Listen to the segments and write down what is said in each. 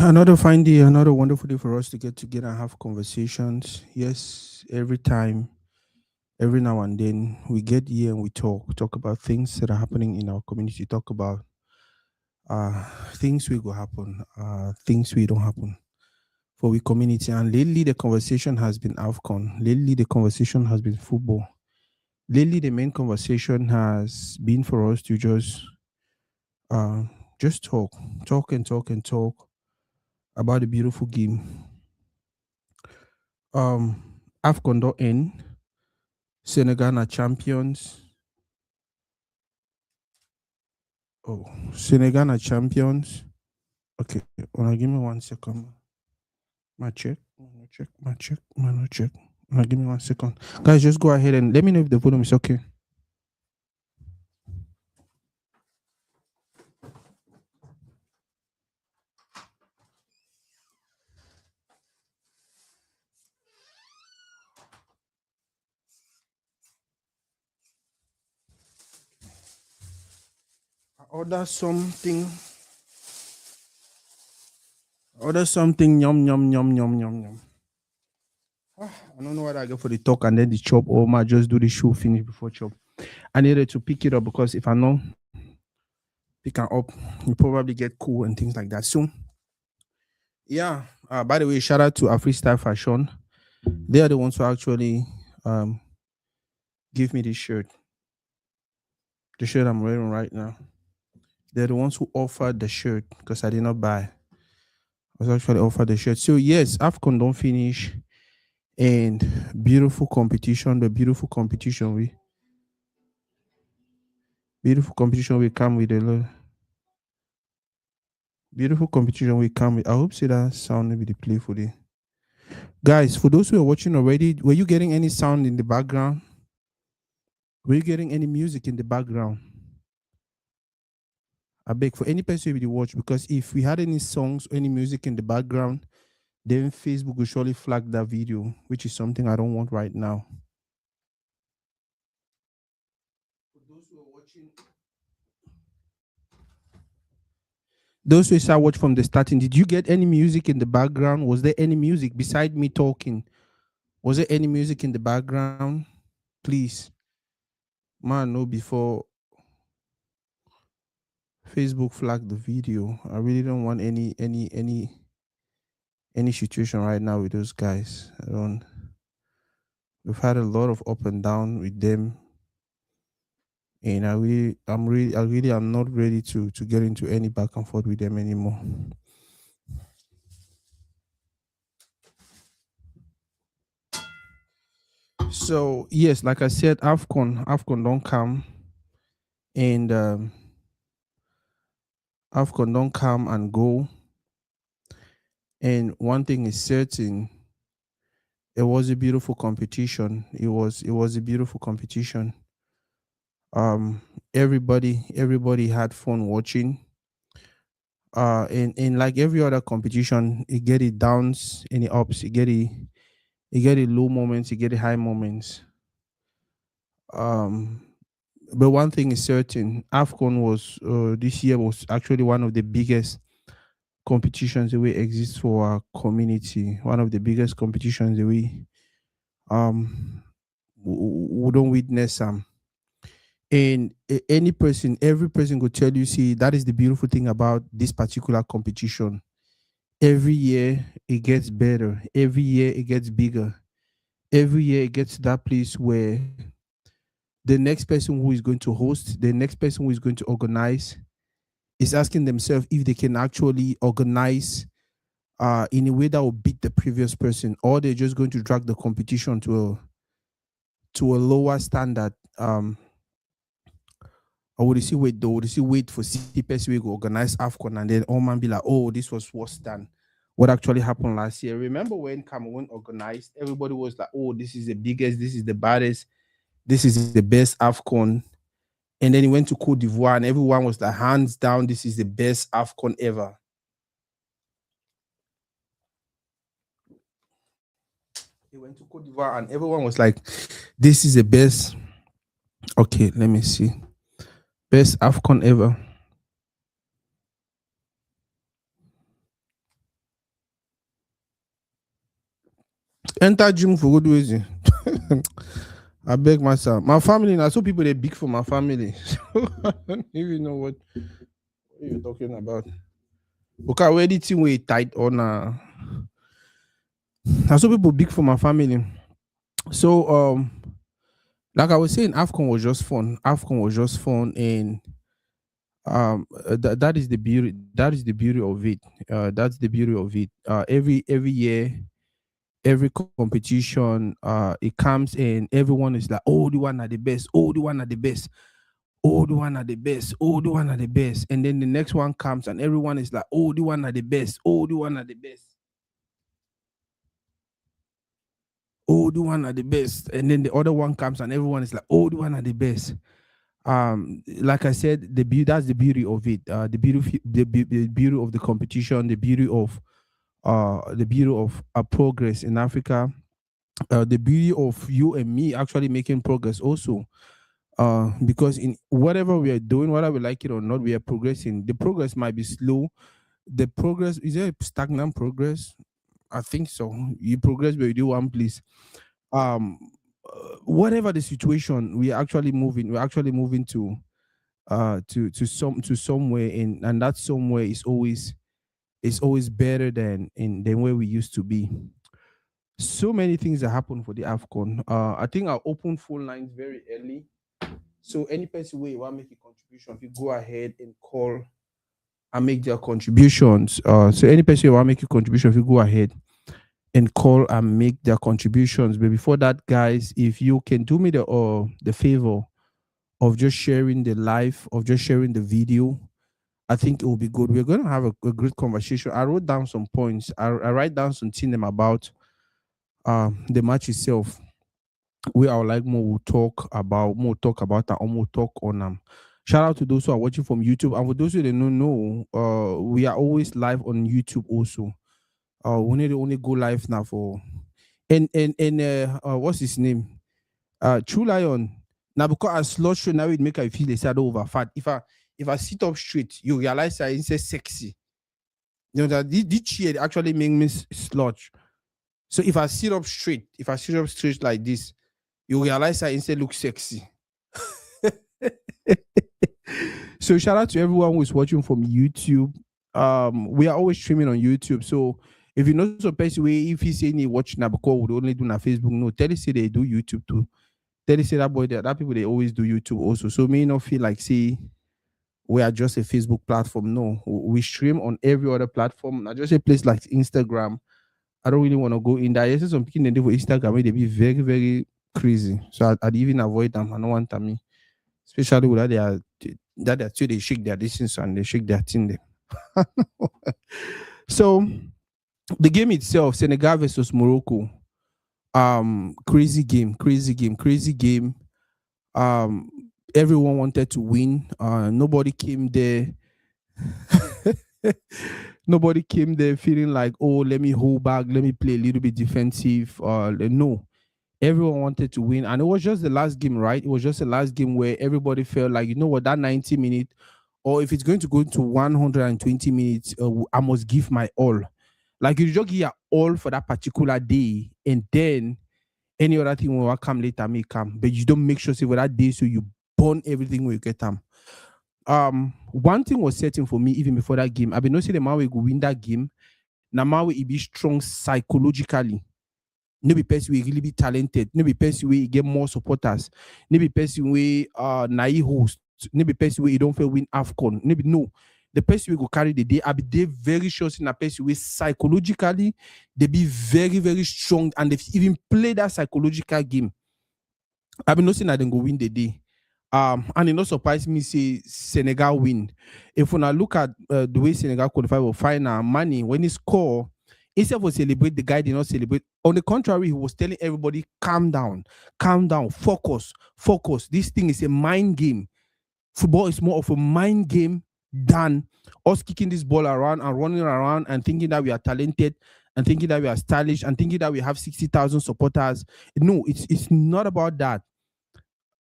Another fine day, another wonderful day for us to get together and have conversations. Yes, every time, every now and then, we get here and we talk. We talk about things that are happening in our community. Talk about uh things we go happen, things we don't happen for we community. And lately, the conversation has been AFCON. Lately, the conversation has been football. Lately, the main conversation has been for us to uh just talk about the beautiful game. AFCON don't end. Senegal are champions. Oh, Senegal are champions. Okay, wanna give me 1 second. My check. My check. My check. My check. Give me 1 second. Guys, just go ahead and let me know if the volume is okay. Order something. Order something. Yum yum yum yum yum yum. I don't know what I get for the talk and then the chop, or might just do the show finish before chop. I needed to pick it up because if I know pick it up, you probably get cool and things like that. So yeah. By the way, shout out to our freestyle fashion. They are the ones who actually um give me this shirt. The shirt I'm wearing right now. They're the ones who offered the shirt because I did not buy. I was actually offered the shirt. So yes, AFCON don't finish, and beautiful competition. The beautiful competition we come with a lot. Beautiful competition we come with. I hope see that sound maybe the play for the guys. For those who are watching already, were you getting any sound in the background? Were you getting any music in the background? I beg for any person who will watch, because if we had any songs, any music in the background, then Facebook will surely flag that video, which is something I don't want right now. For those who are watching, those who start watch from the starting, did you get any music in the background? Was there any music beside me talking? Was there any music in the background? Please, man, no, before Facebook flagged the video. I really don't want any situation right now with those guys. I don't. We've had a lot of up and down with them, and I'm not ready to get into any back and forth with them anymore. So yes, like I said, AFCON don't come, and AFCON don't come and go. And one thing is certain, it was a beautiful competition. It was a beautiful competition. Um, everybody had fun watching. And like every other competition, you get it downs and it ups. You get it low moments, you get it high moments. Um, but one thing is certain, AFCON was this year was actually one of the biggest competitions that we exist for our community. One of the biggest competitions that um we don't witness and any person, every person could tell you, see, that is the beautiful thing about this particular competition. Every year it gets better. Every year it gets bigger. Every year it gets to that place where the next person who is going to host, the next person who is going to organize, is asking themselves if they can actually organize in a way that will beat the previous person, or they're just going to drag the competition to a lower standard. Or would you see wait though? Would you see wait for see person we go organize AFCON and then all man be like, oh, this was worse than what actually happened last year. Remember when Cameroon organized, everybody was like, oh, this is the biggest, this is the baddest, this is the best AFCON. And then he went to Cote d'Ivoire and everyone was like, hands down, this is the best AFCON ever. He went to Cote d'Ivoire and everyone was like, this is the best. Okay, let me see. Best AFCON ever. Enter gym for good reason. I beg myself. My family, now so people they big for my family. So I don't even know what you're talking about. Okay, where the thing we tight on now so people big for my family. So like I was saying, AFCON was just fun. AFCON was just fun, and that is the beauty. That is the beauty of it. That's the beauty of it. Every year, every competition, it comes and everyone is like, oh, the one are the best. Oh, the one are the best. Oh, the one are the best. Oh, the one are the best. And then the next one comes and everyone is like, oh, the one are the best. Oh, the one are the best. Oh, the one are the best. And then the other one comes and everyone is like, oh, the one are the best. Like I said, that's the beauty of it. The beauty of the competition, the beauty of progress in Africa, the beauty of you and me actually making progress also. Because in whatever we are doing, whether we like it or not, we are progressing. The progress might be slow. The progress is there stagnant progress? I think so. You progress, but you do one place. Um, Whatever the situation, we are actually moving. We're actually moving to somewhere, and that somewhere is always better than where we used to be. So many things that happen for the AFCON. I think I'll open phone lines very early. So any person where you want to make a contribution, if you go ahead and call and make their contributions. So any person who want to make a contribution, if you go ahead and call and make their contributions. But before that, guys, if you can do me the favor of just sharing the live, of just sharing the video, I think it will be good. We're going to have a great conversation. I wrote down some points. I write down some things about the match itself. Where I would like more talk about that, or more talk on shout out to those who are watching from YouTube. And for those who don't know, we are always live on YouTube also. We need to only go live now for and what's his name? True Lion. Now because I slot show now it make I feel a shadow over fat. If I sit up straight, you realize I ain't sexy. You know that this chair actually make me slouch. So if I sit up straight like this, you realize I instead look sexy. So shout out to everyone who is watching from YouTube. We are always streaming on YouTube. So if you know some person way, if he's saying he watch Nabucco would only do na Facebook, no, tell us say they do YouTube too. Tell us say that boy that people they always do YouTube also. So may not feel like say we are just a Facebook platform. No, we stream on every other platform. Not just a place like Instagram. I don't really want to go in there. Yes, some people they do for Instagram where they be very, very crazy. So I'd even avoid them. I don't want them. Especially with that they are too they shake their distance and they shake their thing there. So the game itself, Senegal versus Morocco. Crazy game, crazy game. Um, Everyone wanted to win. Nobody came there. Nobody came there feeling like, oh, let me hold back, let me play a little bit defensive. No, everyone wanted to win, and it was just the last game, right? It was just the last game where everybody felt like, you know what, that 90 minute, or if it's going to go to 120 minutes, I must give my all. Like you just give your all for that particular day, and then any other thing will come later may come, but you don't make sure say for that day, so you burn everything when you get them. One thing was certain for me even before that game. I've been noticing the man will go win that game. Now man will be strong psychologically. Maybe person will really be talented. Maybe person will get more supporters. Maybe person will naive host. Maybe person will you don't feel win AFCON. Maybe no. The person will go carry the day. I be they very sure in a person will psychologically they be very, very strong and they even play that psychological game. I've been noticing that they go win the day. And it not surprise me say Senegal win. If when I look at the way Senegal qualify for final money when he score, instead of celebrate, the guy did not celebrate. On the contrary, he was telling everybody, calm down, focus, focus. This thing is a mind game. Football is more of a mind game than us kicking this ball around and running around and thinking that we are talented and thinking that we are stylish and thinking that we have 60,000 supporters. No, it's not about that.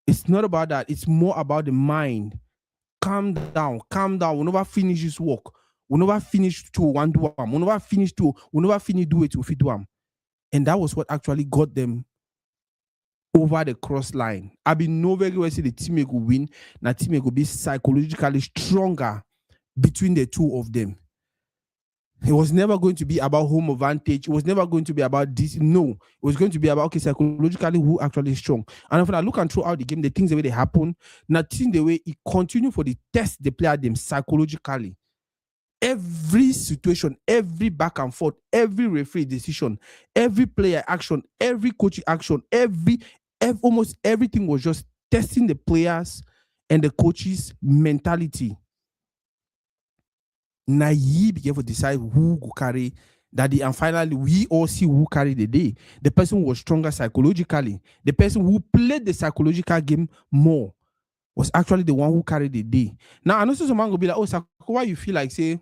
It's not about that. It's more about the mind. Calm down, calm down. We never finish this work. We never finish to one do. We never finish to. We never finish do it if we do. And that was what actually got them over the cross line. I been know very well say the team will win, na team will be psychologically stronger between the two of them. It was never going to be about home advantage. It was never going to be about this. No, it was going to be about, okay, psychologically who actually is strong. And if I look and throughout the game, the things the way they happen, nothing the way it continue for the test the player them psychologically. Every situation, every back and forth, every referee decision, every player action, every coach action, almost everything was just testing the players and the coaches' mentality. Now he began to decide who go carry that day, and finally we all see who carried the day. The person who was stronger psychologically, the person who played the psychological game more, was actually the one who carried the day. Now I know someone will be like, oh, Sako, why you feel like say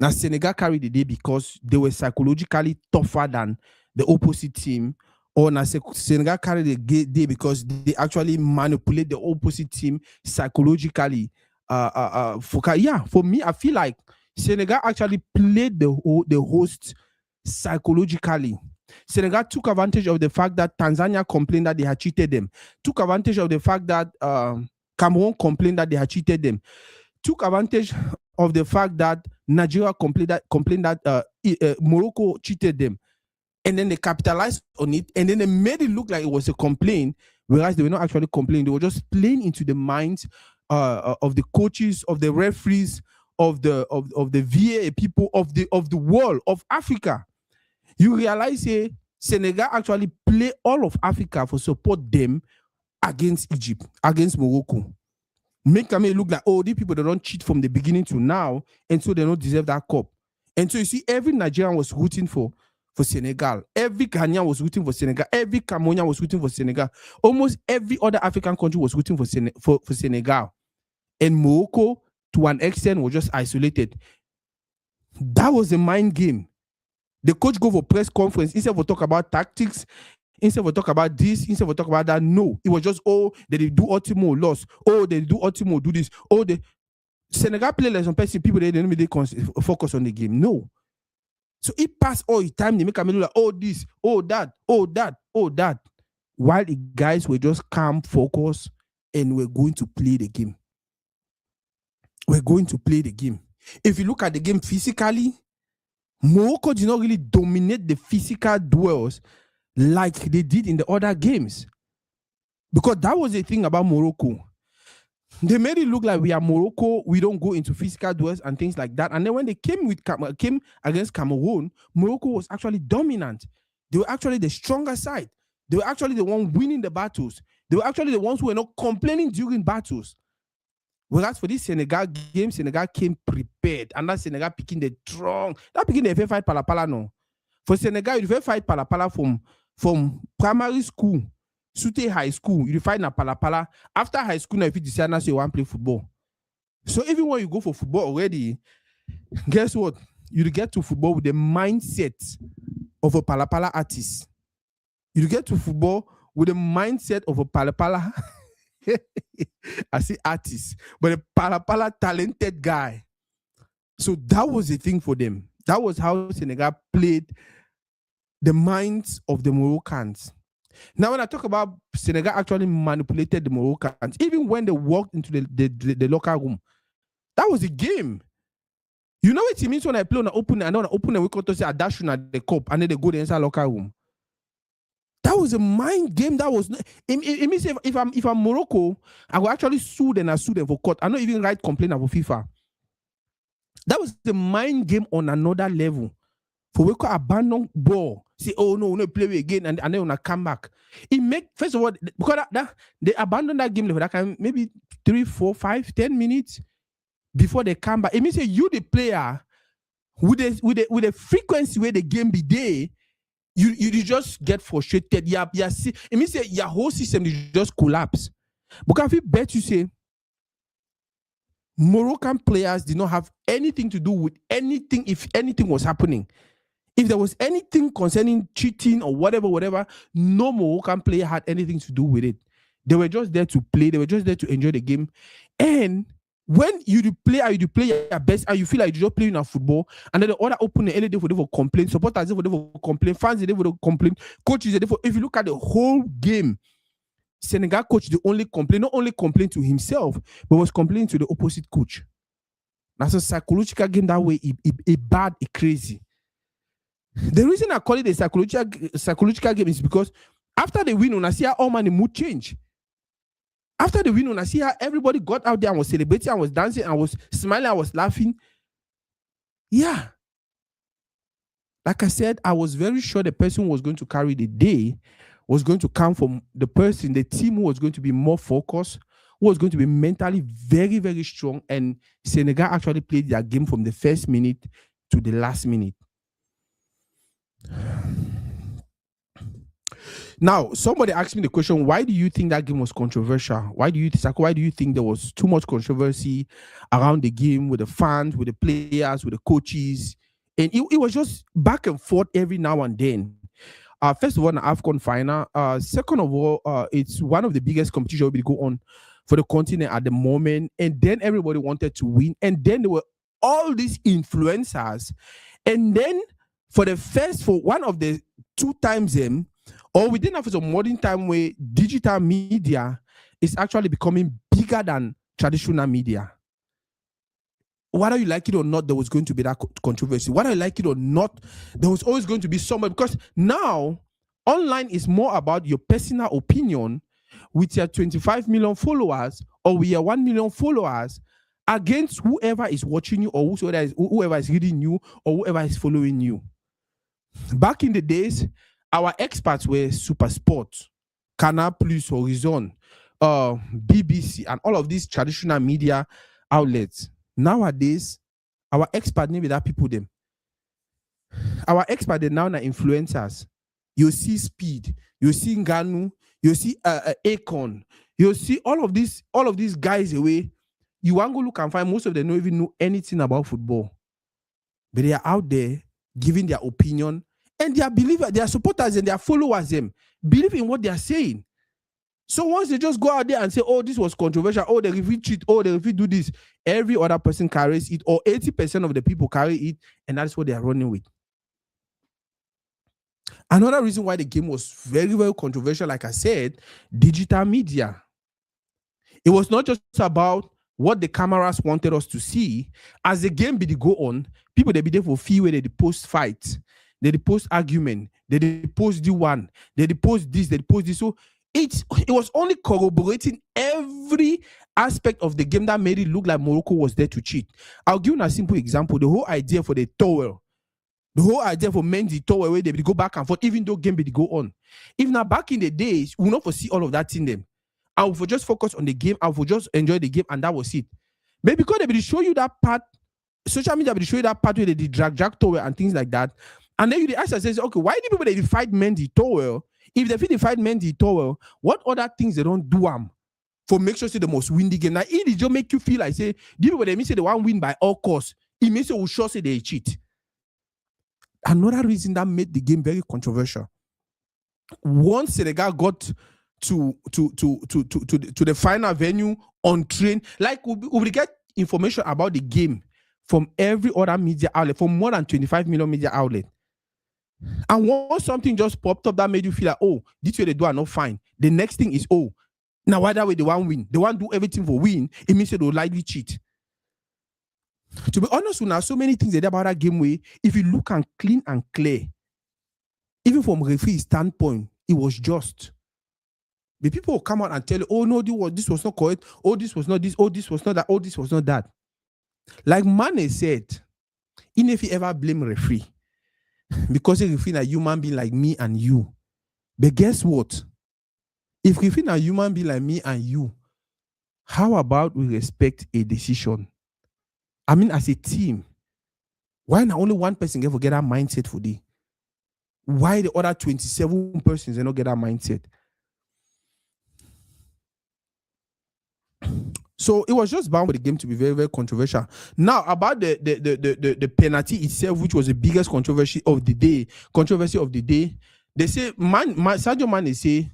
now Senegal carried the day because they were psychologically tougher than the opposite team, or now Senegal carried the day because they actually manipulate the opposite team psychologically. For me, I feel like Senegal actually played the host psychologically. Senegal took advantage of the fact that Tanzania complained that they had cheated them, took advantage of the fact that Cameroon complained that they had cheated them, took advantage of the fact that Nigeria complained that Morocco cheated them, and then they capitalized on it, and then they made it look like it was a complaint, whereas they were not actually complaining. They were just playing into the minds of the coaches, of the referees, of the VA people, of the world, of Africa. You realize here, Senegal actually play all of Africa for support them against Egypt, against Morocco. Make them look like, oh, these people, they don't cheat from the beginning to now, and so they don't deserve that cup. And so you see, every Nigerian was rooting for Senegal. Every Ghanaian was rooting for Senegal. Every Cameroonian was rooting for Senegal. Almost every other African country was rooting for Senegal. And Morocco, to an extent, was just isolated. That was a mind game. The coach go for press conference, instead of talk about tactics, instead of talk about this, instead of talk about that, no. It was just, oh, they do Ultimo, loss. Oh, they do Ultimo, do this. Oh, the Senegal play like some people, they didn't really focus on the game. No. So it passed all the time. They make a like, oh, this, oh, that, oh, that, oh, that. While the guys were just calm, focused, and we're going to play the game. We're going to play the game. If you look at the game physically, Morocco did not really dominate the physical duels like they did in the other games. Because that was the thing about Morocco. They made it look like we are Morocco, we don't go into physical duels and things like that. And then when they came against Cameroon, Morocco was actually dominant. They were actually the stronger side. They were actually the one winning the battles. They were actually the ones who were not complaining during battles. Whereas for this Senegal game, Senegal came prepared. And that Senegal picking the strong. That picking the fight Palapala, no. For Senegal, you fight Palapala from primary school, Sute High School. You fight na Palapala. Now, after high school, now if you decide now you want to play football. So even when you go for football already, guess what? You get to football with the mindset of a Palapala artist. You get to football with the mindset of a Palapala I say artist, but a Palapala talented guy. So that was the thing for them. That was how Senegal played the minds of the Moroccans. Now, when I talk about Senegal actually manipulated the Moroccans, even when they walked into the locker room, that was a game. You know what it means when I play on the open and on the open and we come to say a dash at the cup and then they go to the inside locker room. That was a mind game. That was it means if I'm Morocco, I will actually sue them and sue them for court. I not even write complaint for FIFA. That was the mind game on another level. For we could abandon ball, say, oh no, no play again, and then when I come back. It make first of all because that they abandon that game level that can maybe 3, 4, 5, 10 minutes before they come back. It means you the player with the frequency where the game be there. You just get frustrated. It means your whole system just collapse. Because if you bet you say Moroccan players did not have anything to do with anything if anything was happening. If there was anything concerning cheating or whatever, no Moroccan player had anything to do with it. They were just there to play. They were just there to enjoy the game. And when you play your best and you feel like you just playing a football, and then the other opponent any day for they will complain, supporters they will complain, fans they will complain, coaches they will, if you look at the whole game, Senegal coach the only complain, not only complain to himself, but was complaining to the opposite coach. That's a psychological game that way, a bad, a crazy. The reason I call it a psychological game is because after the win, I see how all man the mood change. After the win, I see how everybody got out there and was celebrating and was dancing and was smiling and was laughing. Yeah. Like I said, I was very sure the person who was going to carry the day was going to come from the person, the team who was going to be more focused, who was going to be mentally very, very strong. And Senegal actually played their game from the first minute to the last minute. Now, somebody asked me the question, why do you think that game was controversial? Why do you think there was too much controversy around the game with the fans, with the players, with the coaches? And it was just back and forth every now and then. First of all, the AFCON final. Second of all, it's one of the biggest competitions will go on for the continent at the moment. And then everybody wanted to win. And then there were all these influencers. And then for one of the 2 times or within of some modern time where digital media is actually becoming bigger than traditional media. Whether you like it or not, there was going to be that controversy. Whether you like it or not, there was always going to be someone, because now online is more about your personal opinion with your 25 million followers or with your 1 million followers against whoever is watching you or whoever is reading you or whoever is following you. Back in the days, our experts were Super Sport, Canal Plus, Horizon, BBC, and all of these traditional media outlets. Nowadays, our experts name that people them. Our experts now are influencers. You see Speed, you see Nganu, you see AFCON, you see all of these guys away. You want to go look and find most of them don't even know anything about football, but they are out there giving their opinion, and their believers, their supporters, and their followers them believe in what they are saying. So once they just go out there and say, "Oh, this was controversial. Oh, the referee cheat. Oh, the referee do this," every other person carries it, or 80% of the people carry it, and that's what they are running with. Another reason why the game was very, very controversial, like I said, digital media. It was not just about what the cameras wanted us to see. As the game be go on, people they be there for fee where they post fights, they post argument, they post the one, they post this, they post this. So it was only corroborating every aspect of the game that made it look like Morocco was there to cheat. I'll give you a simple example. The whole idea for the towel, the whole idea for Mendy towel where they go back and forth, even though game be go on. If now back in the days, we will not foresee all of that in them. I will just focus on the game. I will just enjoy the game, and that was it. But because they will show you that part, social media will show you that part where they did drag towel and things like that. And then you ask yourself, okay, why do people they fight Mendy towel? If they fight Mendy towel, what other things they don't do for make sure it's the most windy game? Now, it just make you feel like say, people they say they want win by all costs. It means you will sure say they cheat. Another reason that made the game very controversial. Once Senegal got to the final venue on train, like we get information about the game from every other media outlet, from more than 25 million media outlet. And once something just popped up that made you feel like, oh, this way they do are not fine. The next thing is, oh, now why that way they want win? They want to do everything for win. It means they will likely cheat. To be honest, now so many things about that game way. If you look and clean and clear, even from referee standpoint, it was just. The people will come out and tell you, oh no, this was not correct. Oh, this was not this. Oh, this was not that. Oh, this was not that. Like Mane said, even if you ever blame referee, because if referee a human being like me and you, but guess what? If referee a human being like me and you, how about we respect a decision? I mean, as a team, why not only one person get that mindset for this? Why the other 27 persons they not get that mindset? So it was just bound for the game to be very, very controversial. Now, about the penalty itself, which was the biggest controversy of the day, they say Sadio Mane say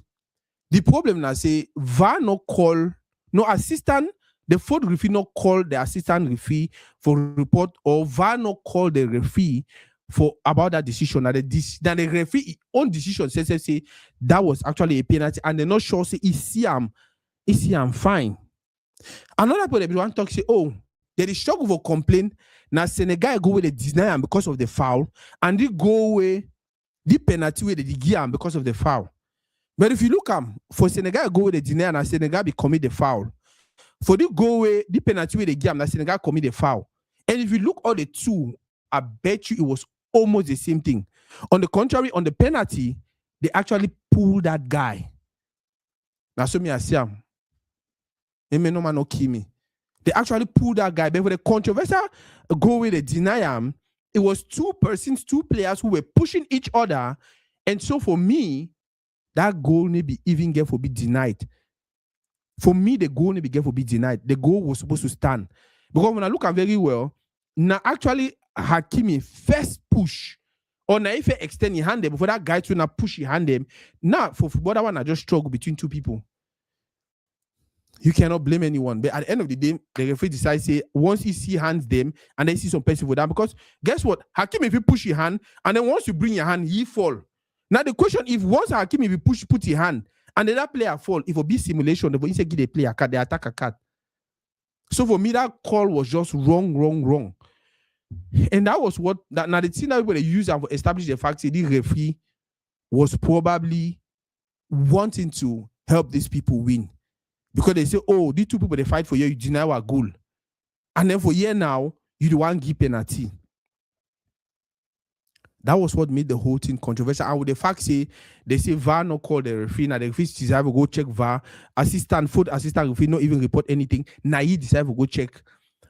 the problem now say VAR no call, no assistant the fourth referee not call the assistant referee for report, or VAR not call the referee for about that decision. That the referee own decision says say that was actually a penalty, and they're not sure say I'm fine. Another point everyone talk say, oh, there is struggle for complaint. Now Senegal go with the deny him because of the foul, and they go away the penalty where they give him because of the foul. But if you look for Senegal go with the deny and Senegal be commit the foul. For the go away, the penalty where they give him, that Senegal commit the foul. And if you look all the two, I bet you it was almost the same thing. On the contrary, on the penalty, they actually pulled that guy. Now so me I see him. They may no man no kill me. They actually pulled that guy. But for the controversial goal where they deny him, it was two players who were pushing each other. And so for me, that goal maybe even get for be denied. For me, the goal maybe get for be denied. The goal was supposed to stand. Because when I look at very well, now actually Hakimi first push. Or now if he extend his hand them, before that guy to now push his hand them. Now for football, that one I just struggle between two people. You cannot blame anyone. But at the end of the day, the referee decides, say, once he see hands them, and then see some person for that. Because guess what? Hakim, if you push your hand, and then once you bring your hand, he fall. Now the question, if once Hakim, if you put your hand, and then that player fall, if it be simulation, they will say give the player a card, they attack a card. So for me, that call was just wrong. And that was what, now the thing that people use and establish the fact that the referee was probably wanting to help these people win. Because they say, oh, these two people, they fight for you deny our goal. And then for year now, you the one give penalty. That was what made the whole thing controversial. And with the fact they say VAR not call the referee, now the referee decide to go check VAR. Fourth assistant referee not even report anything. Now he decide to go check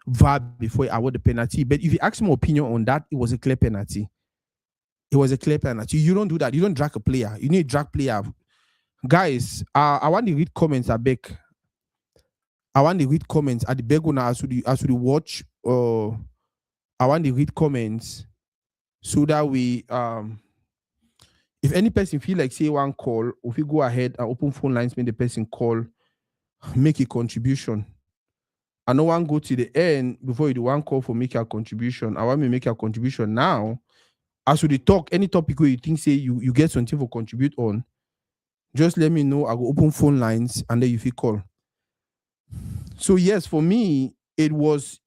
VAR before he award the penalty. But if you ask my opinion on that, it was a clear penalty. It was a clear penalty. You don't do that. You don't drag a player. You need to drag player. Guys, I want to read comments. I want to read comments at the beguna as we watch. I want to read comments so that we if any person feel like say one call, if you go ahead and open phone lines, make the person call, make a contribution. I don't want to go to the end before you do one call for make a contribution. I want me to make a contribution now. As we talk, any topic where you think say you get something for contribute on, just let me know. I will open phone lines and then you feel call. So yes, for me, it was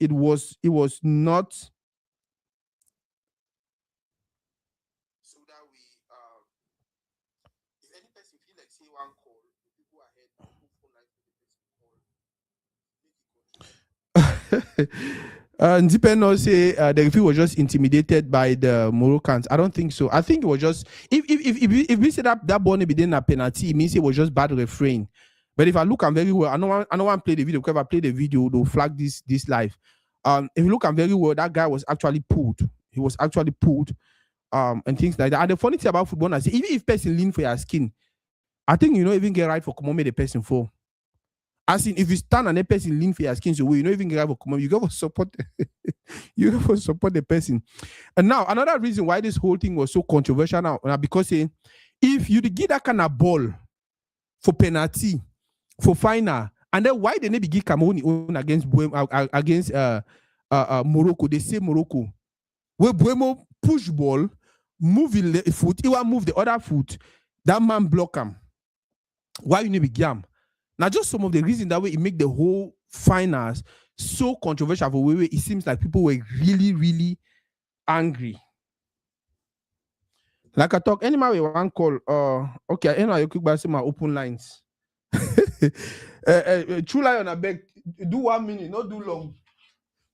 not. So that we, if any person feel like say one call, you go ahead and open phone lines for the person call. Ndipeno say the referee was just intimidated by the Moroccans. I don't think so. I think it was just if we say that ball be then a penalty, it means it was just bad refereeing. But if I look at very well, I don't want to play the video because if I play the video, they'll flag this live. If you look at very well, that guy was actually pulled. He was actually pulled, and things like that. And the funny thing about football, I say, even if person lean for your skin, I think you don't even get right for come on make the person fall. As in, if you stand and the person lean for your skin, so you don't even get right for come on. You got to support. You got to support the person. And now another reason why this whole thing was so controversial now because if you give that kind of ball for penalty, for final, and then why they never give Cameroon against Morocco? They say Morocco, where Buemo push ball, move the foot, he will move the other foot, that man block him. Why you never give him? Now just some of the reasons that way it make the whole finals so controversial for where it seems like people were really, really angry. Like I talk, any man we want call. Okay, anyway, you quick by my open lines. True Lion, I beg, do 1 minute, not do long.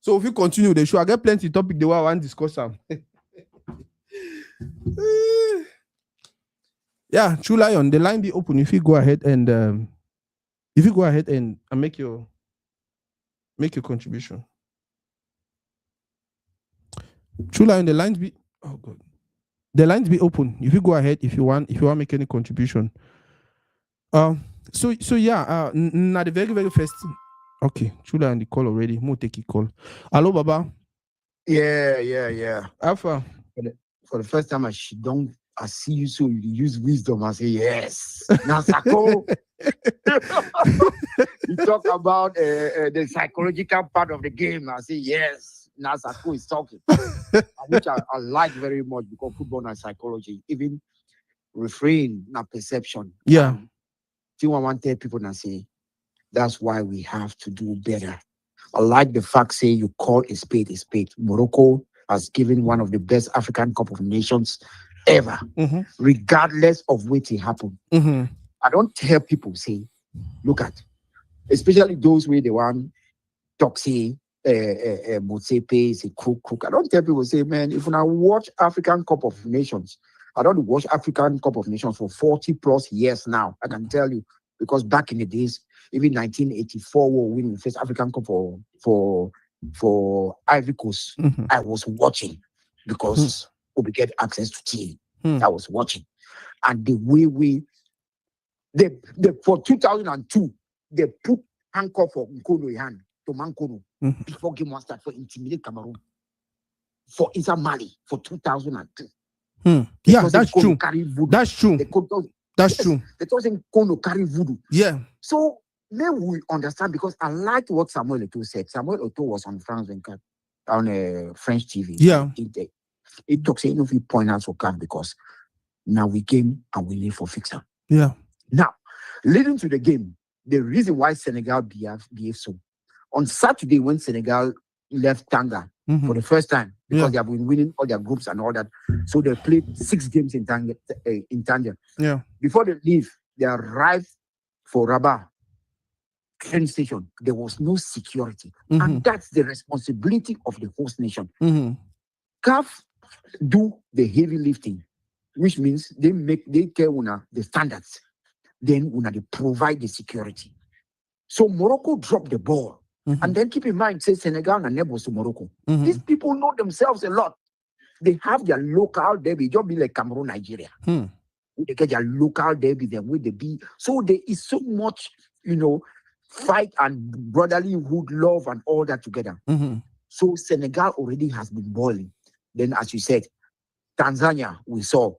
So if you continue the show, I get plenty of topic the way I want to discuss them. Yeah, True Lion, the line be open. If you go ahead and make your contribution. True Lion, the lines be open. If you go ahead, if you want to make any contribution. So yeah, now the very, very first thing. Okay, Chula on the call already. Mo take a call. Hello, Baba. Yeah. Alpha. For the first time, I see you, so you use wisdom. I say yes. Now, Sako, You talk about the psychological part of the game. I say yes. Now Sako is talking, which I like very much because football and psychology, even refrain na perception. Yeah. And see what I want to tell people now say that's why we have to do better. I like the fact say you call a spade a spade. Morocco has given one of the best African Cup of Nations ever, regardless of what it happened. I don't tell people say, look at, especially those where they want talk say Motsepe is a crook. I don't tell people say, man, if I watch African Cup of Nations, I don't watch African Cup of Nations for 40 plus years now. I can tell you because back in the days, even 1984, we were winning the first African Cup for Ivory Coast. I was watching because we get access to TV. I was watching, and the way they for 2002 they put handcuff for Nkono hand to Mankono before game one start for intimidate Cameroon for Isa Mali for 2002. Yeah, that's true. That's true. That's true. They told him Nkono carry voodoo. Yeah. So then we understand because I liked what Samuel Eto'o said. Samuel Eto'o was on France 24 on French TV. Yeah. It talks saying if you point out for camp because now we came and we live for fixer. Yeah. Now, leading to the game, the reason why Senegal behaved so. On Saturday, when Senegal left Tanga for the first time, because they have been winning all their groups and all that, so they played 6 games in Tanga. Yeah. Before they leave, they arrived for Rabat train station. There was no security. And that's the responsibility of the host nation. CAF do the heavy lifting, which means they care the standards. Then they provide the security. So Morocco dropped the ball. And then keep in mind, say Senegal and neighbors to Morocco. These people know themselves a lot. They have their local derby, just be like Cameroon, Nigeria. They get their local derby, then with the B. So there is so much, fight and brotherlyhood, love, and all that together. So Senegal already has been boiling. Then, as you said, Tanzania, we saw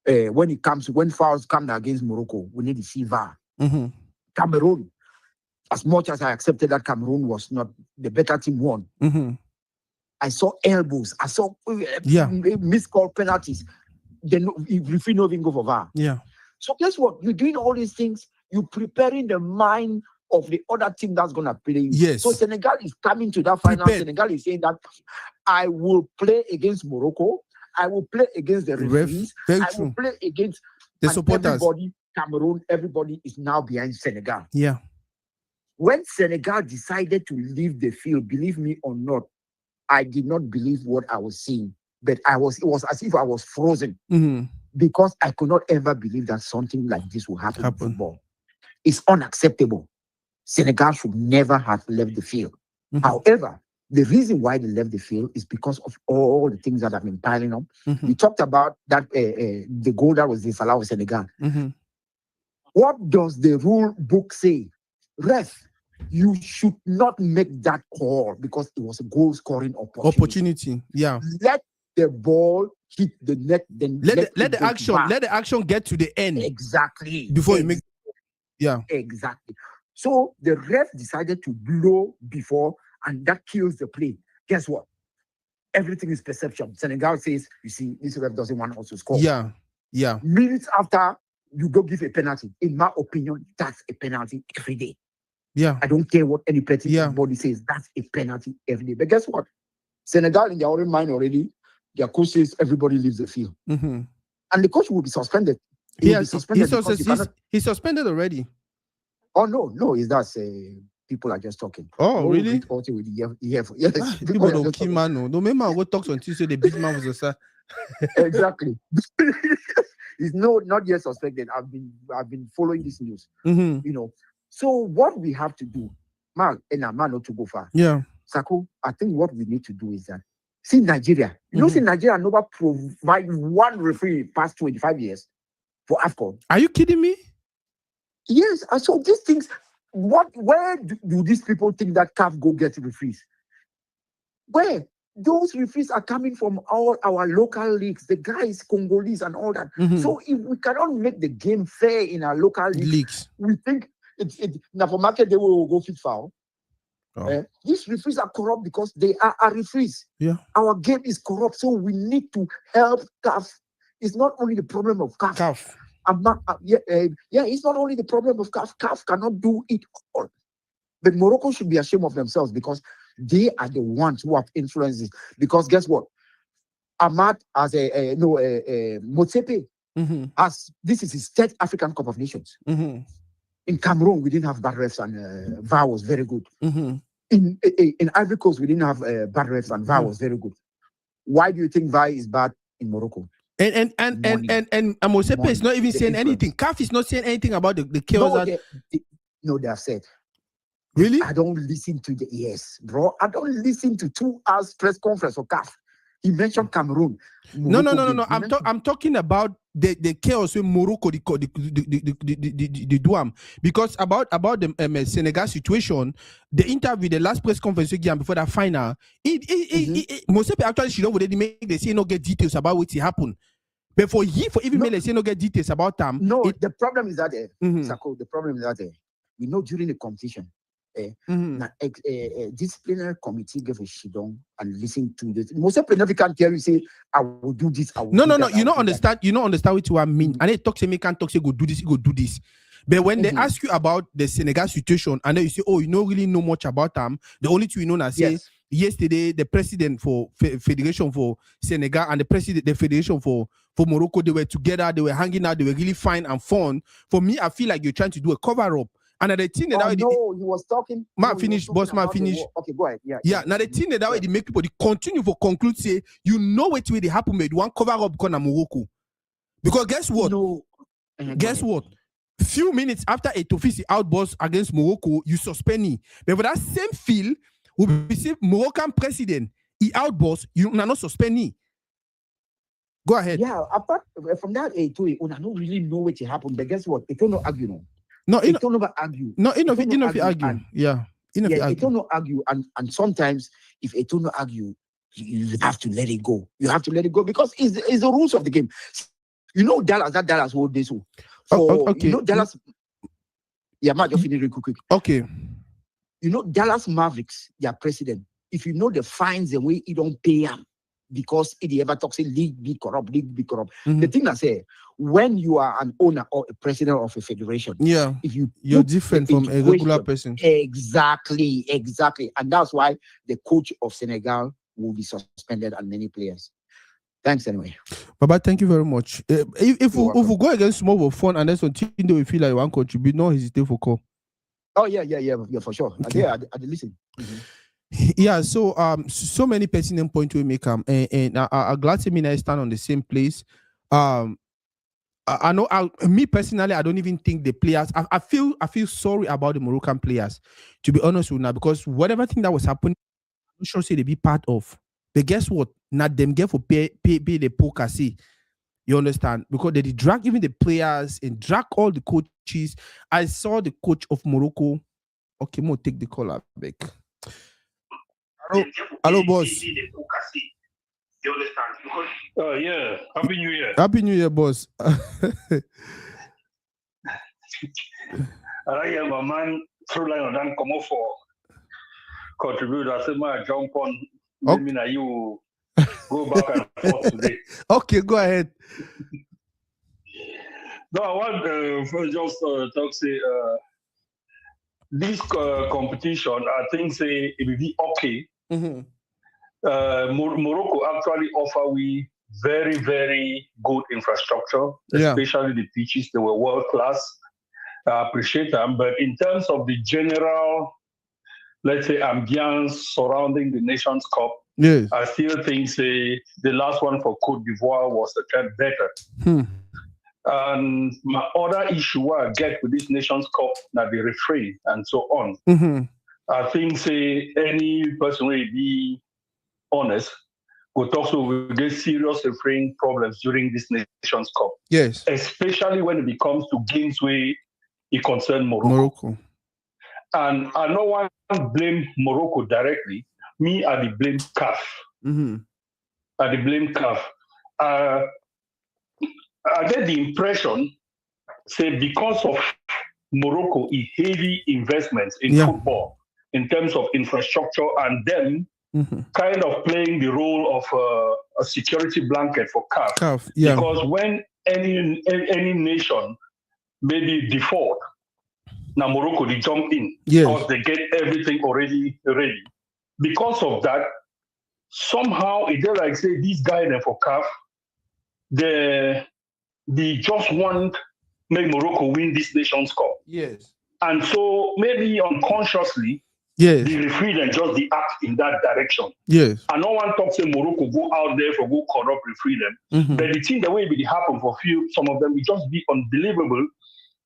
when fouls come against Morocco, we need to see VAR. Cameroon, as much as I accepted that Cameroon was not the better team, won. I saw elbows. I saw missed call penalties. Then if you don't even go for VAR. Yeah. So guess what? You're doing all these things. You're preparing the mind of the other team that's gonna play you. Yes. So Senegal is coming to that final. Prepared. Senegal is saying that I will play against Morocco. I will play against the referees. I will play against the supporters. Everybody, Cameroon, everybody is now behind Senegal. Yeah. When Senegal decided to leave the field, believe me or not, I did not believe what I was seeing. But it was as if I was frozen because I could not ever believe that something like this will happen in football. It's unacceptable. Senegal should never have left the field. However, the reason why they left the field is because of all the things that have been piling up. We talked about that the goal that was disallowed with Senegal. What does the rule book say? Ref, you should not make that call because it was a goal scoring opportunity. Yeah. Let the ball hit the net. Then let the action get to the end. Exactly. Before you make. Yeah. Exactly. So the ref decided to blow before, and that kills the play. Guess what? Everything is perception. Senegal says, you see, this ref doesn't want us to score. Yeah. Yeah. Minutes after, you go give a penalty. In my opinion, that's a penalty every day. Yeah. I don't care what anybody says. That's a penalty every day. But guess what? Senegal, in their own mind already, their coach says everybody leaves the field. And the coach will be suspended. He's suspended already. Oh, no, it's that people are just talking. Oh, really? Yes. People don't kill man. No man go talk until say the big man was a sir. Exactly. He's not yet suspected. I've been following this news. So what we have to do, man not to go far. Yeah. Sako, I think what we need to do is that see Nigeria. See Nigeria never provide one referee past 25 years for AFCON. Are you kidding me? Yes. So these things, where do these people think that CAF go get referees? Where? those referees are coming from all our local leagues, the guys, Congolese and all that. So if we cannot make the game fair in our local leagues. We think now for market they will go fit foul. These referees are corrupt because they are referees. Yeah. Our game is corrupt, so we need to help CAF. It's not only the problem of CAF. It's not only the problem of CAF. CAF cannot do it all. But Morocco should be ashamed of themselves because they are the ones who have influenced it. Because guess what? Ahmad as Motsepe as this is his third African Cup of Nations. In Cameroon, we didn't have bad refs and VAR was very good. In Ivory Coast, we didn't have bad refs and VAR was very good. Why do you think VAR is bad in Morocco? And Motsepe is not even saying anything. CAF is not saying anything about the chaos. No, they have said. Really? I don't listen to yes, bro. I don't listen to 2 hours press conference of CAF. He mentioned Cameroon. No. I'm talking about the chaos in Morocco, the Douam. Because about the Senegal situation, the interview, the last press conference again before that final, Motsepe actually should already make they say no get details about what happened. But for even they say no get details about them. No, the problem is that Sako, the problem is that we know during the competition. Disciplinary committee gave a shit on and listen to this. Motsepe never can tell you say I will do this. I will no. You don't understand. You don't understand what you mean. And they talk say me can't talk say go do this. Go do this. But when they ask you about the Senegal situation, and then you say, oh, you don't really know much about them. The only two you know, I say yesterday the president for Federation for Senegal and the Federation for Morocco, they were together. They were hanging out. They were really fine and fun. For me, I feel like you're trying to do a cover up. And the thing that he was talking. Finish. Okay, go ahead. Yeah. Now the thing that they make people continue for conclude say you know what way they happen made one cover up because of Morocco. Because guess what? Guess what? Few minutes after a Tofisi outburst against Morocco, you suspend me. But for that same field, we see Moroccan president he outburst, you not suspend me. Go ahead. Yeah, apart from that, I don't really know what happened. But guess what? It don't no argue no. No, it don't ever argue. No, it don't argue. It don't no argue. And sometimes if it don't no argue, you have to let it go. You have to let it go because it's the rules of the game. You know Dallas hold this. Okay. You know Dallas. Yeah, Matt, just finish real quick. Okay. You know Dallas Mavericks, their president. If you know the fines the way he don't pay them because he ever talks league be corrupt. The thing I say, when you are an owner or a president of a federation, if you're different from a regular person. Exactly. And that's why the coach of Senegal will be suspended and many players. Thanks anyway. Baba, thank you very much. If we go against more of fun and there's something that we feel like we want to contribute, no hesitate for call. Oh yeah, for sure. Okay. I listen. Yeah, so many pertinent points we make and I'm glad to me I stand on the same place. I know me personally, I don't even think the players. I feel sorry about the Moroccan players, to be honest with you now, because whatever thing that was happening, I'm sure say they be part of. But guess what? Not them get for pay the poker see. You understand? Because they drag even the players and drag all the coaches. I saw the coach of Morocco. Okay, more take the call back. Hello, boss. You understand? Because yeah. Happy New Year. Happy New Year, boss. I hear my man through line and come off for contribute. I said, my jump on. Maybe now you go back and forth today. Okay, go ahead. No, I want just talk say this competition. I think say it will be okay. Morocco actually offer we very, very good infrastructure, especially the pitches. They were world class. I appreciate them. But in terms of the general, let's say, ambience surrounding the Nations Cup, I still think the last one for Cote d'Ivoire was a tad better. And my other issue I get with this Nations Cup, now the referee and so on. I think any person will be honest, will also get serious refereeing problems during this Nations Cup. Yes. Especially when it comes to games where it concerns Morocco. And I don't want to blame Morocco directly. Me, I blame CAF. And they blame CAF. I get the impression, say, because of Morocco is heavy investments in football in terms of infrastructure and them kind of playing the role of a security blanket for CAF. Because when any nation maybe default, now Morocco they jump in because they get everything already ready. Because of that, somehow it just like say these guys for CAF, they just want make Morocco win this Nations Cup. And so maybe unconsciously, the referee then just the act in that direction. And no one talks say Morocco go out there for go corrupt referee them. But the thing the way it happen for some of them will just be unbelievable.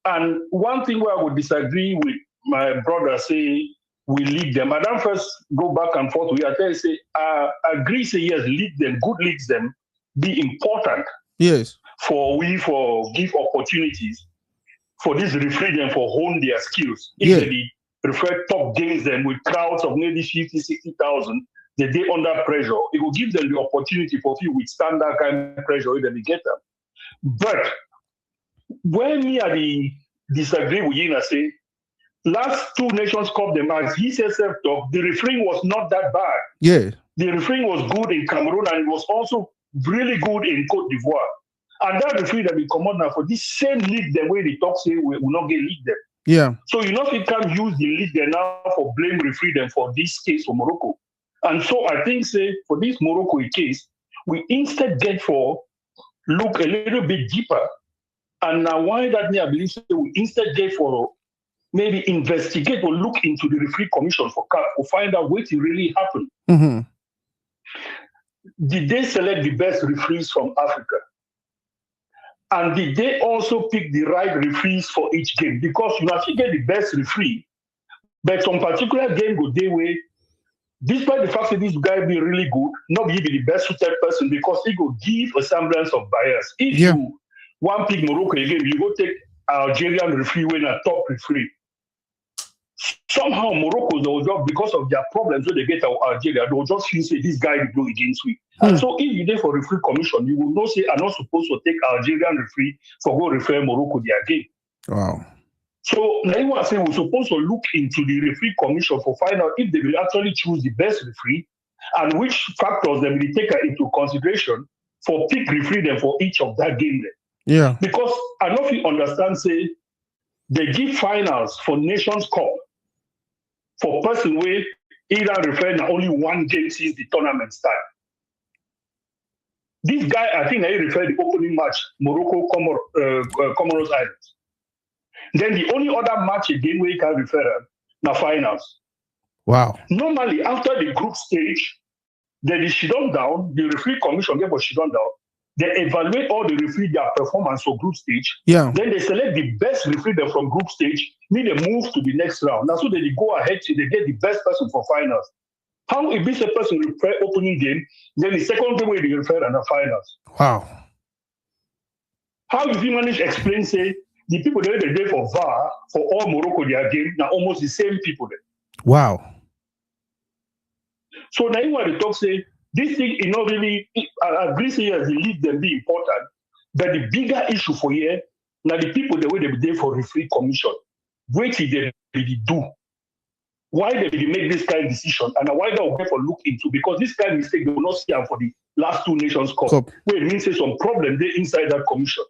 And one thing where I would disagree with my brother say we lead them. I don't first go back and forth. We are tell you say I agree say yes, lead them, good leads them be important. For give opportunities for this referee them for hone their skills. If they refer top games them with crowds of maybe 50, 60,000, they under pressure. It will give them the opportunity for you withstand that kind of pressure if they get them. But when me I disagree with you and I say last two Nations Cup them as he says talk, the refereeing was not that bad. The refereeing was good in Cameroon and it was also really good in Cote d'Ivoire. And that referee that will come out now for this same league the way they talk say we will not get league them. So you know you can't use the league there now for blame referee them for this case for Morocco. And so I think say for this Morocco case, we instead get for look a little bit deeper. And now why that me I believe say we instead get for maybe investigate or look into the referee commission for CAF to find out what really happened. Did they select the best referees from Africa? And did they also pick the right referees for each game? Because you actually get the best referee, but some particular game go their way, despite the fact that this guy be really good, not be the best suited person because he go give a semblance of bias. If you want pick Morocco again, you go take Algerian referee when a top referee. Somehow Morocco, they'll just, because of their problems when they get out Algeria, they'll just feel say this guy will go against me. And so if you there for referee commission, you will not say I'm not supposed to take Algerian referee for go refer Morocco their game. Wow. So now I say we're supposed to look into the referee commission for find out if they will actually choose the best referee and which factors they will take into consideration for pick referee them for each of that game. Because I know if you understand, say they give finals for Nations Cup for person where either refer na only one game since the tournament start. This guy, I think I refer the opening match, Morocco, Comoros Islands. Then the only other match again where you can refer na finals. Wow. Normally, after the group stage, then the shutdown down, the referee commission get for shutdown down. They evaluate all the referee their performance for group stage. Then they select the best referee from group stage. Then they move to the next round. Now so they go ahead till they get the best person for finals. How if this person refer opening game, then the second game where they refer and the finals. Wow. How if you manage to explain say the people that they did for VAR for all Morocco their game now almost the same people there. Wow. So now you want to talk say this thing is not really, I agree say yes, the league them be important, but the bigger issue for here, now the people the way they be there for referee commission, wait till they do. Why they make this kind of decision and why they will get for look into because this kind of mistake they will not see for the last two Nations Cup. Where it means there's some problem there inside that commission.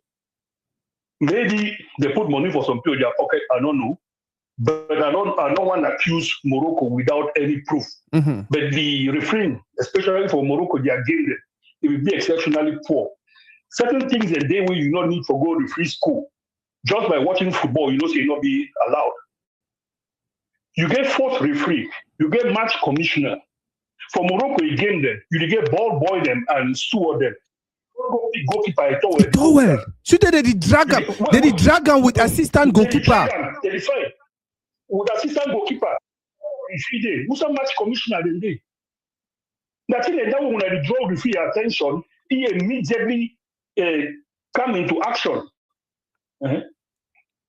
Maybe they put money for some people in their pocket, I don't know. But I don't want to accuse Morocco without any proof. But the refereeing, especially for Morocco, their game, it will be exceptionally poor. Certain things a day where you don't need to go to referee school. Just by watching football, you know, so you not be allowed. You get fourth referee, you get match commissioner. For Morocco, you game them, you get ball boy them and steward them. Goalkeeper towel. So they drag him. They drag him with assistant goalkeeper. They fine. With assistant goalkeeper. Who's a match commissioner then day? That's it. That when I draw referee attention, he immediately come into action.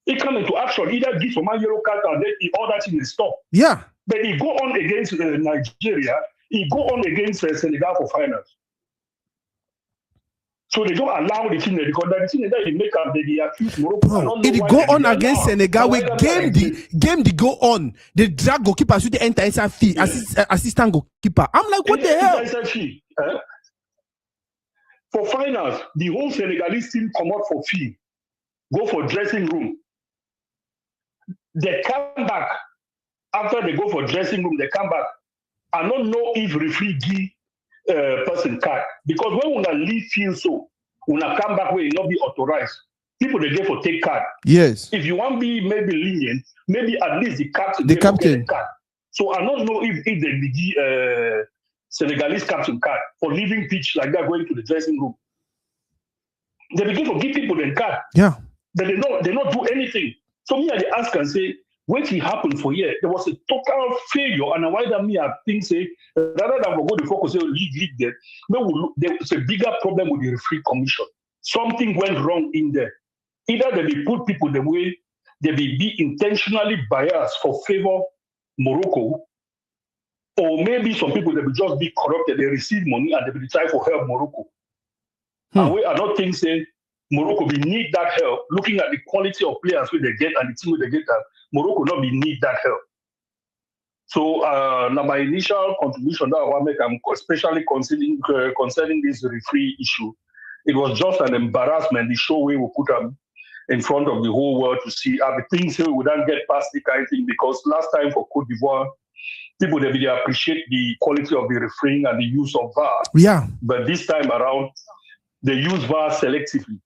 He come into action, either give some yellow card and then all that thing is stop. Yeah. But he go on against Nigeria, he go on against Senegal for finals. So they don't allow the thing because the thing that they make up, they accuse Morocco. Bro, it go on against Senegal with game the go on. The drag goalkeeper should enter inside fee, assistant goalkeeper. I'm like, what the hell? For finals, the whole Senegalese team come out for fee, go for dressing room. They come back. After they go for dressing room, they come back. I don't know if referee give person card. Because when una leave field so, una come back where it not be authorized. People they get for take card. Yes. If you want to be maybe lenient, maybe at least the captain get a card. So I don't know if they give Senegalese captain card for leaving pitch like that, going to the dressing room. They begin to give people the card. Yeah. But they not do anything. So me, I ask and say, what happened for here? There was a total failure, and why that me I think say rather than go to focus on league there, there's a bigger problem with the referee commission. Something went wrong in there. Either they put people the way they be intentionally biased for favor Morocco, or maybe some people they will just be corrupted. They receive money and they will try for help Morocco. And I don't think say Morocco will need that help. Looking at the quality of players where they get and the team where they get, Morocco not be need that help. So now my initial contribution that I want to make, I'm especially concerning this referee issue. It was just an embarrassment. The show we will put them in front of the whole world to see. I think we wouldn't get past the kind of thing because last time for Cote d'Ivoire, people they really appreciate the quality of the refereeing and the use of VAR. Yeah. But this time around, they use VAR selectively.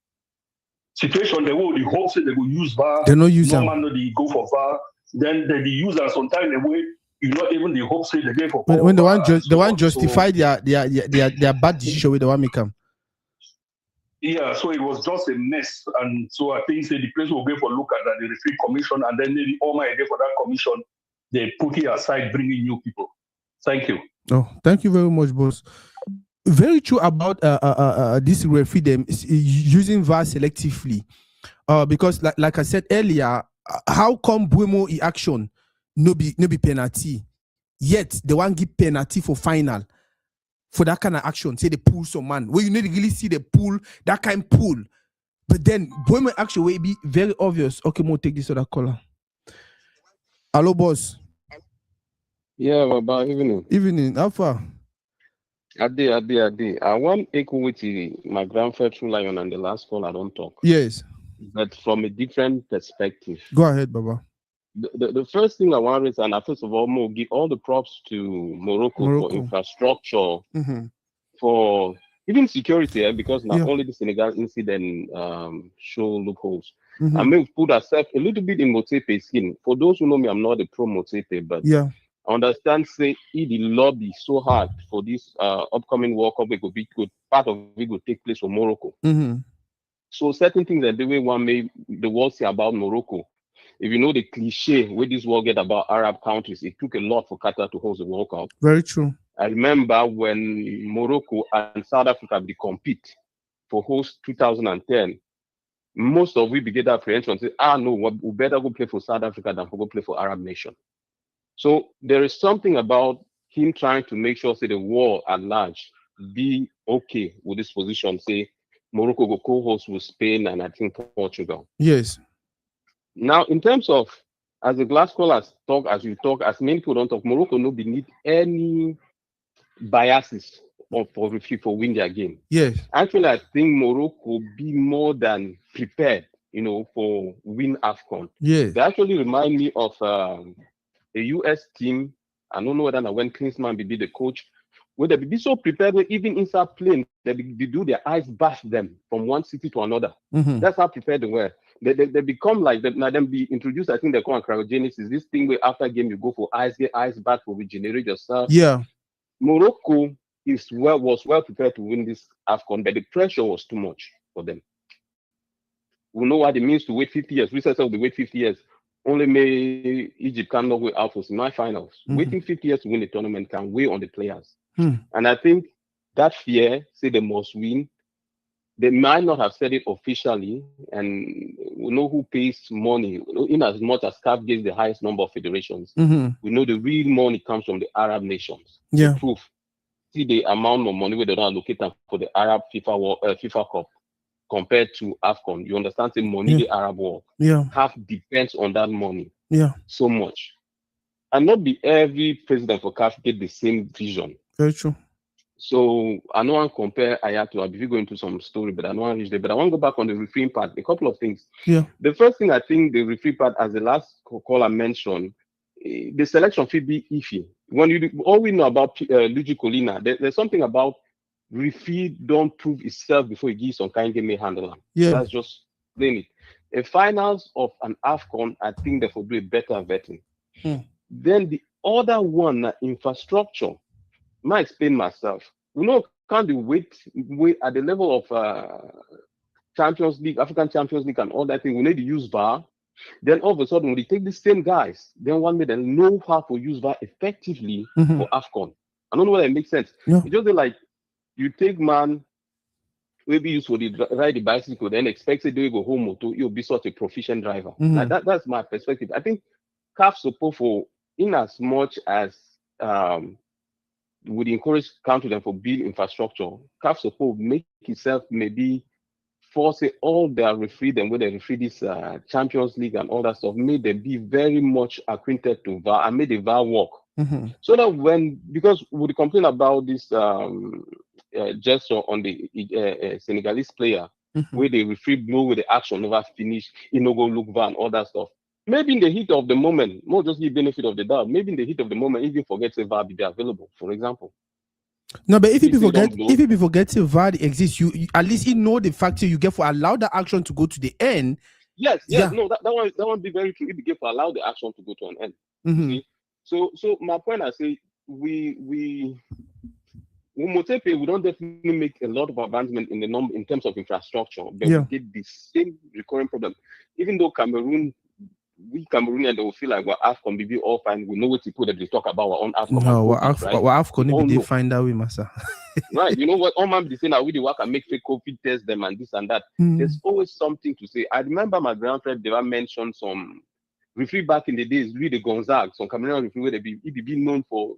Situation they will hope that they will use VAR. They no use them. No they go for VAR. Then they use and sometimes the way you not even the hope say they go for when the one justify their bad decision with the one make them. Yeah, so it was just a mess, and so I think the place will go for look at that the referee commission, and then maybe all my idea for that commission they put it aside, bringing new people. Thank you. Oh, thank you very much, boss. Very true about this referee them using VAR selectively, because like I said earlier, how come Buemo in action no be penalty, yet they want give penalty for final for that kind of action? Say they pull some man where you need to really see the pull that kind pull, but then Buemo action will be very obvious. Okay, more take this other caller. Hello, boss. Yeah, about evening. How far? Adi. I want equal with my grandfather True Lion and the last call I don't talk. Yes. But from a different perspective. Go ahead, Baba. The first thing I want to raise, and first of all, Mo, give all the props to Morocco. For infrastructure, for even security, because not only the Senegal incident show loopholes. I may put ourselves a little bit in Motepe's skin. For those who know me, I'm not a pro Motepe, but I understand, say, the lobby so hard for this upcoming World Cup, it could be good. Part of it will take place for Morocco. So certain things that the way one made the world say about Morocco. If you know the cliche where this world get about Arab countries, it took a lot for Qatar to host the World Cup. Very true. I remember when Morocco and South Africa they compete for host 2010. Most of we began apprehension say, no, we better go play for South Africa than go play for Arab nation. So there is something about him trying to make sure, say, the world at large be okay with this position. Say, Morocco go co-host with Spain and I think Portugal. Yes. Now, in terms of, as the glass callers talk, as many people don't talk, Morocco no need any biases for win their game. Yes. Actually, I think Morocco be more than prepared, for win AFCON. Yes. They actually remind me of a US team. I don't know whether when Klinsmann be the coach, where they be so prepared that even inside plane, they do their ice bath them from one city to another. That's how prepared they were. They become like that. Now them be introduced. I think they call it cryogenesis. This thing where after game you go for get ice bath to regenerate yourself. Yeah. Morocco was well prepared to win this AFCON, but the pressure was too much for them. We know what it means to wait 50 years. We said they wait 50 years. Only may Egypt cannot go out for semi-finals. Waiting 50 years to win the tournament can weigh on the players. And I think that fear, say they must win, they might not have said it officially, and we know who pays money. In as much as CAF gives the highest number of federations, we know the real money comes from the Arab nations. Yeah. The proof. see the amount of money where they don't allocate for the Arab FIFA Cup compared to AFCON. You understand the money the Arab world half depends on that money. So much. And not be every president for CAF get the same vision. Very true. So I don't want to compare Ayato. I'll be going into some story, but I don't want to reach there. But I want to go back on the refereeing part. A couple of things. The first thing I think the referee part, as the last caller mentioned, the selection fee be iffy. When you all we know about Luigi Colina, there's something about referee don't prove itself before he gives some kind of game handle. That's just plain it. A finals of an AFCON, I think they will do a better vetting. Then the other one, infrastructure. I explain myself. We know can't wait at the level of Champions League, African Champions League, and all that thing. We need to use VAR. Then all of a sudden, we take the same guys. Then one day they know how to use VAR effectively for AFCON. I don't know whether it makes sense. It's just like you take man, maybe use for the ride the bicycle, then expect to go home to you'll be such a proficient driver. Like that's my perspective. I think CAF support for in as much as would encourage country them for build infrastructure. CAF support make itself maybe force all their referee them when they referee this Champions League and all that stuff, made them be very much acquainted to VAR and made the VAR work. So that because we complain about this gesture on the Senegalese player, where the referee blow with the action never finish, he no go look VAR and all that stuff. Maybe in the heat of the moment, not just the benefit of the doubt, maybe in the heat of the moment, even forget the VAR be available, for example. No, but if you forget the VAR exists, you at least you know the factor you get for allow the action to go to the end. Yes, no, that one be very true. If you get for allow the action to go to an end. See? So my point, I say we Motepe, we don't definitely make a lot of advancement in terms of infrastructure, but we get the same recurring problem. Even though Cameroonian, they will feel like we're AFCON, be all fine. We know what to put that they talk about our own AFCON. No, we're AFCON, they find that way, Massa. Right, you know what? All man be saying that we the work and make fake COVID test them and this and that. There's always something to say. I remember my grandfather they mentioned some referee back in the days, Louis de Gonzague, some Cameroonian referee where they be known for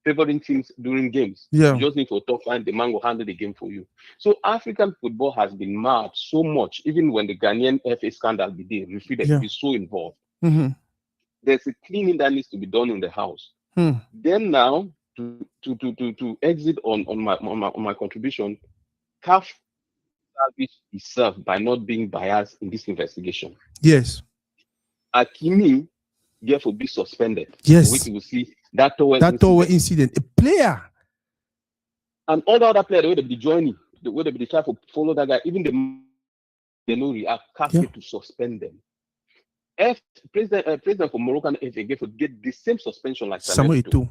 favoring teams during games. You just need to talk and the man will handle the game for you. So African football has been marred so much, even when the Ghanaian FA scandal be there, referee that be so involved. There's a cleaning that needs to be done in the house. Then now to exit on my contribution, CAF service itself by not being biased in this investigation. Yes. Akimi therefore be suspended. Yes. Which you will see that incident. A player. And all the other players, the way they be joining, the way they be trying to follow that guy, even they know react, CAF to suspend them. President for Moroccan FA get the same suspension like Samuel too.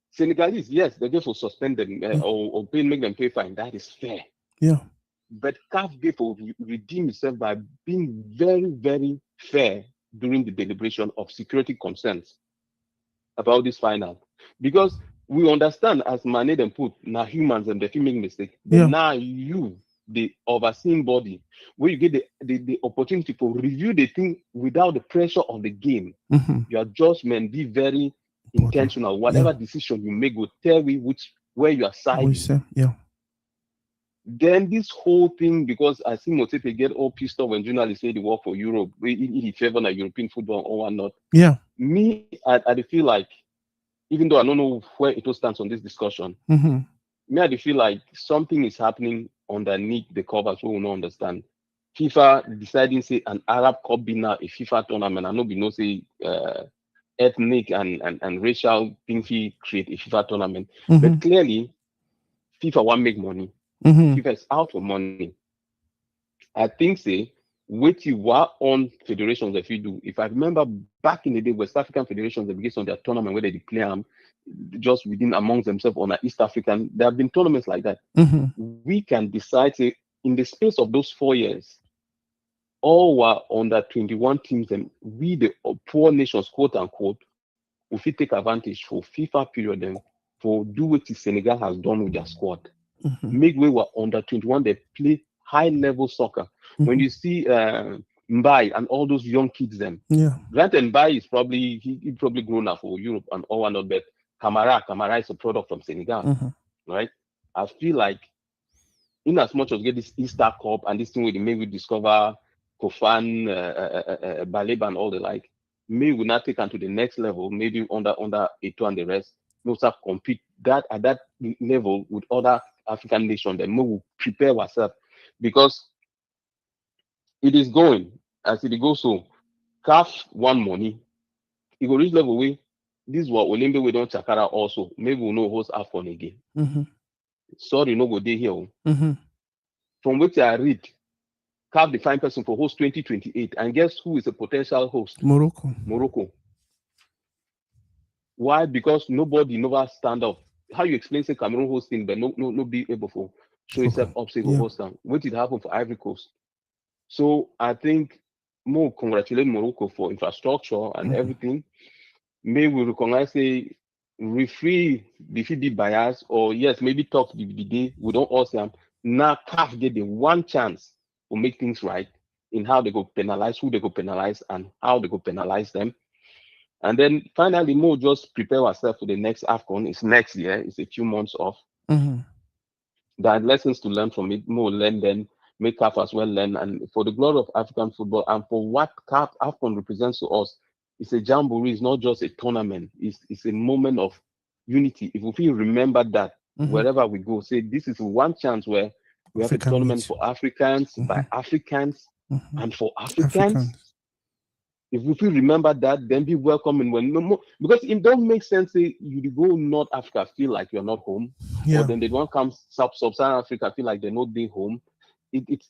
Senegalese, yes, they get for suspend them or make them pay fine. That is fair. Yeah. But CAF gave for redeem itself by being very, very fair during the deliberation of security concerns about this final. Because we understand as Mane them put, now humans and they make mistake. But now you, the overseeing body, where you get the opportunity to review the thing without the pressure of the game. Your judgment be very intentional. Whatever decision you make will tell you where you are siding. Then this whole thing, because I see Motepe get all pissed off when journalists say they work for Europe, he favor European football or whatnot. Me, I feel like, even though I don't know where it all stands on this discussion, me, I feel like something is happening underneath the covers we will not understand. FIFA deciding say an Arab Cup be now a FIFA tournament. I know we know say ethnic and racial things create a FIFA tournament. But clearly, FIFA won't make money. FIFA is out of money. I think say what you were on federations if you do. If I remember back in the day, West African federations they begin on their tournament where they declare them just within amongst themselves on an East African. There have been tournaments like that. We can decide say, in the space of those 4 years, all were under 21 teams, and we the poor nations, quote unquote, if we take advantage for FIFA period then for do what Senegal has done with their squad. Make way were under 21, they play high level soccer. When you see Mbai and all those young kids, them Grant and Mbai is probably he probably grown up for Europe and all whatnot, but Camara is a product from Senegal, right? I feel like in as much as we get this Easter Cup and this thing where maybe we discover Kofan, Baleba and all the like, maybe we not take on to the next level, maybe under Eto and the rest, we also compete that at that level with other African nations, then we will prepare ourselves because it is going as it goes. So CAF one money, it go reach level way. This is what Olimbe we don't chakara also. Maybe we know host AFCON again. Sorry, no go day here. From which I read, CAF the fine person for host 2028, and guess who is a potential host? Morocco. Why? Because nobody never stand up. How you explain say Cameroon hosting, but no be able for show yourself up, say go host them. What did happen for Ivory Coast? So I think more congratulate Morocco for infrastructure and everything. May we recognize say referee be biased or yes, maybe talk the day. We don't ask them. Now CAF get the one chance to make things right in how they go penalize, who they go penalize, and how they go penalize them. And then finally, more just prepare ourselves for the next AFCON. It's next year. It's a few months off. There are lessons to learn from it. More learn then, make CAF as well learn. And for the glory of African football and for what CAF AFCON represents to us, it's a jamboree. It's not just a tournament. It's a moment of unity. If we remember that wherever we go, say this is one chance where we have a tournament for Africans, by Africans, and for Africans. If we remember that, then be welcoming when no more, because it don't make sense. Say you go North Africa, feel like you're not home, or then they don't come Sub-Saharan Africa, feel like they're not being home. It's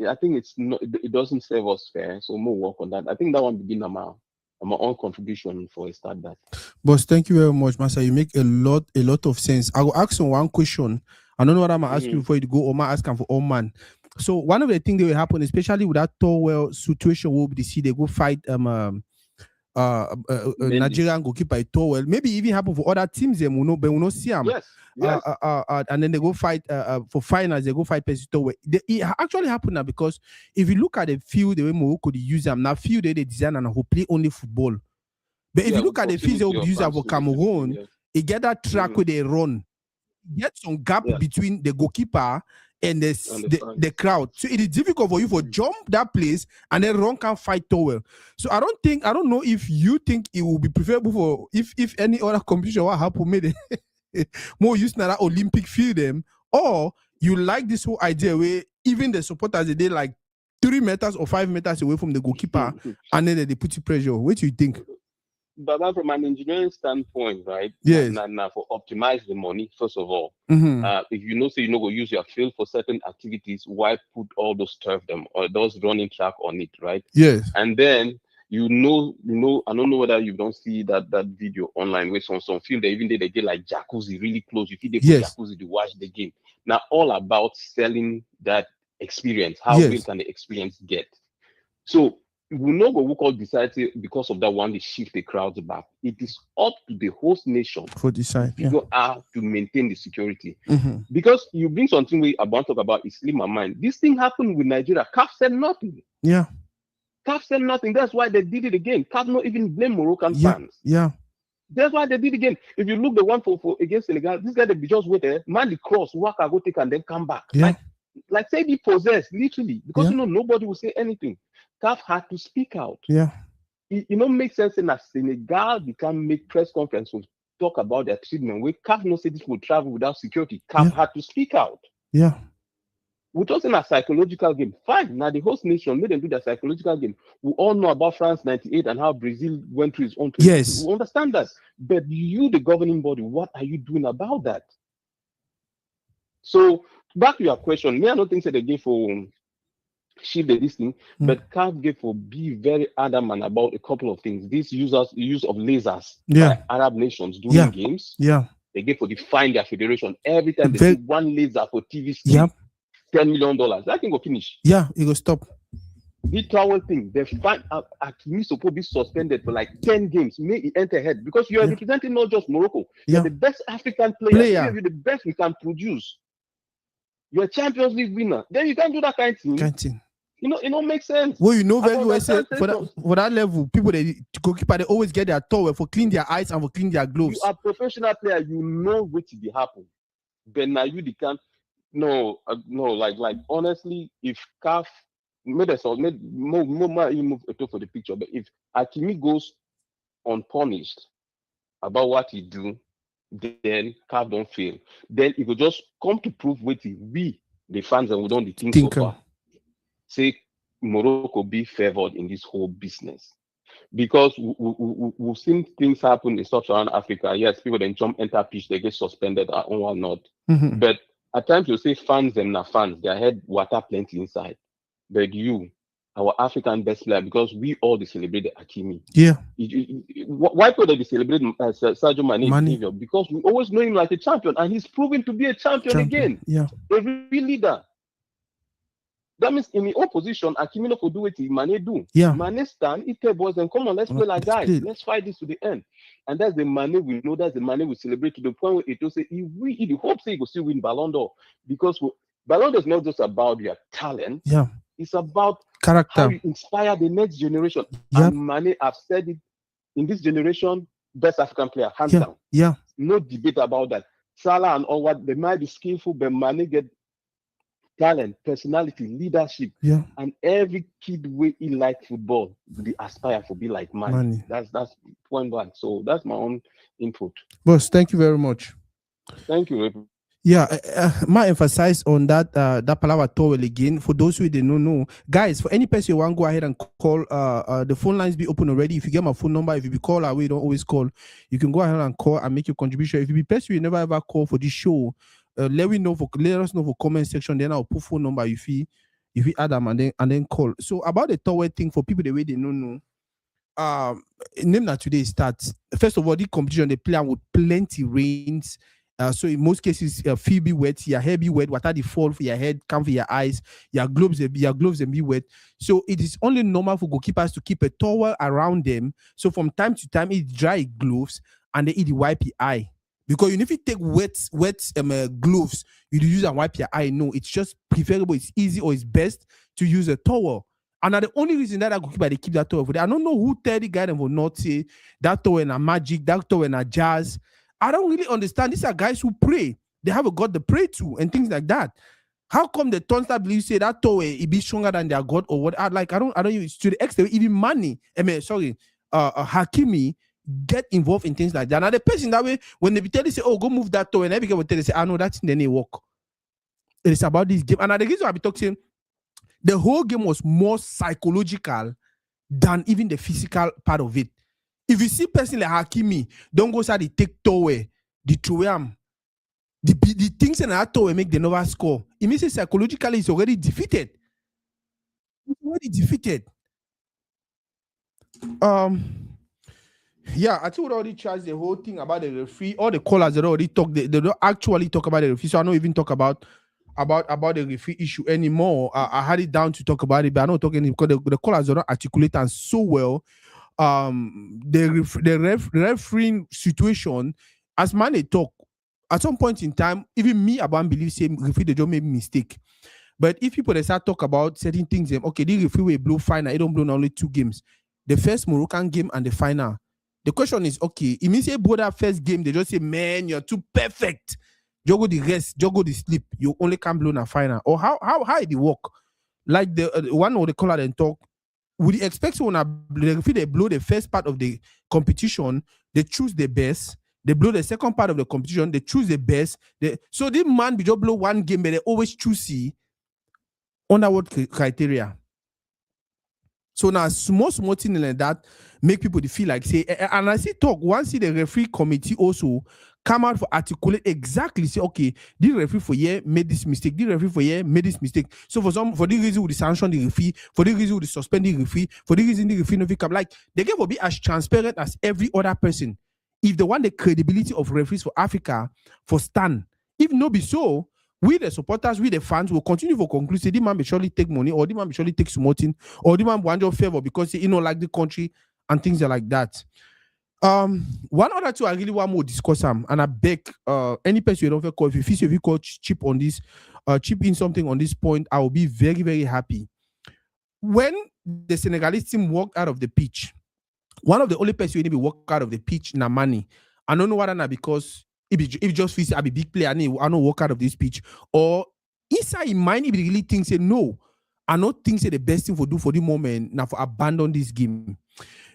I think it's not. It doesn't serve us fair. So more work on that. I think that one begin my own contribution for a start. That. Boss, thank you very much, Master. You make a lot of sense. I will ask you one question. I don't know what I'm gonna ask you before you go, or I ask him for all man. So one of the things that will happen, especially with that Towell situation, will be they go fight Nigerian goalkeeper Towell. Maybe even happen for other teams. They will not see them. Yes. And then they go fight for finals. They go fight Percy Towell. It actually happened now because if you look at the field, the way Morocco they use them now, field they design and who play only football. But if you look at the field they will use for Cameroon, it get that track where they run. Get some gap between the goalkeeper and the crowd. So it is difficult for you to jump that place and then run can fight Towell. So I don't know if you think it will be preferable for if any other competition what happen made more use that Olympic field them, or you like this whole idea where even the supporters they like 3 meters or 5 meters away from the goalkeeper and then they put you pressure. What do you think? But from an engineering standpoint, right? Yes. Now for optimize the money, first of all, if you know, say you know go use your field for certain activities, why put all those turf them or those running track on it, right? Yes. And then you know, I don't know whether you don't see that video online where some field they even they get like jacuzzi really close. You feel they put jacuzzi to watch the game. Now all about selling that experience. How real can the experience get? So we know what we call decide because of that one they shift the crowds back. It is up to the host nation for decide how to maintain the security. Because you bring something we about talk about is in my mind. This thing happened with Nigeria. CAF said nothing. Yeah. CAF said nothing. That's why they did it again. CAF not even blame Moroccan fans. Yeah. That's why they did it again. If you look the one for against Senegal, this guy they just wait there, man the cross, walk go take and then come back. Yeah. Like say be possessed literally because nobody will say anything. CAF had to speak out. Yeah. It makes sense in that Senegal can make press conference to talk about their treatment. We CAF no say this will travel without security. CAF had to speak out. Yeah. We're just in a psychological game. Fine. Now the host nation made them do their psychological game. We all know about France 98 and how Brazil went through its own thing. Yes. We understand that. But you, the governing body, what are you doing about that? So back to your question, me I don't think that they gave for shift the listing, but CAF gave for be very adamant about a couple of things. This use of lasers by Arab nations during games. Yeah. They gave for define their federation every time they see one laser for TV screen. $10 million. That can go finish. Yeah, it will stop. The towel thing, they find Hakimi supposed to be suspended for like 10 games. May he enter head because you are representing not just Morocco. You're the best African player. You're the best we can produce. You're a Champions League winner. Then you can't do that kind of thing. It don't make sense. Well, very well say for that level, people they goalkeeper they always get their towel for clean their eyes and for clean their gloves. You are professional player, you know what will happen. But now you can't. No, like honestly, if CAF made more move for the picture, but if Hakimi goes unpunished about what he do, then CAF don't fail. Then it will just come to prove what we the fans and we don't think so far. Say Morocco be favored in this whole business. Because we've seen things happen in sub-Saharan Africa. Yes, people then enter pitch, they get suspended or not. Mm-hmm. But at times you say fans them not fans, their head water plenty inside. But our African best player, because we all celebrate Hakimi. Yeah. Why could they celebrate Sadio Mane? Because we always know him like a champion, and he's proven to be a champion again. Yeah. A real leader. That means in the opposition, Hakimi no could do what Mane do. Yeah. Mane stand, he tell boys, and come on, let's play like guys. Let's fight this to the end. And that's the Mane we know, that's the Mane we celebrate to the point where it will say, he hope say he will still win Ballon d'Or. Because Ballon d'Or is not just about your talent. Yeah. It's about character. How you inspire the next generation. Yep. And Mane, I've said it, in this generation, best African player, hands down. Yeah. No debate about that. Salah and all what, they might be skillful, but Mane get talent, personality, leadership, and every kid way he like football, they aspire to be like Mane. That's point one. So that's my own input. Boss, thank you very much. Thank you. Yeah, might emphasize on that palabra towel again. For those who don't know, guys, for any person you want, go ahead and call. The phone lines be open already. If you get my phone number, if you be call away, don't always call. You can go ahead and call and make your contribution. If you be person you never ever call for this show, let us know for comment section. Then I'll put phone number if you add them and then call. So about the towel thing for people the way they don't know. Name that today starts. First of all, the competition they play with plenty rains. So in most cases, feel be wet, your hair be wet, water the fall for your head, come for your eyes, your gloves and be wet. So it is only normal for goalkeepers to keep a towel around them. So from time to time, it dry gloves and they eat the wipe your eye. Because if you take wet gloves, you use and wipe your eye. No, it's just preferable, it's easy or it's best to use a towel. And the only reason that goalkeeper they keep that towel for them, I don't know who tell the guy them will not say that towel in a magic, that towel in a jazz. I don't really understand. These are guys who pray. They have a God to pray to and things like that. How come the Tonsta believe say that towel it be stronger than their God or what? I don't use to the extent even money. Hakimi get involved in things like that. Now the person that way when they be tell you say, oh, go move that towel, and every guy will tell you say, I know that's in the work. It is about this game. And the reason I be talking, the whole game was more psychological than even the physical part of it. If you see person like Hakimi, don't go say the take towel, the throw him. The things in that towel make the never score. It means psychologically it's already defeated. It's already defeated. Yeah, I think we already charged the whole thing about the referee. All the callers that already talk, they don't actually talk about the referee. So I don't even talk about the referee issue anymore. I had it down to talk about it, but I don't talk anymore because the callers are not articulate and so well. The refereeing situation, as man they talk, at some point in time, even me about believe same referee they don't make mistake. But if people they start talk about certain things, okay, the referee will blow final, it don't blow only 2 games. The first Moroccan game and the final. The question is, okay, it means both that first game, they just say, man, you're too perfect. You go the rest, you go the sleep, you only can blow in a final. Or how it work? Like the one or the caller then talk. Would you expect when they blow the first part of the competition, they choose the best. They blow the second part of the competition, they choose the best. So this man be just blow one game, but they always choose under what criteria. So now small thing like that make people feel like say, and I see talk once the referee committee also come out for articulate exactly say, okay, this referee for year made this mistake, this referee for year made this mistake. So for this reason we sanction the referee, for this reason we suspend the referee, for this reason the referee no fit come. Like they get to be as transparent as every other person. If they want the credibility of referees for Africa for stand, if no be so, we the supporters, we the fans will continue to conclude say the man may surely take money, or the man may surely take something, or the man want your favor because he like the country and things like that. One other two I really want more discuss and I beg any person you don't call, if you call chip on this, chip in something on this point, I will be very, very happy. when the Senegalese team walked out of the pitch, one of the only person who didn't walk out of the pitch, Namani. I don't know whether not because if just feels I be big player, I don't walk out of this pitch, or inside in mind, if he really thinks say no, I don't think say the best thing for do for the moment now for abandon this game.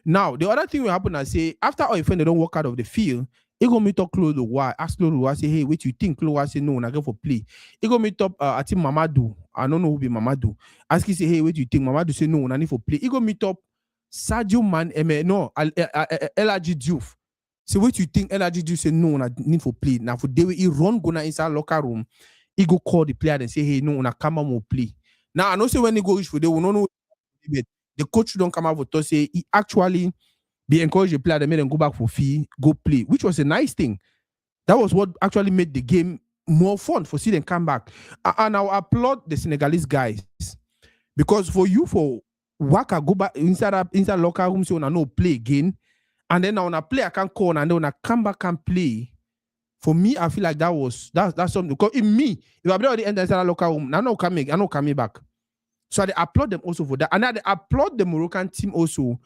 Now the other thing will happen, I say after all friend they don't walk out of the field, he go meet up Claude Leroy, ask Claude Leroy, say, hey, what you think? Claude Leroy say, no, I go for play. He go meet up, I think Mamadou. I don't know who be Mamadou. Ask him, say, hey, what you think? Mamadou say, no, I need for play. He go meet up Sadio Man, LRG Diouf. Say, what you think? LRG Diouf say, no, I need for play. Now, for the way he run, go inside locker room, he go call the player and say, hey, no, I come on play. Now, I know say when he go reach for they will not know. The coach don't come out for to say he actually be encouraged the player, they made them go back for fee, go play, which was a nice thing. That was what actually made the game more fun for see them come back. And I'll applaud the Senegalese guys because for you, for Waka go back inside locker room, so I know play again, and then when I play, I can call, and then when I come back and play. For me, I feel like that's something. Because in me, if I've already entered inside locker room, I know coming back. So I applaud them also for that, and I applaud the Moroccan team also.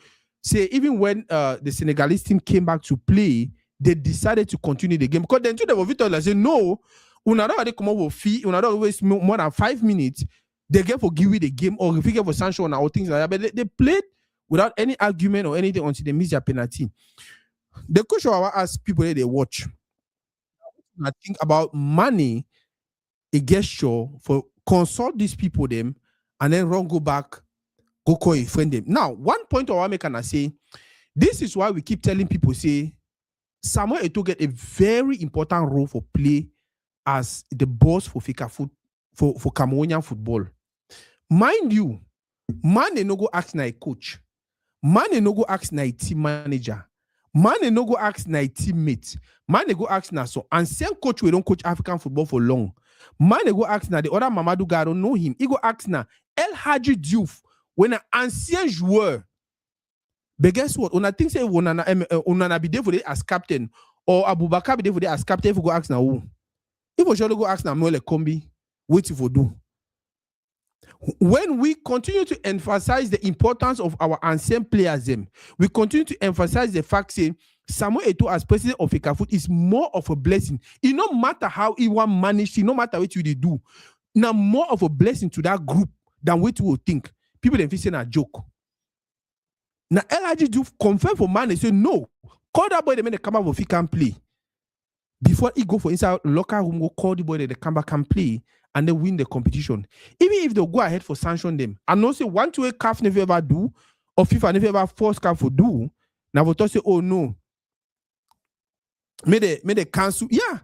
Say even when the Senegalese team came back to play, they decided to continue the game because then too they were victorious. Like say no, when I don't come up with fee, when I don't waste more than 5 minutes, they get for give the game or if you get for sanction or things like that. But they played without any argument or anything until they miss their penalty. The coach will ask people that they watch. I think about money, a gesture for consult these people them, and then go back. Go call a friend them. Now, one point I want to make and I say, this is why we keep telling people, say, Samuel Eto'o get a very important role for play as the boss for for Cameroonian football. Mind you, man no go ask na a coach. Man no go ask na a team manager. Man no go ask na a teammate. Man go ask na so. And same coach we don't coach African football for long. Man go ask na the other Mamadou guy don't know him. He go ask na El Hadji Diouf. When an ancien joueur, but guess what? On a think say on a be there for as captain or Abubakar be there for as captain. If you go ask now who, if you go ask now Mole Kombi, what if you do? When we continue to emphasize the importance of our ancient players, we continue to emphasize the fact saying Samuel Eto'o as president of FECAFOOT is more of a blessing. It no matter how he want manage, no matter what you do, now more of a blessing to that group than what you will think. People then feel saying a joke. Now LRG do confirm for man, they say no. Call that boy, they make come out if he can play. Before he go for inside locker room, go call the boy that they come back and play and then win the competition. Even if they go ahead for sanction them. And no say 1-2 CAF never ever do, or FIFA never ever force CAF for do. Now we say, oh no. May they cancel. Yeah.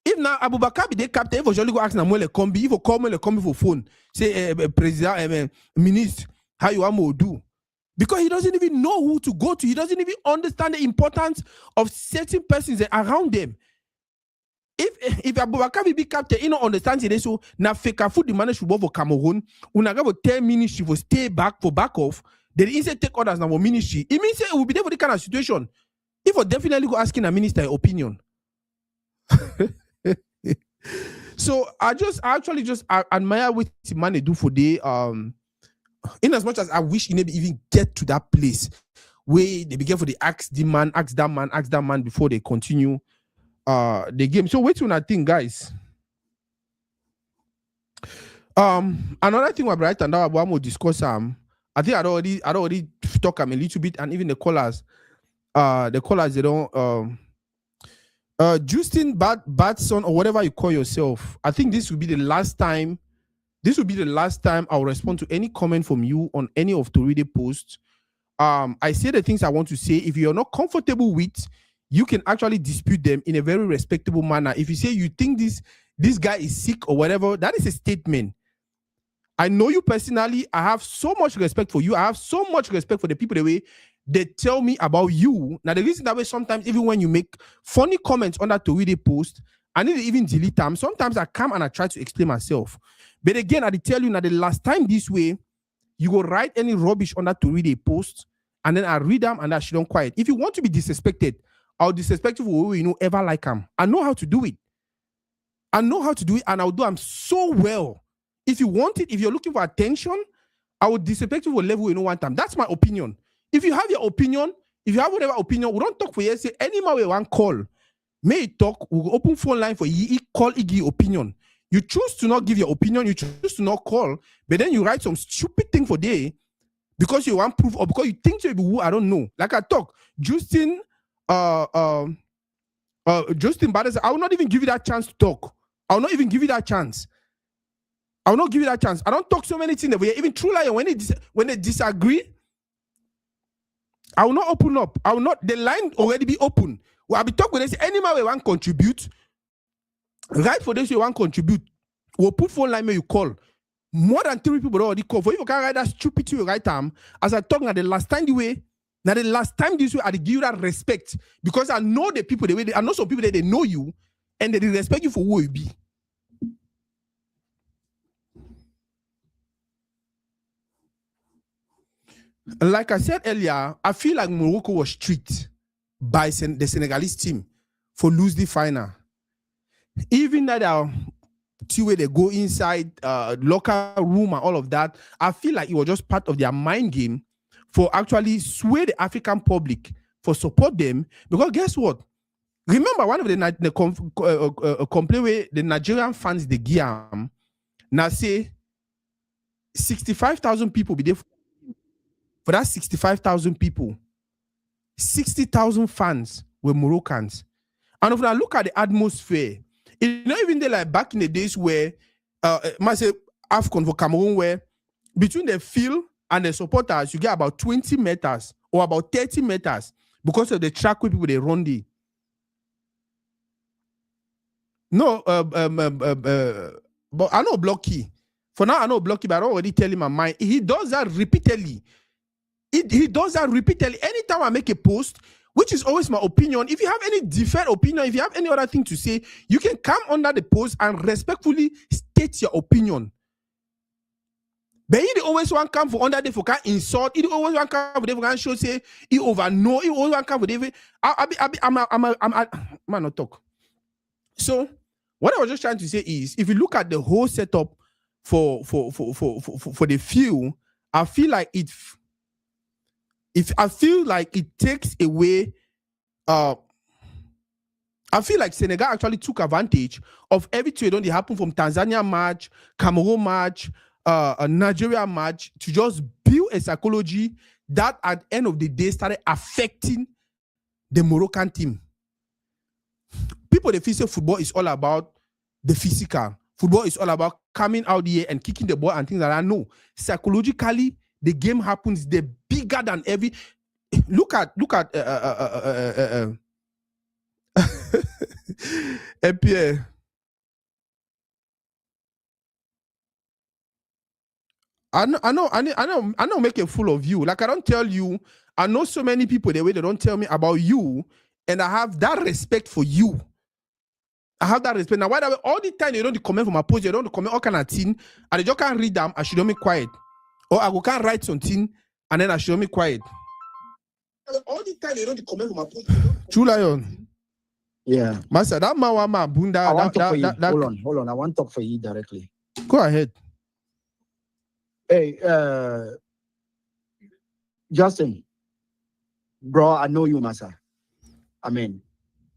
If now Abubakar be the captain, if you go ask na Mole Kombi, if you call Mole Kombi for phone, say president, minister, how you want to do? Because he doesn't even know who to go to. He doesn't even understand the importance of certain persons around them. If Abubakar be captain, he don't understand it. So now FECAFOOT the manage football for Cameroon, when I go 10 ministry for stay back for back off, then instead take orders now for ministry. It means it will be there for the kind of situation. If you definitely go asking a minister opinion. So I actually admire what man they do for the in as much as I wish he never even get to that place where they begin for the ask that man before they continue the game. So wait till I think, guys. Another thing we're right and now we'll discuss I think I'd already talk a little bit, and even the callers they don't Justin Batson or whatever you call yourself. I think this will be the last time. This will be the last time I'll respond to any comment from you on any of Toride posts. I say the things I want to say. If you're not comfortable with, you can actually dispute them in a very respectable manner. If you say you think this guy is sick or whatever, that is a statement. I know you personally. I have so much respect for you. I have so much respect for the people the way they tell me about you. Now, the reason that way sometimes, even when you make funny comments on that Toride post, I need to even delete them. Sometimes I come and I try to explain myself. But again, I tell you now the last time this way, you go write any rubbish on that Toride post, and then I read them and I should don't quiet. If you want to be disrespected, I'll disrespect you for you know ever like them. I know how to do it. And I'll do them so well. If you want it, if you're looking for attention, I would disrespect you for level you know one time. That's my opinion. If you have your opinion, if you have whatever opinion, we don't talk for you. Say any man we want call. May talk, we'll open phone line for you, call, give opinion. You choose to not give your opinion, you choose to not call, but then you write some stupid thing for day because you want proof or because you think you'll be who I don't know. Like I talk, Justin Badders, I will not even give you that chance to talk. I will not even give you that chance. I will not give you that chance. I don't talk so many things. Even True Lion, when they disagree, I will not open up. I will not. The line already be open. Well, I'll be talking with this. Any man we want contribute, right for this you want contribute. We'll put phone line where you call. More than 3 people already call. For you can write that stupid to you right time. As I talk at the last time the way. Now the last time this way, I give you that respect because I know the people the way. I know some people that they know you and they respect you for who you be. Like I said earlier, I feel like Morocco was tricked by the Senegalese team for losing the final. Even that way they go inside locker room and all of that, I feel like it was just part of their mind game for actually sway the African public for support them. Because guess what? Remember one of the complaint where the Nigerian fans the Guiam now say 65,000 people be there. For that 65,000 people, 60,000 fans were Moroccans. And if I look at the atmosphere, it's not even there like back in the days where, I say AFCON for Cameroon, where between the field and the supporters, you get about 20 meters or about 30 meters because of the track where people they run the. No, but I know Blocky. For now, I know Blocky, but I don't already tell him my mind. He does that repeatedly. He does that repeatedly. Anytime I make a post, which is always my opinion, if you have any different opinion, if you have any other thing to say, you can come under the post and respectfully state your opinion. But he always want to come for under the for can insult. He always want to come for the for can show say he over no. He always want to come for the. I'm not talk. So what I was just trying to say is, if you look at the whole setup for the field, I feel like I feel like it takes away. I feel like Senegal actually took advantage of everything that happened from Tanzania match, Cameroon match, a Nigeria match to just build a psychology that at the end of the day started affecting the Moroccan team. People, they feel say football is all about the physical. Football is all about coming out here and kicking the ball and things like that. No, psychologically, the game happens. They're bigger than every. Look at. Pierre. I know. Make a fool of you. Like I don't tell you. I know so many people the way they don't tell me about you, and I have that respect for you. I have that respect. Now, why that all the time you don't comment from my post, you don't comment all kind of thing, and they just can't read them. I should not be quiet. Or I can't write something and then I should be quiet. All the time they don't comment from my post. True Lion. Yeah. Master, that mawama bunda. I want to talk for you. Hold on. I want to talk for you directly. Go ahead. Hey, Justin, bro, I know you, Master. I mean,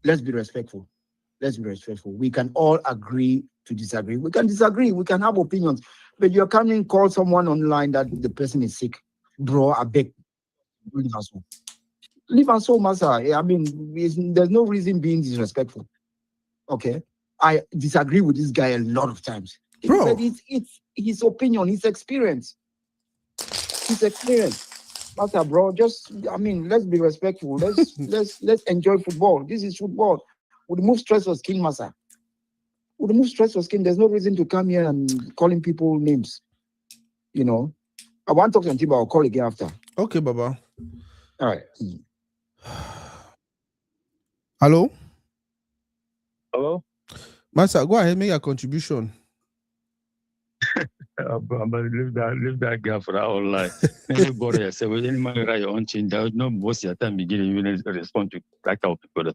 let's be respectful. We can all agree to disagree. We can disagree. We can have opinions. But you're coming call someone online that the person is sick. Bro, I beg. Leave us so, Master. I mean, there's no reason being disrespectful. Okay? I disagree with this guy a lot of times. Bro. It's his opinion, his experience. Master, bro, let's be respectful. Let's enjoy football. This is football. Would remove stress for skin, Master. Would remove stress for skin. There's no reason to come here and calling people names. You know. I want to talk to him, but I'll call again after. Okay, Baba. All right. Hello? Hello? Master, go ahead, make a contribution. But leave that guy for that online. Everybody has said, well, any man write your own change. There was no most of your time beginning, you will respond to that type of people.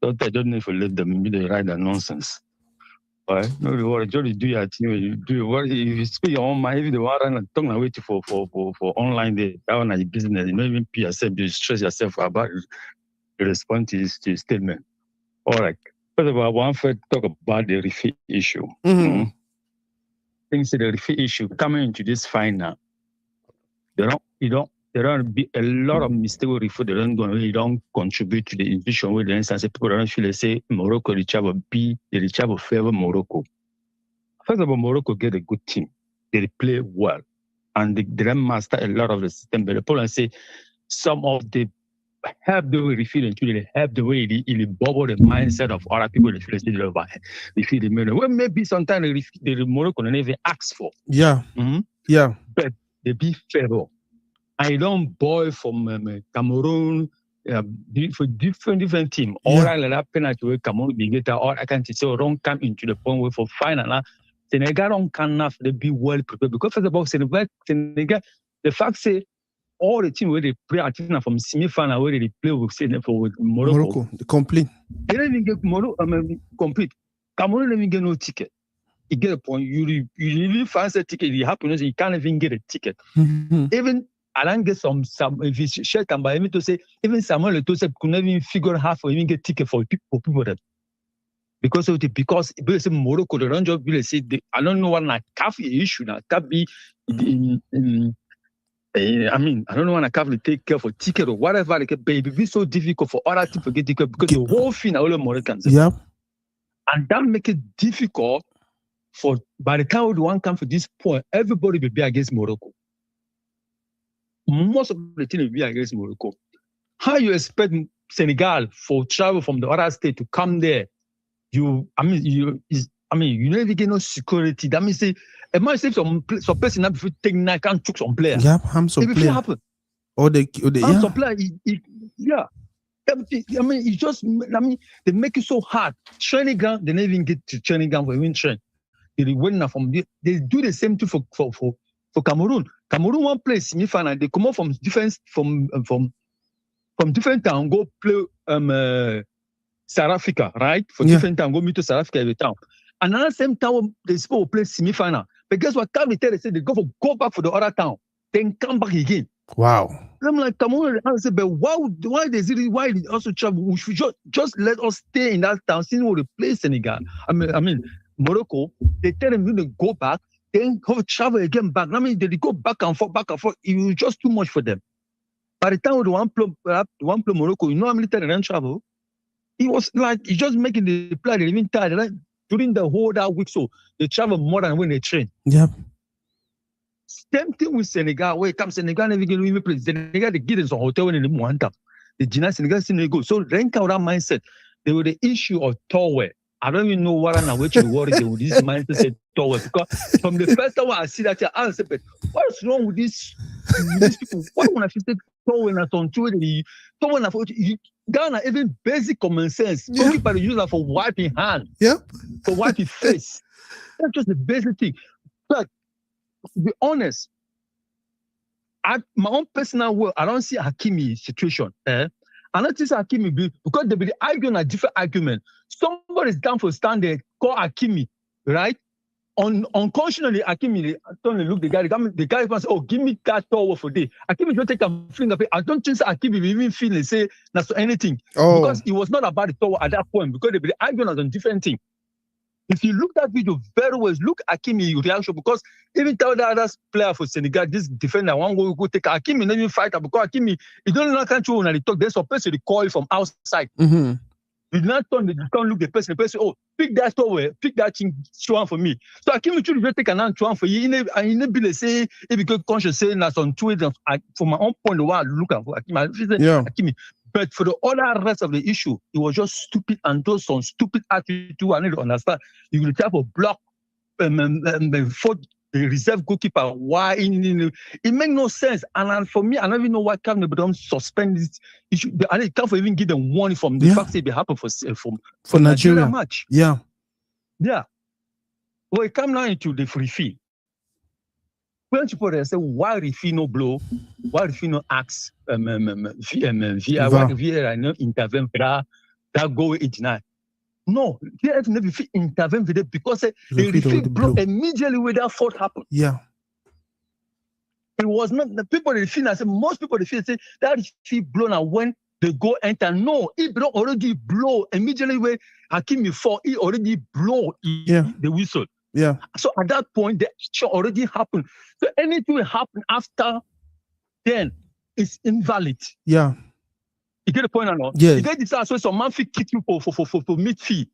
Don't need to let them they write the nonsense. Right? No reward. Just do your thing. You do what if you speak your own mind. If the one and talk away for online day, that one is business. You don't even pay yourself. You stress yourself about the response to his statement. All right. First of all, I want to talk about the referee issue. Mm-hmm. Things the referee issue coming into this final. There don't be a lot of mistakes with referee. They don't contribute to the institution. Where the instance people don't feel they say Morocco reach out B, they reach out favor Morocco. First of all, Morocco get a good team. They play well. And they master a lot of the system. But the problem is, some of the help the way they feel into they help the way they bubble the mindset of other people they feel the money. Well, maybe sometimes the Morocco don't even ask for. Yeah. Mm-hmm. Yeah. But they be favor. I don't boy from Cameroon for different team. All I let happen at Cameroon be get all I can say don't come into the point where for final. Senegal don't enough they be well prepared because first of all Senegal the fact say all the team where they play Argentina from semi-final where they play with Morocco the complete. They don't even get complete. Cameroon don't even get no ticket. You get a point. You really fancy a ticket. It happens. You can't even get a ticket. Mm-hmm. Even I don't get some if you share can buy me to say even Samuel Eto'o could never even figure out how to even get ticket for people that because Morocco they don't just really say I don't know what like CAF issue now CAF be I mean I don't know what CAF to take care for ticket or whatever like baby be so difficult for other people to get ticket because the whole thing are all Moroccans. Yep. And that make it difficult for by the time we want come for this point everybody will be against Morocco. Most of the team will be against Morocco. How you expect Senegal for travel from the other state to come there? You never get no security. That means say, it might say some person that before taking that can choose some player. Yeah, harms some player. Happen. Or some player. Yeah. I mean, it's just. They make it so hard. Training ground, they never even get to training ground for even train. They win from. They do the same thing for Cameroon. Cameroon one play semi-final. They come out from different town go play South Africa, right? For different town go meet to South Africa every town. Another same town they supposed to play semi-final. But guess what? Come they say they go back for the other town, then come back again. Wow. I'm like, come on, I say, but why they also travel? We should just let us stay in that town since we play Senegal. I mean Morocco. They tell them to go back. Then travel again back. I mean, they go back and forth. It was just too much for them. By the time we one play Morocco, you know how many times they didn't travel? It was like, it's just making the play. They even tired. Like, during the whole that week, so they travel more than when they train. Yep. Same thing with Senegal. Where it comes Senegal, never get even play. Senegal, they get in some hotel when they want them. The Gina Senegal, they go. So, rank out that mindset. There was the issue of Tower. I don't even know what and which worry they with this mindset said Tower because from the first time I see that I said, but what's wrong with these people? Why when I say Tower and on Twitter, Ghana even basic common sense. Some people use that for wiping hand, for wiping face. That's just the basic thing. But to be honest, my own personal world, I don't see Hakimi situation. And not just Hakimi because they be arguing a different argument. Somebody's down for stand there, call Hakimi, right? Unconsciously, Hakimi, look the guy wants, oh, give me that towel for day. Hakimi don't take a finger. I don't think Hakimi even feel and say that's anything. Because it was not about the towel at that point, because they be arguing on different thing. If you look that video very well, look Hakimi reaction because even tell the other player for Senegal, this defender, one go take Hakimi, not even fight because Hakimi, he don't know control when they talk. They're supposed to call from outside. Mm-hmm. You do not turn, you can't look the person, oh, pick that towel, pick that thing, one for me. So Hakimi should take an one for you. He never be say, if you could conscious say that's on Twitter, from my own point of view, I look at Hakimi. But for the other rest of the issue, it was just stupid and those some stupid attitude. I need to understand. You will type of block for the reserve goalkeeper. Why? It makes no sense. And for me, I don't even know why can't they suspend this issue. I can't even give them warning from the fact that it happened for Nigeria match. Yeah. Well, it come now into the free fee. When people say why referee no blow, why referee no ask why referee no intervene for that goal 89. No, VAR never intervene with it because the referee blow immediately when that fault happened. Yeah. It was not the people they feel. I say most people they feel say that referee blown and when they go enter. No, he already blow immediately when Hakimi fall. He already blow the whistle. Yeah. So at that point, the action already happened. So anything will happen after then is invalid. Yeah. You get the point or not? Yes. You get this so some man fit kick you for midfield.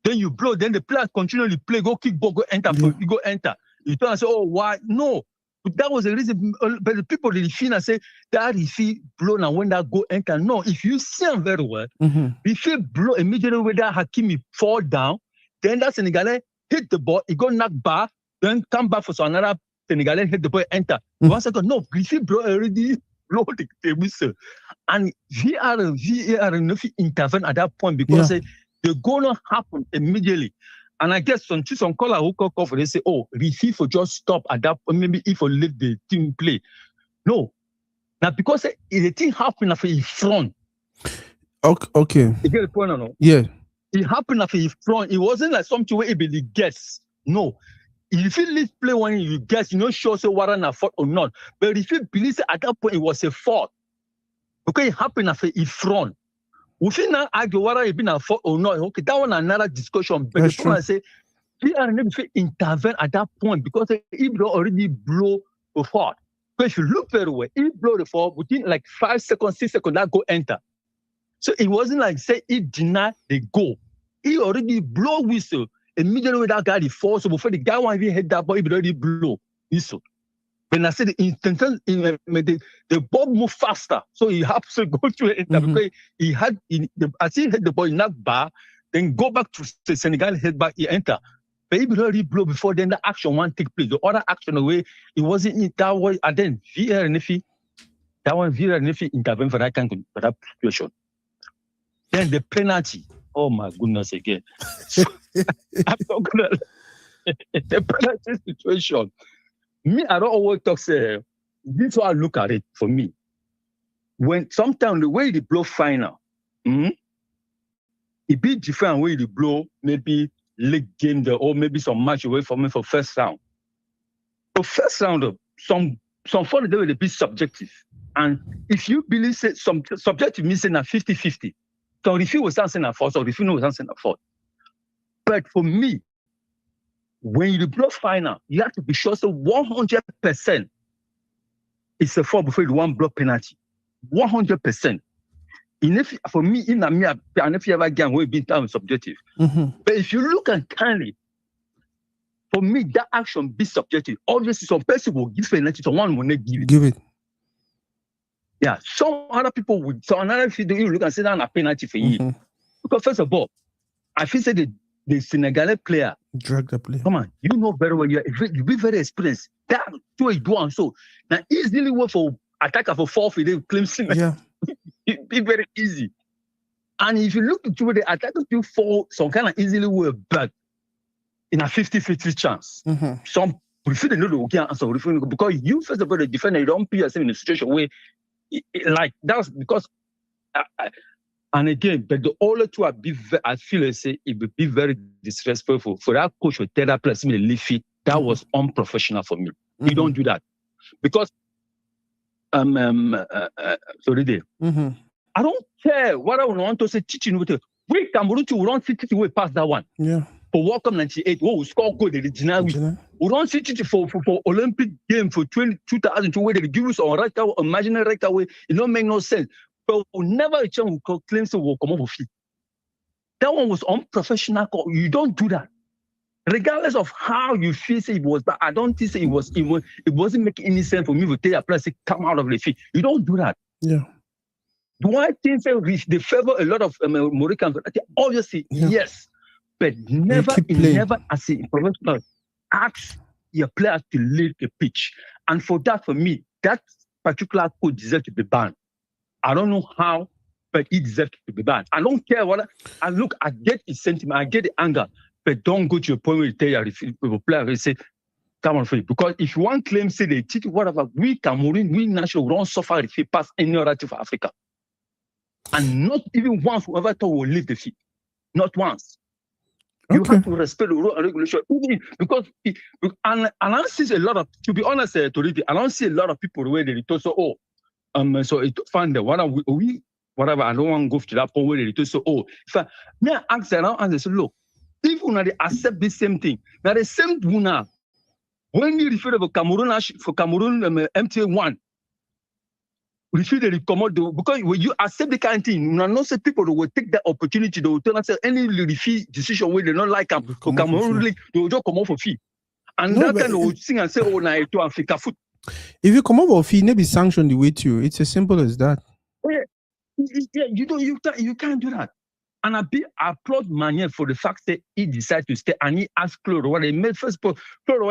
Then you blow, then the player continually play, go kick ball, go enter, you go enter. You turn and say, oh, why? No. But that was the reason. But the people in the field and say that if he blow and when that go enter. No, if you see him very well, if he blow immediately when that Hakimi fall down, then that Senegalese hit the ball, he go knock back, then come back for another Senegalese hit the ball, enter. 1 second, no, if he blow already blow the whistle. And VAR if intervene at that point because the goal not happen immediately. And I guess some caller who call for they say, oh, referee for just stop at that point, maybe if you let the team play. No. Now because the thing happened after he front. Okay. You get the point or no? Yeah. It happened after he front. It wasn't like something where it be the guess. No. If you leave play when you guess, you're not sure so whether a fault or not. But if you believe at that point it was a fault, because it happened after he front. We should not argue whether it been a fault or not. Okay, that one another discussion. But the point I say, VAR never intervene at that point because he already blow the fault. Because if you look very well, he blow the fault within like 5 seconds, 6 seconds, that go enter. So it wasn't like say he denied the goal. He already blow whistle immediately when that guy the fall. So before the guy want even hit that ball, he already blow whistle. When I said the ball moved faster, so he had to go to it because as he hit the ball, he knocked back, then go back to the Senegal, head back, he enter. But he already blow before then the action one take place. The other action away, it wasn't in that way. And then VAR and if intervene for that kind of that situation. Then the penalty. Oh my goodness again. I'm not gonna the penalty situation. Me, I don't always talk, say, this is how I look at it for me. When sometimes the way they blow final, it be different way they blow, maybe late game or maybe some match away from me for first round. For first round, some fun they will be subjective. And if you believe say, some subjective means saying 50-50. So if you was answering at fault, or if you know was answering at fault. But for me, when you blow final, you have to be sure so 100% it's a fault before you one block penalty. 100%. For me, in a me, and if you ever get away being time subjective. But if you look at kindly, for me, that action be subjective. Obviously, some person will give penalty, someone will not give it. Give it. Yeah, some other people would. So another video you look and say that a penalty for you. Because first of all, I feel say the Senegalese player drag the player. Come on, you know very well. You be very experienced. That way do and so now easily work for attacker for forfeit. They claim yeah, it be very easy. And if you look into the attacker do fall some kind of easily work back in a 50-50 chance. Some prefer the no okay answer because you first of all the defender you don't put yourself in a situation where like that's because. And again, but the only two I feel I say it would be very disrespectful for that coach or tell that person to leave it. That was unprofessional for me. You don't do that because sorry there. I don't care what I want to say. Teaching with we Cameroon we don't see it way past that one. Yeah. For World Cup 98, we score goal the original. We don't see it for Olympic game for 2002 where they give us on right away, imaginary right away. It don't make no sense. But we never a chance will claim to will come up with it. That one was unprofessional. You don't do that. Regardless of how you feel say it was, but I don't think say it wasn't making any sense for me to tell a player say come out of the field. You don't do that. Yeah. Do I think say they favor a lot of Moroccans? Obviously, yes. But never as a professional ask your players to lead the pitch. And for that, for me, that particular coach deserves to be banned. I don't know how, but he deserves to be banned. I don't care what I get his sentiment, I get the anger, but don't go to a point where you tell your player and say, come on, free. Because if you want claim, say they teach whatever, we Cameroon, we national, we don't suffer if we pass any other team for Africa. And not even once whoever thought we'll leave the field. Not once. You have to respect the rule and regulation, because and I don't see a lot of, to be honest, I don't see a lot of people where they told so so it find the one we whatever. I don't want to go to that point where they told so if I may ask around and they say, look, if you they accept the same thing, now the same now when you refer to Cameroon MTA1. Refuse the commode because when you accept the kind of thing, you know, say people will take that opportunity. They will tell us any refuse decision where they don't like them. They will just come off for fee, and that kind of thing and say, "Oh, now to Africa foot." If you come off for fee, maybe sanction the way to. It's as simple as that. Yeah, you can't do that. And I applaud Manier for the fact that he decided to stay and he asked Claude what he made first. Claude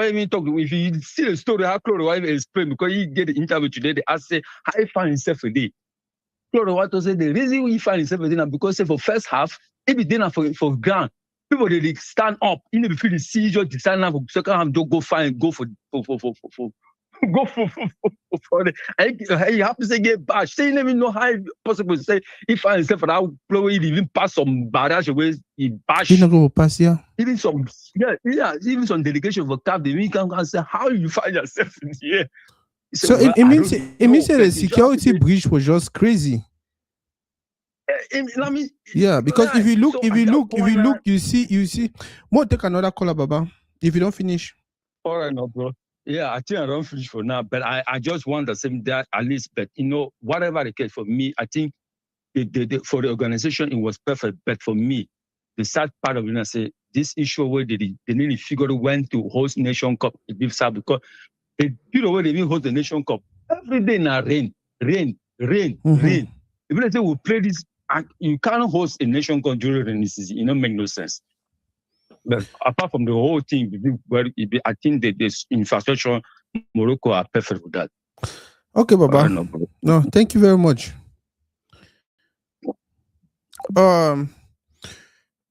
even talk. If you see the story, how Claude explain because he get the interview today, they ask say how he find himself a day. Claude what to say the reason he find himself a day because say for first half, he be dinner for ground. People they stand up, you know, before the seizure, the stand up for second half, don't go find go for go for the. You have to say get bash. Say you never know how possible to say if I himself for that play even pass some barrage away, he bash. He not go pass, yeah. Even some even some delegation for CAF, they can say how you find yourself in here. So well, it means that the security breach was just crazy. Yeah, because if you look, you see. More take another caller, Baba. If you don't finish. All right, no, bro. Yeah, I think I don't finish for now, but I just want to say that at least, but you know, whatever the case for me, I think for the organization, it was perfect. But for me, the sad part of it, I say, this issue where they didn't figure out when to host Nation Cup, because the period where they didn't host the Nation Cup, every day now rain. If let's say we play this, you can't host a Nation Cup during rainy season, it don't make no sense. But apart from the whole thing, I think that this infrastructure, Morocco are perfect with that. Okay, Baba. No, thank you very much.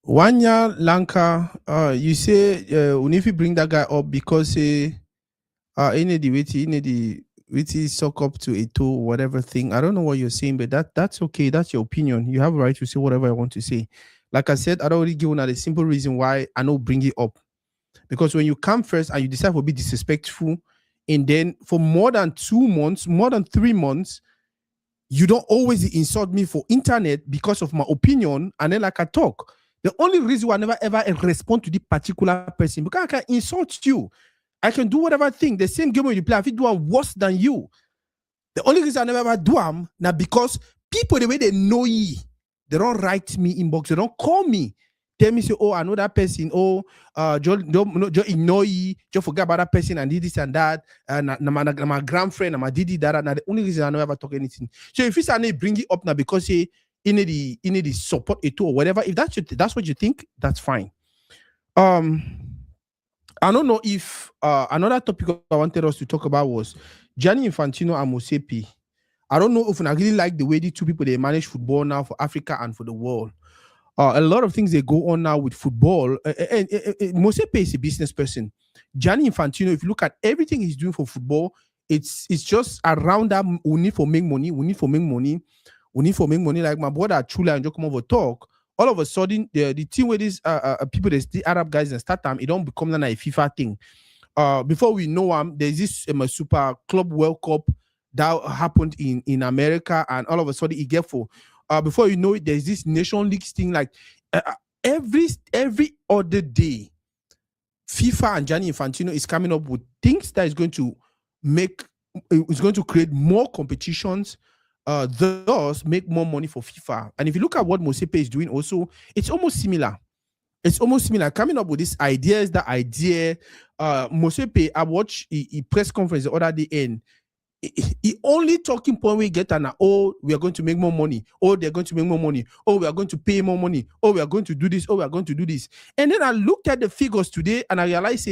Wanya Lanka, you say if you bring that guy up because he need the suck up to a toe, whatever thing. I don't know what you're saying, but that's okay. That's your opinion. You have a right to say whatever I want to say. Like I said, I don't really give a simple reason why I don't bring it up. Because when you come first and you decide to be disrespectful, and then for more than 2 months, more than 3 months, you don't always insult me for internet because of my opinion, and then like I talk. The only reason why I never ever respond to the particular person, because I can insult you. I can do whatever thing. The same game when you play, I feel do worse than you. The only reason I never ever do them now because people, the way they know ye, they don't write me inbox, they don't call me. Tell me, say, oh, I know that person. Oh, just ignore you, just forget about that person and did this and that. And my grandfriend, and my didi that. Now the only reason I never ever talk anything. So if you say bring it up now because you need the support it or whatever, if that's what you think, that's fine. I don't know if another topic I wanted us to talk about was Gianni Infantino and Mosepe. I don't know if I really like the way the two people they manage football now for Africa and for the world. A lot of things they go on now with football. Mosepe is a business person. Gianni Infantino, if you look at everything he's doing for football, it's just around that we need for make money. Like my brother Chula and come over talk. All of a sudden, the team with these people, the Arab guys and start time, it don't become a FIFA thing. Before we know there's this Super Club World Cup that happened in America, and all of a sudden it get for. Before you know it, there's this Nation League thing. Like every other day, FIFA and Gianni Infantino is coming up with things that is going to create more competitions, thus make more money for FIFA. And if you look at what Mosepe is doing, also it's almost similar. Coming up with these ideas. The idea, Mosepe, I watched a press conference the other day, and he only talking point we get and we are going to make more money. Oh, they're going to make more money. Oh, we are going to pay more money. Oh, we are going to do this. Oh, we are going to do this. And then I looked at the figures today and I realized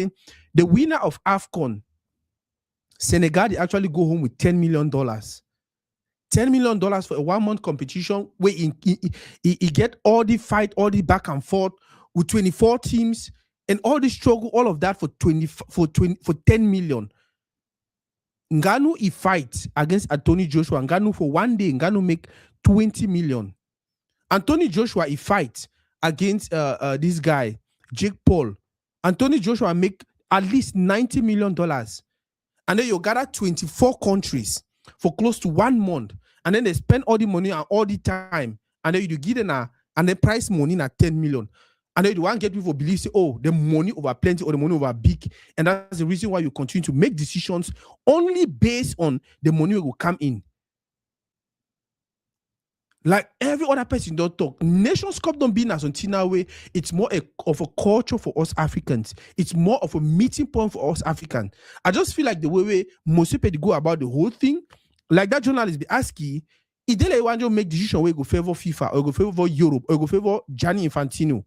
the winner of AFCON, Senegal, they actually go home with $10 million. $10 million for a 1-month competition where he get all the fight, all the back and forth with 24 teams and all the struggle, all of that for 10 million. Ngannou he fight against Anthony Joshua. Ngannou for one day, Ngannou make 20 million. Anthony Joshua he fight against this guy, Jake Paul, Anthony Joshua make at least $90 million. And then you gather 24 countries for close to 1 month. And then they spend all the money and all the time. And then you give them and they price money at 10 million. And then you want to get people to believe, say, oh, the money over plenty or the money over big. And that's the reason why you continue to make decisions only based on the money that will come in. Like every other person don't talk. Nations Cup don't be in Argentina way. It's more of a culture for us Africans. It's more of a meeting point for us Africans. I just feel like the way most people go about the whole thing, like that journalist be asking, if they want to make decision where go favor FIFA or go favor Europe or go favor Gianni Infantino.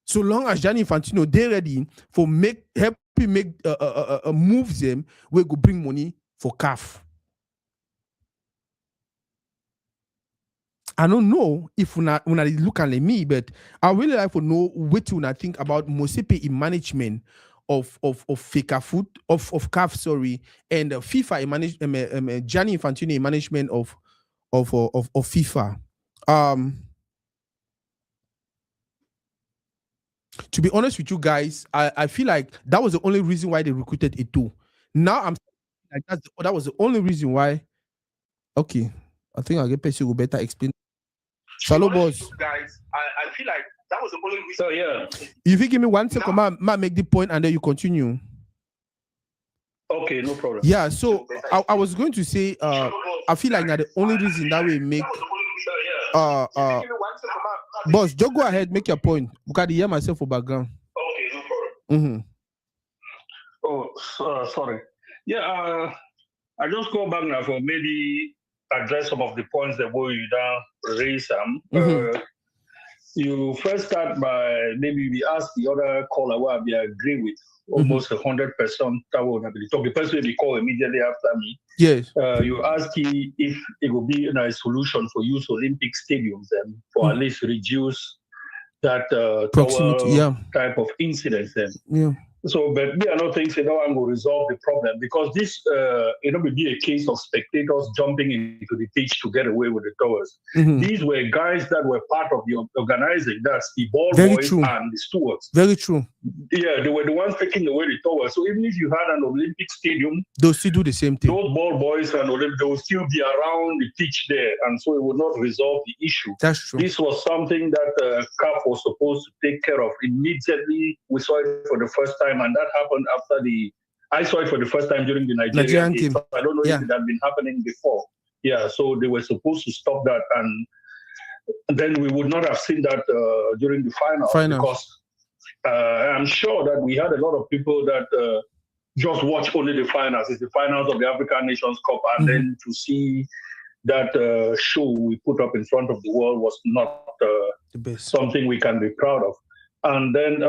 So long as Gianni Infantino they ready for help make moves them, we go bring money for CAF. I don't know if when I look at me, but I really like to know what you think about Mosepe in management of FIFA food of CAF, sorry, and FIFA in Gianni Infantino in management of FIFA. To be honest with you guys, I feel like that was the only reason why they recruited Eto'o. Now I'm like that was the only reason why. Okay, I think I'll get Pesci will better explain. Shalom, boss. Guys, I feel like that was the only reason. So yeah. If you give me 1 second, ma make the point and then you continue. Okay, no problem. Yeah, so I was going to say I feel like that the only reason that we make boss, just go ahead, make your point. Because I hear myself for background. Okay, no problem. Sorry. Yeah, I just go back now for maybe address some of the points that you raised. You first start by maybe we ask the other caller what I agree with almost 100%. That will be the person will be called immediately after me. Yes. You ask if it will be a solution for use Olympic stadiums and for at least reduce that proximity, type of incidents. Then. Yeah. So, but me, I don't think so. No one will resolve the problem because this, will be a case of spectators jumping into the pitch to get away with the towers. These were guys that were part of the organizing. That's the ball boys and the stewards. Very true. Yeah, they were the ones taking away the towers. So even if you had an Olympic stadium, they'll still do the same thing. Those ball boys and they will still be around the pitch there, and so it would not resolve the issue. That's true. This was something that CAF was supposed to take care of immediately. We saw it for the first time, and that happened after I saw it for the first time during the Nigerian game. So I don't know if it had been happening before. Yeah, so they were supposed to stop that, and then we would not have seen that during the final. Because I'm sure that we had a lot of people that just watch only the finals. It's the finals of the African Nations Cup, and then to see that show we put up in front of the world was not the best. Something we can be proud of. And then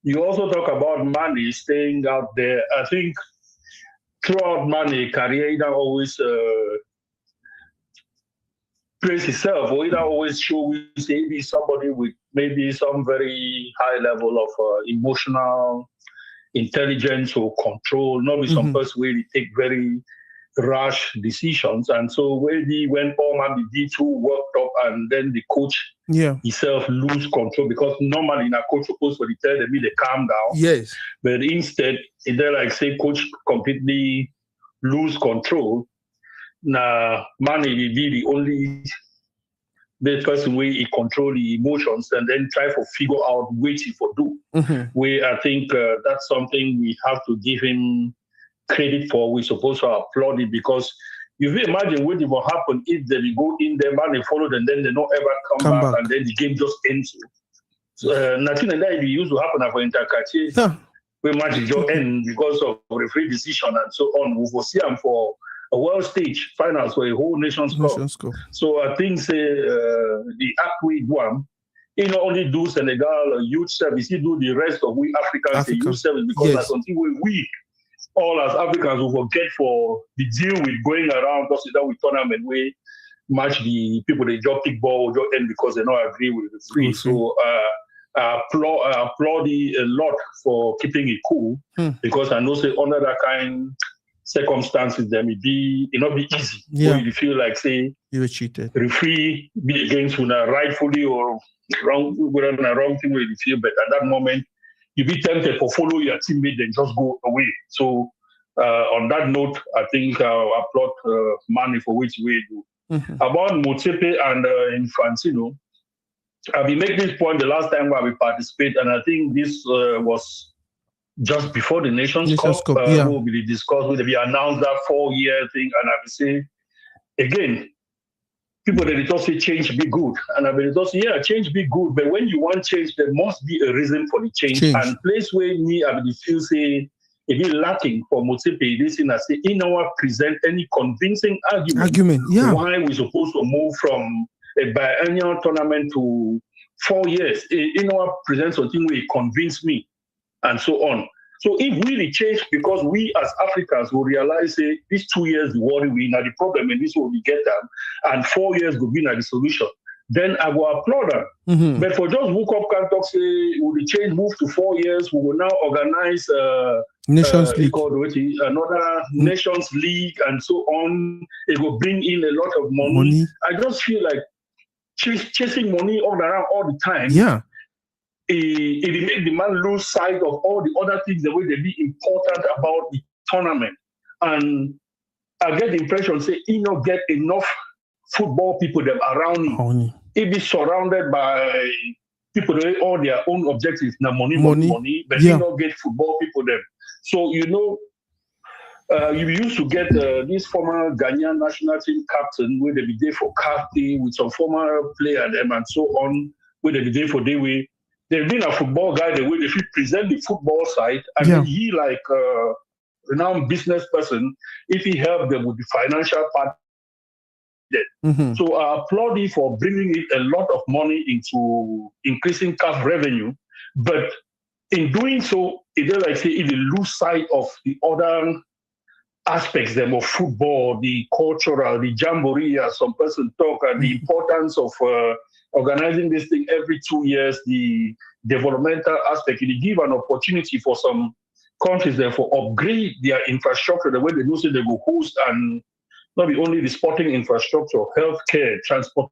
you also talk about Mane staying out there. I think throughout Mane's career, he always praise himself, or either always show maybe somebody with maybe some very high level of emotional intelligence or control, not be some person where he take very rash decisions. And so maybe when all man the D2 worked up and then the coach himself lose control, because normally a coach supposed to tell them they calm down. Yes. But instead, they like say coach completely lose control. Now, Mane will be the only person where he control the emotions and then try to figure out what he for do. Where I think that's something we have to give him credit for. We're supposed to applaud it, because you will imagine what will happen if they go in there, man, they follow, and then they don't ever come back, and then the game just ends. Nothing like that used to happen for Intercache. We match just end because of referee decision and so on. We will see them for a world stage finals for a whole Nations Cup. So I think the Akwi one, he not only do Senegal a huge service, he do the rest of we Africans a huge service, because that's something we all as Africans will forget for the deal with going around just that we tournament we match the people they just pick ball just end because they don't agree with the free. So I applaud a lot for keeping it cool, because I know say under that kind circumstances, then it not be easy. Yeah. You feel like, say, you were cheated. Referee be against una rightfully or wrong, whether a wrong thing where you feel, but at that moment, you be tempted to follow your teammate and just go away. So on that note, I think I'll applaud Mane for which way do. About Motsepe and Infantino, we make this point the last time where we participate, and I think this was just before the Nations Cup. Will be discussed, will be announced that 4-year thing, and I will say again, people that they say change be good, and I will just say change be good, but when you want change, there must be a reason for the change. And place where me I will feel say it is lacking for Motsepe. This thing I say in our present any convincing argument why we supposed to move from a biennial tournament to 4 years. In our present something where it convince me, and so on. So if we change, because we as Africans will realize these 2 years the worry we now the problem and this will be get them, and 4 years will be now the solution, then I will applaud them. But for just woke up can talk say we will change, move to 4 years, we will now organize Nations League, another Nations League, and so on. It will bring in a lot of money. I just feel like chasing money all around all the time. Yeah. It make the man lose sight of all the other things, the way they be important about the tournament. And I get the impression, say, he not get enough football people them around him. He be surrounded by people that all their own objectives, now money, but he not get football people them. So, you used to get this former Ghanaian national team captain, where they be there for captain with some former player them and so on, where they be there for day way. They've been a football guy, the way they present the football side, and then he like a renowned business person, if he helped them with the financial part. So I applaud you for bringing in a lot of money into increasing CAF revenue, but in doing so, it is like say if you lose sight of the other aspects them of football, the cultural, the jamboree, as some person talk, and the importance of organizing this thing every 2 years, the developmental aspect. It give an opportunity for some countries therefore upgrade their infrastructure the way they know say they go host, and not be only the sporting infrastructure, healthcare, transport,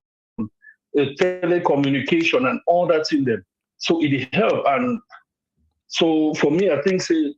telecommunication, and all that's in them. So it help. And so for me, I think say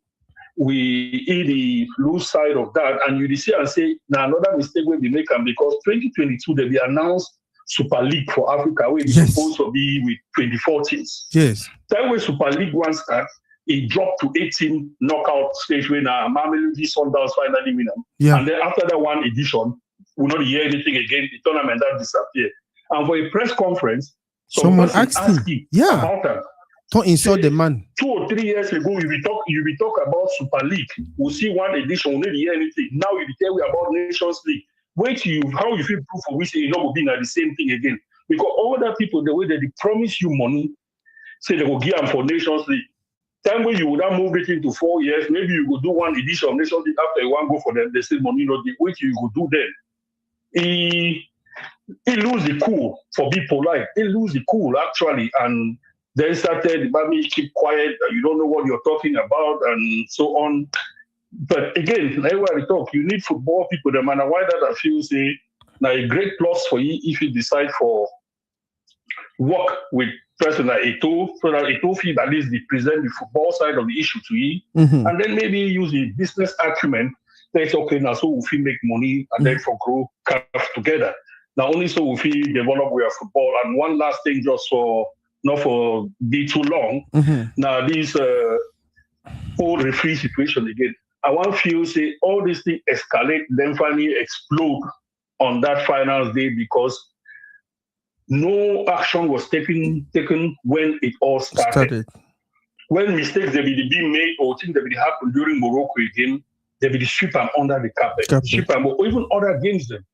we the lose side of that, and you see and say now another mistake will be making, because 2022 they be announced Super League for Africa, where it's supposed to be with 24 teams. Yes. That way Super League one start, it dropped to 18 knockout stage when Mamelodi Sundowns finally win them. And then after that one edition, we'll not hear anything again. The tournament that disappeared. And for a press conference, someone asked him about that. Don't insult the man. 2 or 3 years ago, you will talk about Super League. We'll see one edition, we'll not hear anything. Now you tell me about Nations League. Wait how you feel proof for which you know will be the same thing again. Because all that people, the way that they promise you money, say they will give them for Nations League. Time when you would have moved it into 4 years, maybe you could do one edition of Nations League after you want to go for them. They say money not the wait you could do then. He lose the cool for be polite. He lose the cool actually, and then started Bami keep quiet. You don't know what you're talking about, and so on. But again, everybody talk. You need football people. The man, why that I feel say now a great plus for you if you decide for work with person like Eto'o, so that Eto'o feel at least they present the football side of the issue to you, and then maybe use the business acumen. That's okay now, so we feel make money and then for grow together. Now only so we feel develop our football. And one last thing, just for not for be too long. Now this whole referee situation again. I want to feel say all these things escalate, then finally explode on that finals day because no action was taken when it all started. When mistakes they will be made or things that will happen during Morocco game, they will sweep them under the carpet. Sweep them, or even other games them.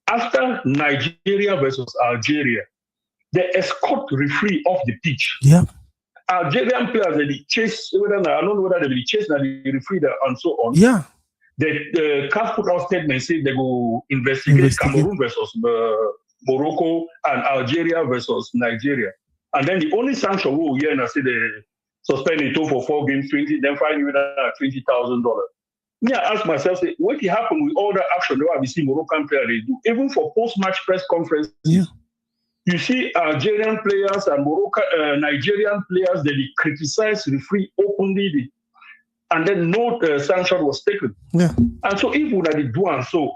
After Nigeria versus Algeria, they escort referee off the pitch. Yeah. Algerian players they chase. I don't know whether they will chase the referee and so on. Yeah. The CAF put out statement saying they go investigate Cameroon versus Morocco and Algeria versus Nigeria. And then the only sanction we will hear and say they suspend Eto'o for 4 games, 20, then fine you $20,000. me, I ask myself, say, what happened with all the action that we see Moroccan players they do, even for post-match press conferences? Yeah. You see Algerian players and Nigerian players, they criticize referee openly, and then no sanction was taken. Yeah. And so if we had do and so,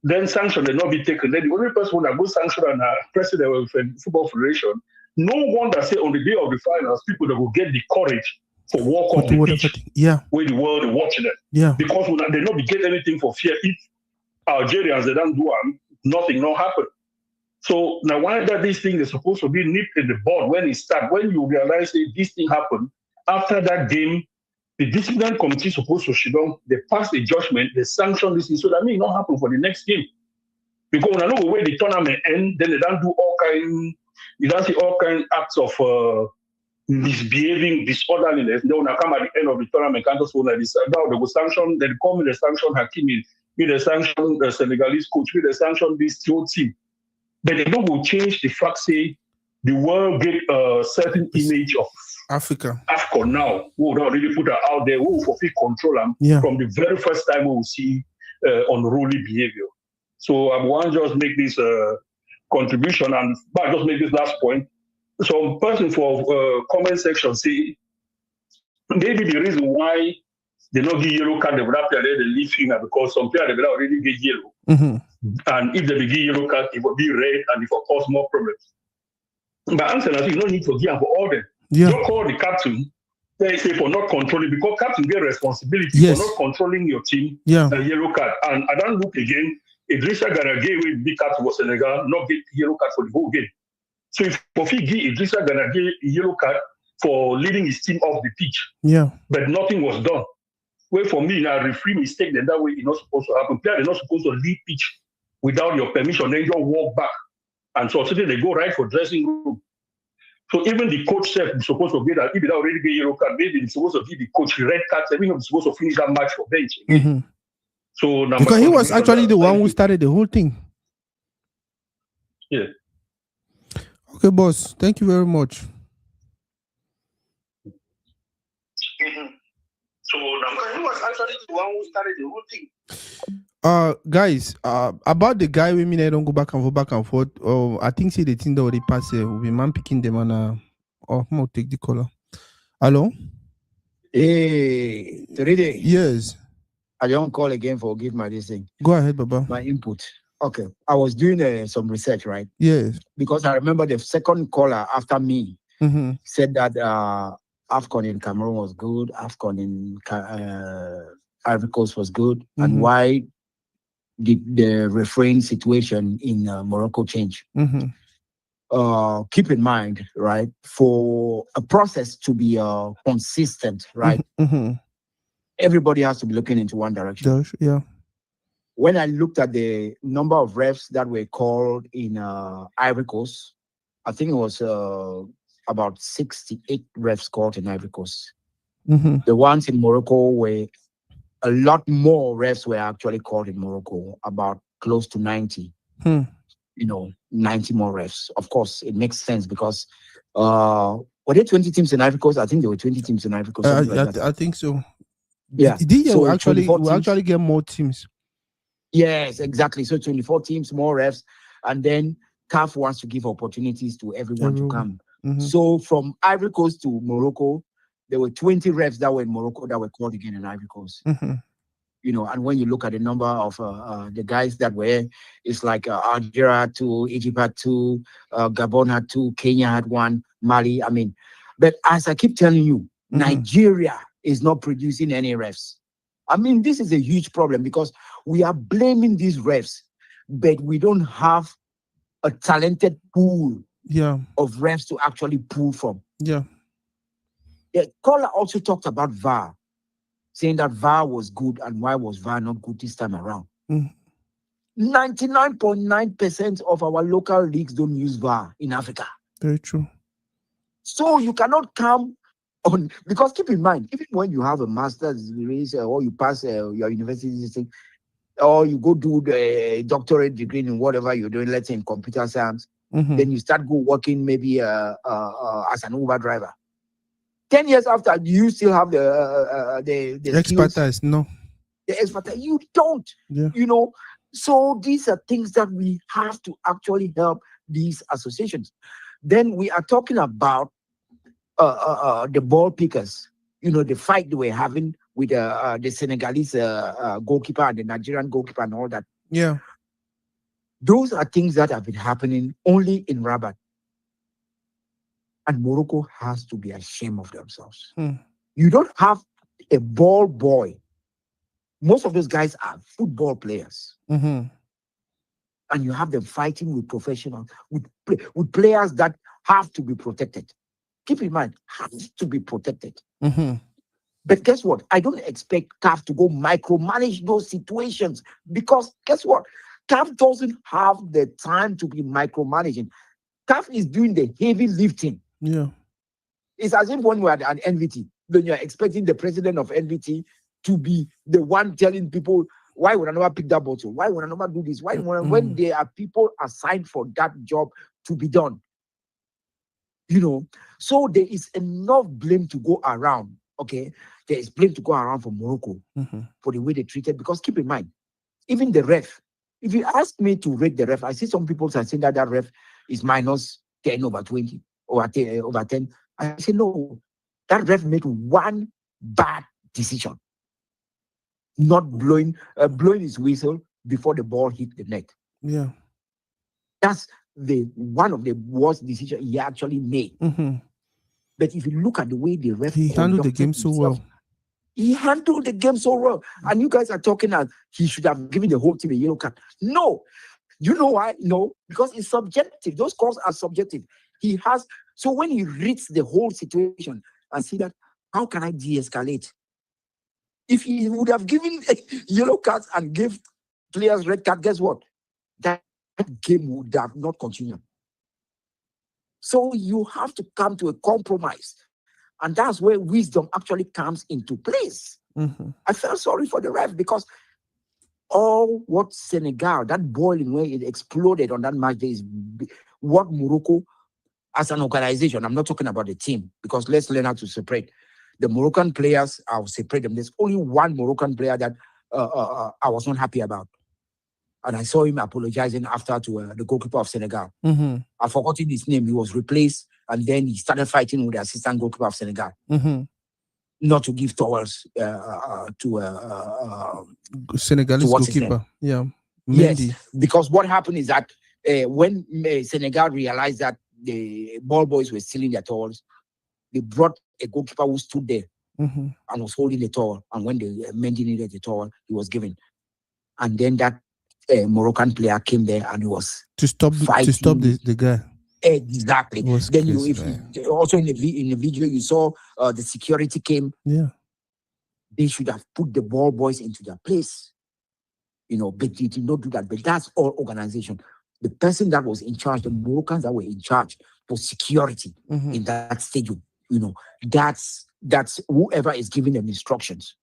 then sanction will not be taken. Then the only person that goes sanction and president of the Football Federation, no one that say on the day of the finals, people that will get the courage for walk off the pitch where the world is watching it. Yeah. Because they not be get anything for fear. If Algerians, they don't do nothing, not happen. So now why that this thing is supposed to be nipped in the bud when it starts, when you realize that this thing happened, after that game, the disciplinary committee is supposed to sit down, they pass the judgment, they sanction this thing, so that may not happen for the next game. Because when I know where the tournament end, then they don't do you don't see all kind acts of misbehaving, disorderliness. Then when I come at the end of the tournament, can't just like this. Now they will sanction, they call me the sanction Hakimi, me the sanction the Senegalese coach, me the sanction this whole team. But they don't will change the fact, say, the world get a certain image of Africa now. We will not really put her out there. We will fulfill control them from the very first time we will see unruly behavior. So I want to just make this contribution and just make this last point. Some person for comment section say maybe the reason why they not give yellow card, they would have to they leave him because some players they already get yellow. Mm-hmm. And if they give yellow card, it will be red and it will cause more problems. But answer is you don't need to give for all them. Yeah. Don't call the captain. They say for not controlling because captain get responsibility for not controlling your team. Yeah. A yellow card. And I don't look again. Idrissa Gana Gueye with big captain for Senegal, not get yellow card for the whole game. So if Kofi give Idrissa Gana Gueye a yellow card for leading his team off the pitch, but nothing was done. Well, for me, now referee mistake, then that way it's not supposed to happen. Players are not supposed to leave pitch without your permission, then you walk back. And so today they go right for dressing room. So even the coach said is supposed to get that. If they already get yellow card, maybe he's supposed to give the coach red card. Maybe he's supposed to finish that match for bench. Mm-hmm. So now because he was actually the one who started the whole thing. Yeah. Okay, boss. Thank you very much. Mm-hmm. So now he was actually the one who started the whole thing. Guys, about the guy women they don't go back and forth. I think see the thing that already passed. Will be man picking them and I'm gonna take the caller. Hello. Hey, today. Yes. I don't call again for give my this thing. Go ahead, Baba. My input. Okay. I was doing some research, right? Yes. Because I remember the second caller after me said that AFCON in Cameroon was good, AFCON in Ivory Coast was good, and why did the refereeing situation in Morocco change? Keep in mind, right, for a process to be consistent, right, everybody has to be looking into one direction. Yeah. When I looked at the number of refs that were called in Ivory Coast, I think it was about 68 refs called in Ivory Coast. The ones in Morocco were a lot more refs were actually called in Morocco, about close to 90. 90 more refs. Of course, it makes sense because were there 20 teams in Ivory Coast? I think there were 20 teams in Ivory Coast. I think so. Yeah. So we actually get more teams. Yes, exactly. So 24 teams, more refs, and then CAF wants to give opportunities to everyone to come. So from Ivory Coast to Morocco, there were 20 refs that were in Morocco that were called again in Ivory Coast. And when you look at the number of the guys that were, it's like Algeria had 2, Egypt had 2, Gabon had 2, Kenya had 1, Mali. I mean, but as I keep telling you, Nigeria is not producing any refs. I mean, this is a huge problem because we are blaming these refs, but we don't have a talented pool of refs to actually pull from. Yeah. The caller also talked about VAR, saying that VAR was good and why was VAR not good this time around. 99.9% of our local leagues don't use VAR in Africa. Very true. So you cannot come on, because keep in mind, even when you have a master's degree or you pass your university thing, or you go do the doctorate degree in whatever you're doing, let's say in computer science, then you start working maybe as an Uber driver. 10 years after, do you still have the expertise? skills? No. the expertise. You don't. Yeah. So these are things that we have to actually help these associations. Then we are talking about the ball pickers. The fight they were having with the Senegalese goalkeeper and the Nigerian goalkeeper and all that. Yeah. Those are things that have been happening only in Rabat. And Morocco has to be ashamed of themselves. You don't have a ball boy. Most of those guys are football players. And you have them fighting with professionals, with players that have to be protected. Keep in mind, have to be protected. But guess what? I don't expect CAF to go micromanage those situations, because guess what? CAF doesn't have the time to be micromanaging. CAF is doing the heavy lifting. Yeah. It's as if when you are at NVT, then you're expecting the president of NVT to be the one telling people, why would I never pick that bottle? Why would I never do this? Why when there are people assigned for that job to be done? So there is enough blame to go around. Okay, there is blame to go around for Morocco for the way they treated. Because keep in mind, even the ref. If you ask me to rate the ref, I see some people saying that ref is minus 10 over 20 or 10 over 10. I say no, that ref made one bad decision, not blowing his whistle before the ball hit the net. Yeah, that's one of the worst decisions he actually made. But if you look at the way the ref handled the game so well. He handled the game so well. And you guys are talking that he should have given the whole team a yellow card. No. You know why? No. Because it's subjective. Those calls are subjective. So when he reads the whole situation and see that, how can I de-escalate? If he would have given yellow cards and gave players red card, guess what? That game would have not continued. So you have to come to a compromise. And that's where wisdom actually comes into place. I felt sorry for the ref, because all what Senegal, that boiling way it exploded on that match day, is what Morocco, as an organization, I'm not talking about the team, because let's learn how to separate. The Moroccan players, I'll separate them. There's only one Moroccan player that I was not happy about. And I saw him apologizing after to the goalkeeper of Senegal. I've forgotten his name. He was replaced, and then he started fighting with the assistant goalkeeper of Senegal. Not to give towels to Senegalese goalkeeper. Yeah. Mendy. Yes, because what happened is that when Senegal realized that the ball boys were stealing their towels, they brought a goalkeeper who stood there and was holding the towel. And when the Mendy needed the towel, he was given. And then that Moroccan player came there and he was to stop the guy. Exactly. Then also in the video you saw the security came. Yeah. They should have put the ball boys into their place. But they did not do that. But that's all organization. The person that was in charge, the Moroccans that were in charge for security in that stadium, that's whoever is giving them instructions,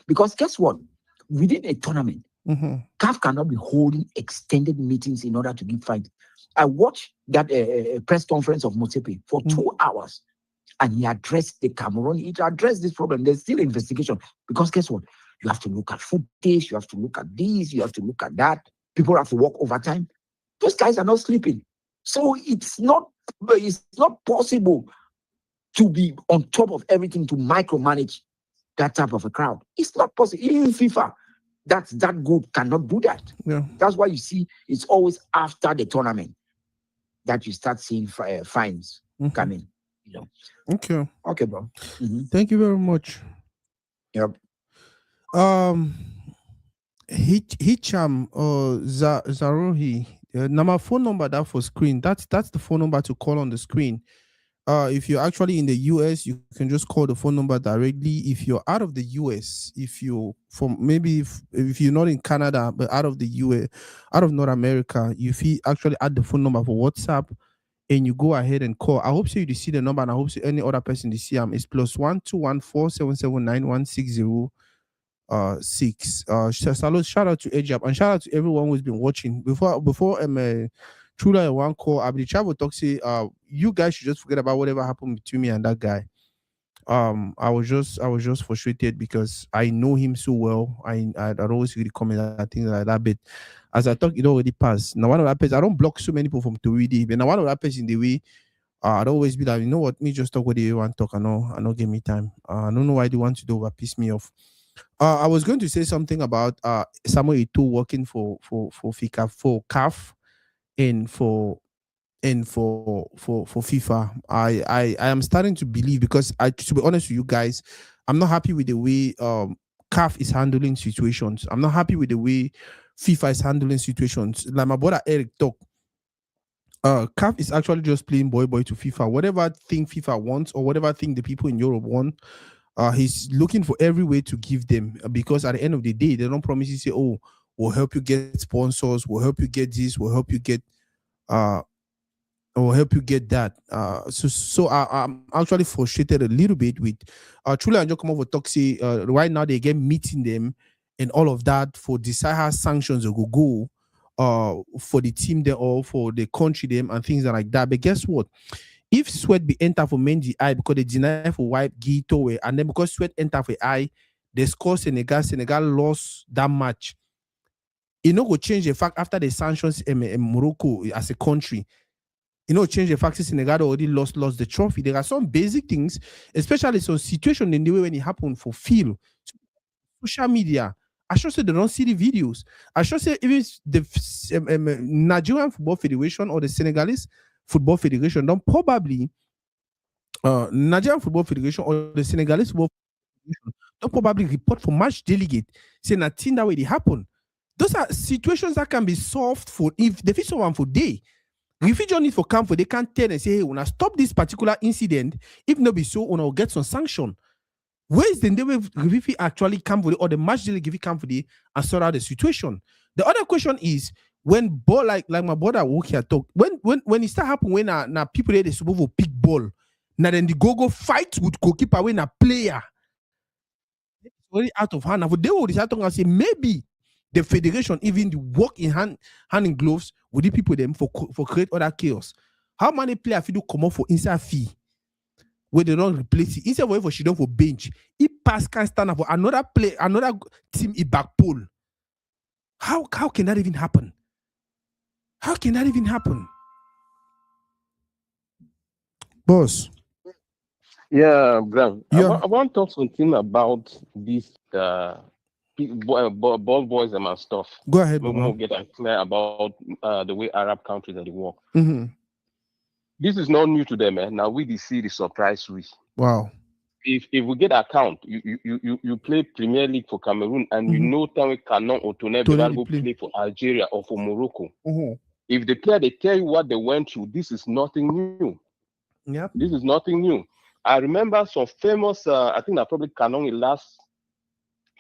because guess what? Within a tournament, CAF cannot be holding extended meetings in order to give fines. I watched that press conference of Motsepe for 2 hours, and he addressed the Cameroon. He addressed this problem. There's still investigation, because guess what? You have to look at footage. You have to look at this. You have to look at that. People have to work overtime. Those guys are not sleeping. So it's not possible to be on top of everything, to micromanage that type of a crowd. It's not possible. Even FIFA, that's that good, cannot do that. Yeah. That's why you see it's always after the tournament that you start seeing fines coming. Okay. Okay, bro. Thank you very much. Yep. Hicham Zarohi, my phone number that for screen. That's the phone number to call on the screen. If you're actually in the US, you can just call the phone number directly. If you're out of the US, if you're if you're not in Canada but out of the US, out of North America, you actually add the phone number for WhatsApp and you go ahead and call. I hope so you see the number, and I hope so any other person to see it's +1 214 779 160 6. Shout out to Ejab, and shout out to everyone who's been watching. Before Trula one call, I'll be travel talk say you guys should just forget about whatever happened between me and that guy. I was just frustrated because I know him so well. I'd always really comment at things like that. But as I talk, it already passed. Now one of that person, I don't block so many people from to read it. But now one of that person in the way, I'd always be like, you know what, me just talk what they want to talk. I know give me time. I don't know why they want to do over piss me off. I was going to say something about Samuel Eto'o working for FICA for CAF and for FIFA. I am starting to believe, because I, to be honest with you guys, I'm not happy with the way CAF is handling situations. I'm not happy with the way FIFA is handling situations. Like my brother Eric talk, CAF is actually just playing boy to FIFA. Whatever thing FIFA wants, or whatever thing the people in Europe want, he's looking for every way to give them, because at the end of the day, they don't promise you say, oh, we'll help you get sponsors, we'll help you get this, we'll help you get uh will help you get that. I'm actually frustrated a little bit with truly and just come over Toxi. Right now they get meeting them and all of that for decide how sanctions will go for the team there, or for the country them and things like that. But guess what? If Sweat be enter for Mendy I because they deny for wipe Gito, and then because Sweat enter for I, they score Senegal lost that match. It no go change the fact after the sanctions in Morocco as a country. Change the fact that Senegal already lost the trophy. There are some basic things, especially some situation in the way when it happened for field, social media. I should say they don't see the videos. I should say even the Nigerian Football Federation or the Senegalese Football Federation don't probably Nigerian Football Federation or the Senegalese Football Federation don't probably report for match delegate saying that thing that way it happen. Those are situations that can be solved for if the fit one for day. Refugee need for camp for they can't tell and say, hey, when I stop this particular incident, if not be so, when I'll get some sanction. Where is the day Refugee actually come for the or the match daily give come for the and sort out the situation? The other question is when ball like my brother walk here talk when it start happen when now people they supposed to pick ball. Now then the go fight with goalkeeper when a player it's already out of hand. Now for they will decide to say maybe the federation even the work in hand in gloves with the people them for create other chaos. How many players do come up for inside fee where they don't replace it instead of for she don't for bench? If pass can stand up for another team in back pole. How can that even happen? How can that even happen? Boss. Yeah, Graham. Yeah. I want to talk something about this ball boys and stuff. Go ahead, we'll get clear about the way Arab countries that they work. Mm-hmm. This is not new to them, man. Now we see the surprise we. Wow. If we get account, you play Premier League for Cameroon, and you know Tawe Canon or Tonel go play for Algeria or for Morocco. Mm-hmm. If they tell you what they went through, this is nothing new. Yep. This is nothing new. I remember some famous, I think that probably Canon in last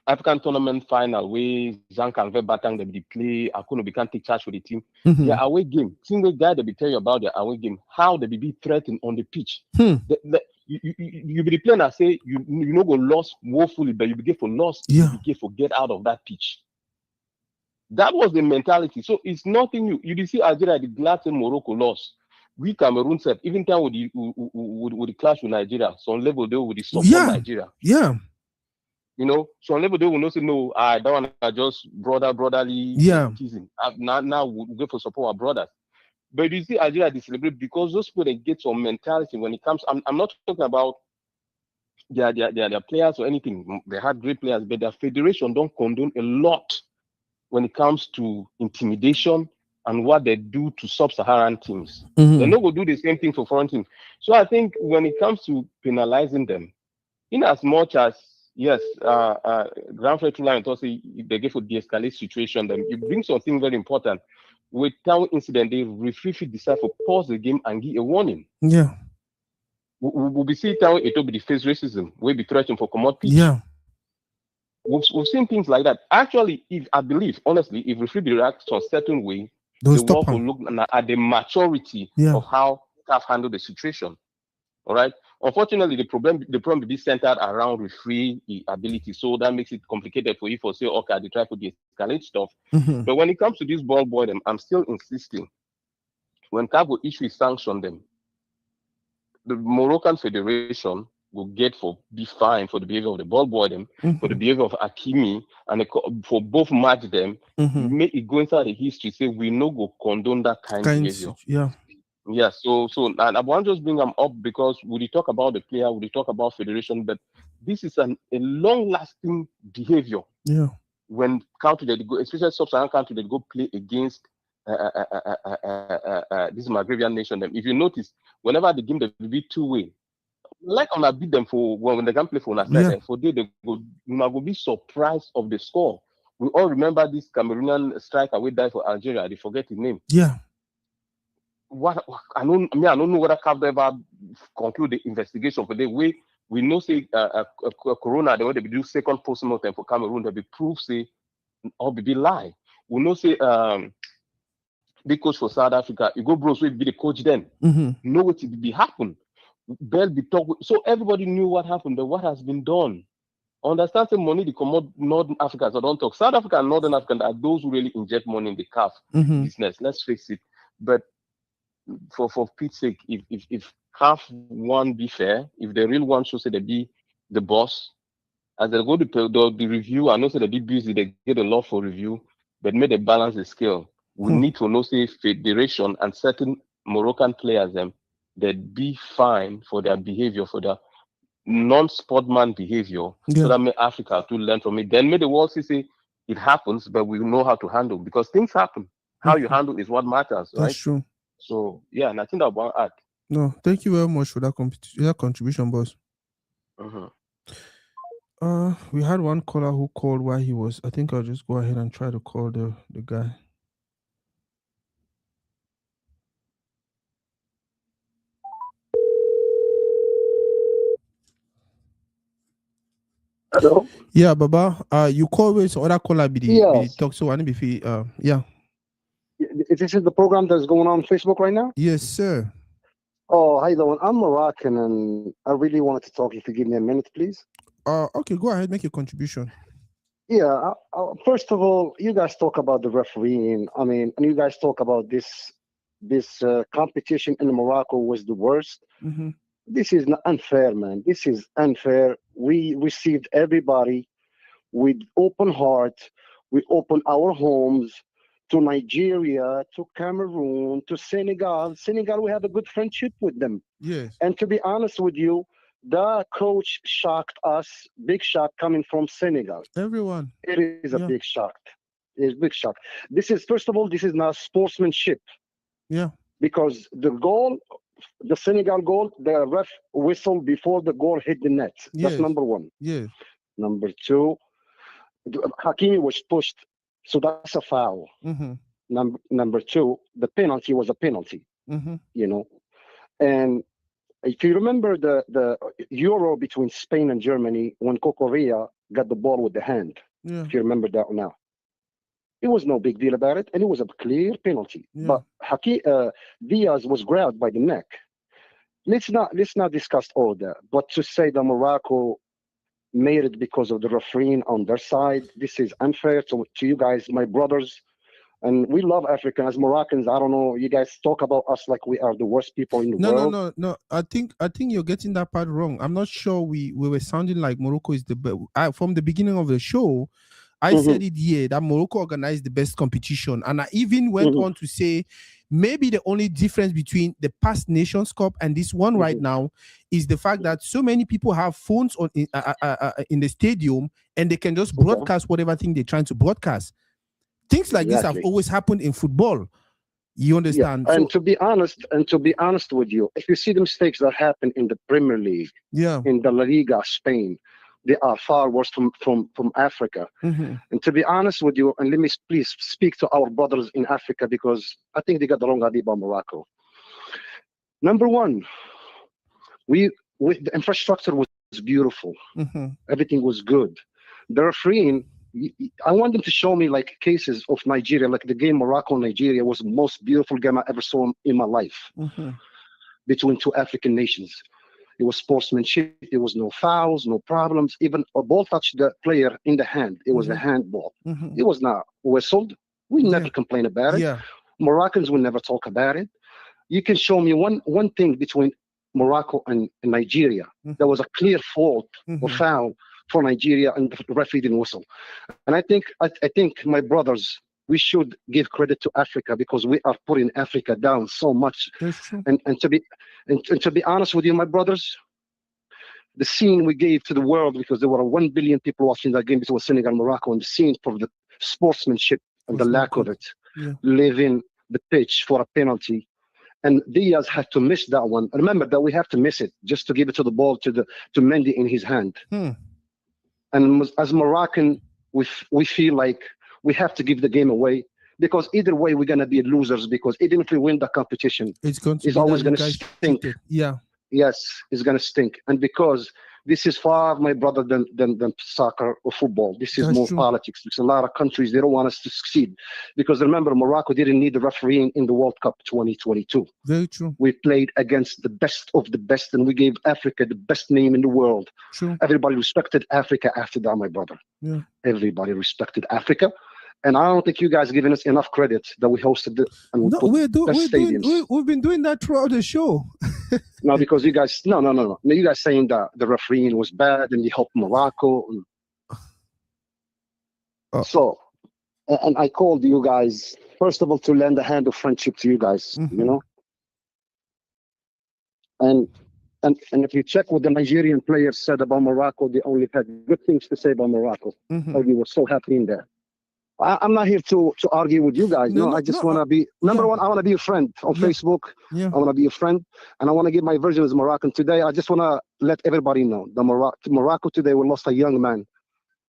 African tournament final where Jean Calvé Batang they play, Akuno become take charge for the team. Mm-hmm. Their away game, team guy they be tell you about their away game, how they be threatened on the pitch. You be the player that say you know go lost woefully, but you be for lost, you be for get out of that pitch. That was the mentality. So it's nothing new. You see Algeria, the glad in Morocco lost. We Cameroon said even time with the clash with Nigeria, some level they with the support Nigeria. Yeah. Some level they will not say no, I don't want to just brotherly teasing. Now we go for support our brothers. But you see Algeria they celebrate because those people they get some mentality when it comes. I'm not talking about their players or anything. They had great players, but their federation don't condone a lot when it comes to intimidation and what they do to sub-Saharan teams. Mm-hmm. They're not going to do the same thing for foreign teams. So I think when it comes to penalizing them, in as much as, yes, Grand Frère Tula and Tosi, they get for de-escalate situation, then you bring something very important. With town incident, the referee decide to pause the game and give a warning. Yeah. We'll be seeing town it will be the face racism, we'll be threatened for commode pitch. Yeah. We've seen things like that. Actually, I believe, honestly, if referee reacts in a certain way, they will look at the maturity of how CAF handle the situation. All right. Unfortunately, the problem will be centered around referee ability, so that makes it complicated for you for say, okay, they try to de-escalate stuff. Mm-hmm. But when it comes to this ball boy, I'm still insisting. When CAF will issue a sanction them, the Moroccan Federation will get be fine for the behavior of the ball boy them, for the behavior of Akimi, and for both match them, make it go inside the history. Say we no go condone that kind of behavior. Yeah. So and I want to just bring them up because we talk about the player, we talk about federation, but this is a long-lasting behavior. Yeah. When country that go, especially sub-Saharan country that go play against this Maghrebian nation, them. If you notice, whenever the game they be two-way, like on beat them for when they can play for side, for they go, you go be surprised of the score. We all remember this Cameroonian striker we died for Algeria. They forget his name. Yeah. What I don't know whether CAF ever conclude the investigation for the way we know say Corona they want to do second post-mortem for Cameroon they be proof say or be lie. We know say big coach for South Africa, you go bros will be the coach then. Know what it be happen. Bell be talk so everybody knew what happened, but what has been done. Understand the money they come out Northern Africa, so don't talk. South Africa and Northern Africa are those who really inject money in the CAF business. Let's face it. But for Pete's sake, if CAF one be fair, if the real one should say they be the boss, as they go to the review, I know say they be busy, they get a lot for review, but may they balance the scale. We need to know say federation and certain Moroccan players them that be fine for their behavior, for their non-sportman behavior, so that may Africa to learn from it. Then may the world say it happens, but we know how to handle because things happen. How you handle is what matters, right? That's true. So yeah, and I think that one add. No, thank you very much for that contribution, boss. We had one caller who called while he was. I think I'll just go ahead and try to call the guy. Hello. Yeah, Baba. You call with some other caller be the talk. So I need to yeah. This is the program that's going on Facebook right now? Yes, sir. Oh, hi, Lowen. I'm Moroccan, and I really wanted to talk. If you give me a minute, please. Okay, go ahead, make your contribution. Yeah. First of all, you guys talk about the refereeing. I mean, and you guys talk about this competition in Morocco was the worst. This is not unfair, man. This is unfair. We received everybody with open heart. We opened our homes to Nigeria, to Cameroon, to Senegal. Senegal, we have a good friendship with them. Yes. And to be honest with you, the coach shocked us. Big shock coming from Senegal. Everyone. It is a big shock. It's a big shock. This is, first of all, this is not sportsmanship. Yeah. Because the goal, the Senegal goal, the ref whistled before the goal hit the net. That's number one. Yes. Number two, Hakimi was pushed. So that's a foul. Number two, the penalty was a penalty. You know, and if you remember the Euro between Spain and Germany when Correa got the ball with the hand, if you remember that now, it was no big deal about it, and it was a clear penalty. But Diaz was grabbed by the neck. Let's not discuss all that. But to say that Morocco made it because of the refereeing on their side, this is unfair to you guys, my brothers. And we love Africa. As Moroccans, I don't know, you guys talk about us like we are the worst people in the world. No. I think you're getting that part wrong. I'm not sure we were sounding like Morocco is the best. From the beginning of the show, I said it here that Morocco organized the best competition. And I even went on to say maybe the only difference between the past Nations Cup and this one right now is the fact that so many people have phones on in the stadium and they can just broadcast whatever thing they're trying to broadcast. Things like this have always happened in football. You understand? Yeah. And to be honest with you, if you see the mistakes that happen in the Premier League, in the La Liga, Spain, they are far worse from Africa. And to be honest with you, and let me please speak to our brothers in Africa because I think they got the wrong idea about Morocco. Number one, the infrastructure was beautiful. Everything was good. The refereeing, I want them to show me like cases of Nigeria, like the game Morocco-Nigeria was the most beautiful game I ever saw in my life between two African nations. It was sportsmanship. There was no fouls, no problems. Even a ball touched the player in the hand. It was a handball. It was not whistled. We never complain about it. Moroccans will never talk about it. You can show me one thing between Morocco and Nigeria. There was a clear fault or foul for Nigeria, and the referee didn't whistle. And I think my brothers, we should give credit to Africa because we are putting Africa down so much. That's true. And to be honest with you, my brothers, the scene we gave to the world, because there were 1 billion people watching that game between Senegal and Morocco, and the scene for the sportsmanship and the lack of it, leaving the pitch for a penalty. And Diaz had to miss that one. Remember that we have to miss it just to give it to the ball to Mendy in his hand. And as Moroccan, we feel like we have to give the game away, because either way we're gonna be losers, because even if we win the competition, it's always gonna stink. Yes, it's gonna stink. And because this is far, my brother, than soccer or football. This is more politics. There's a lot of countries, they don't want us to succeed. Because remember, Morocco didn't need the refereeing in the World Cup 2022. Very true. We played against the best of the best, and we gave Africa the best name in the world. True. Everybody respected Africa after that, my brother. Yeah. Everybody respected Africa. And I don't think you guys giving us enough credit that we hosted it and we've been doing that throughout the show. No, because you guys, no. You guys saying that the refereeing was bad and you helped Morocco. So, and I called you guys, first of all, to lend a hand of friendship to you guys, you know? And if you check what the Nigerian players said about Morocco, they only had good things to say about Morocco. How we were so happy in there. I'm not here to argue with you guys. No, I just want to be, number one, I want to be a friend on Facebook. I want to be a friend, and I want to give my version as Moroccan today. I just want to let everybody know that Morocco today, we lost a young man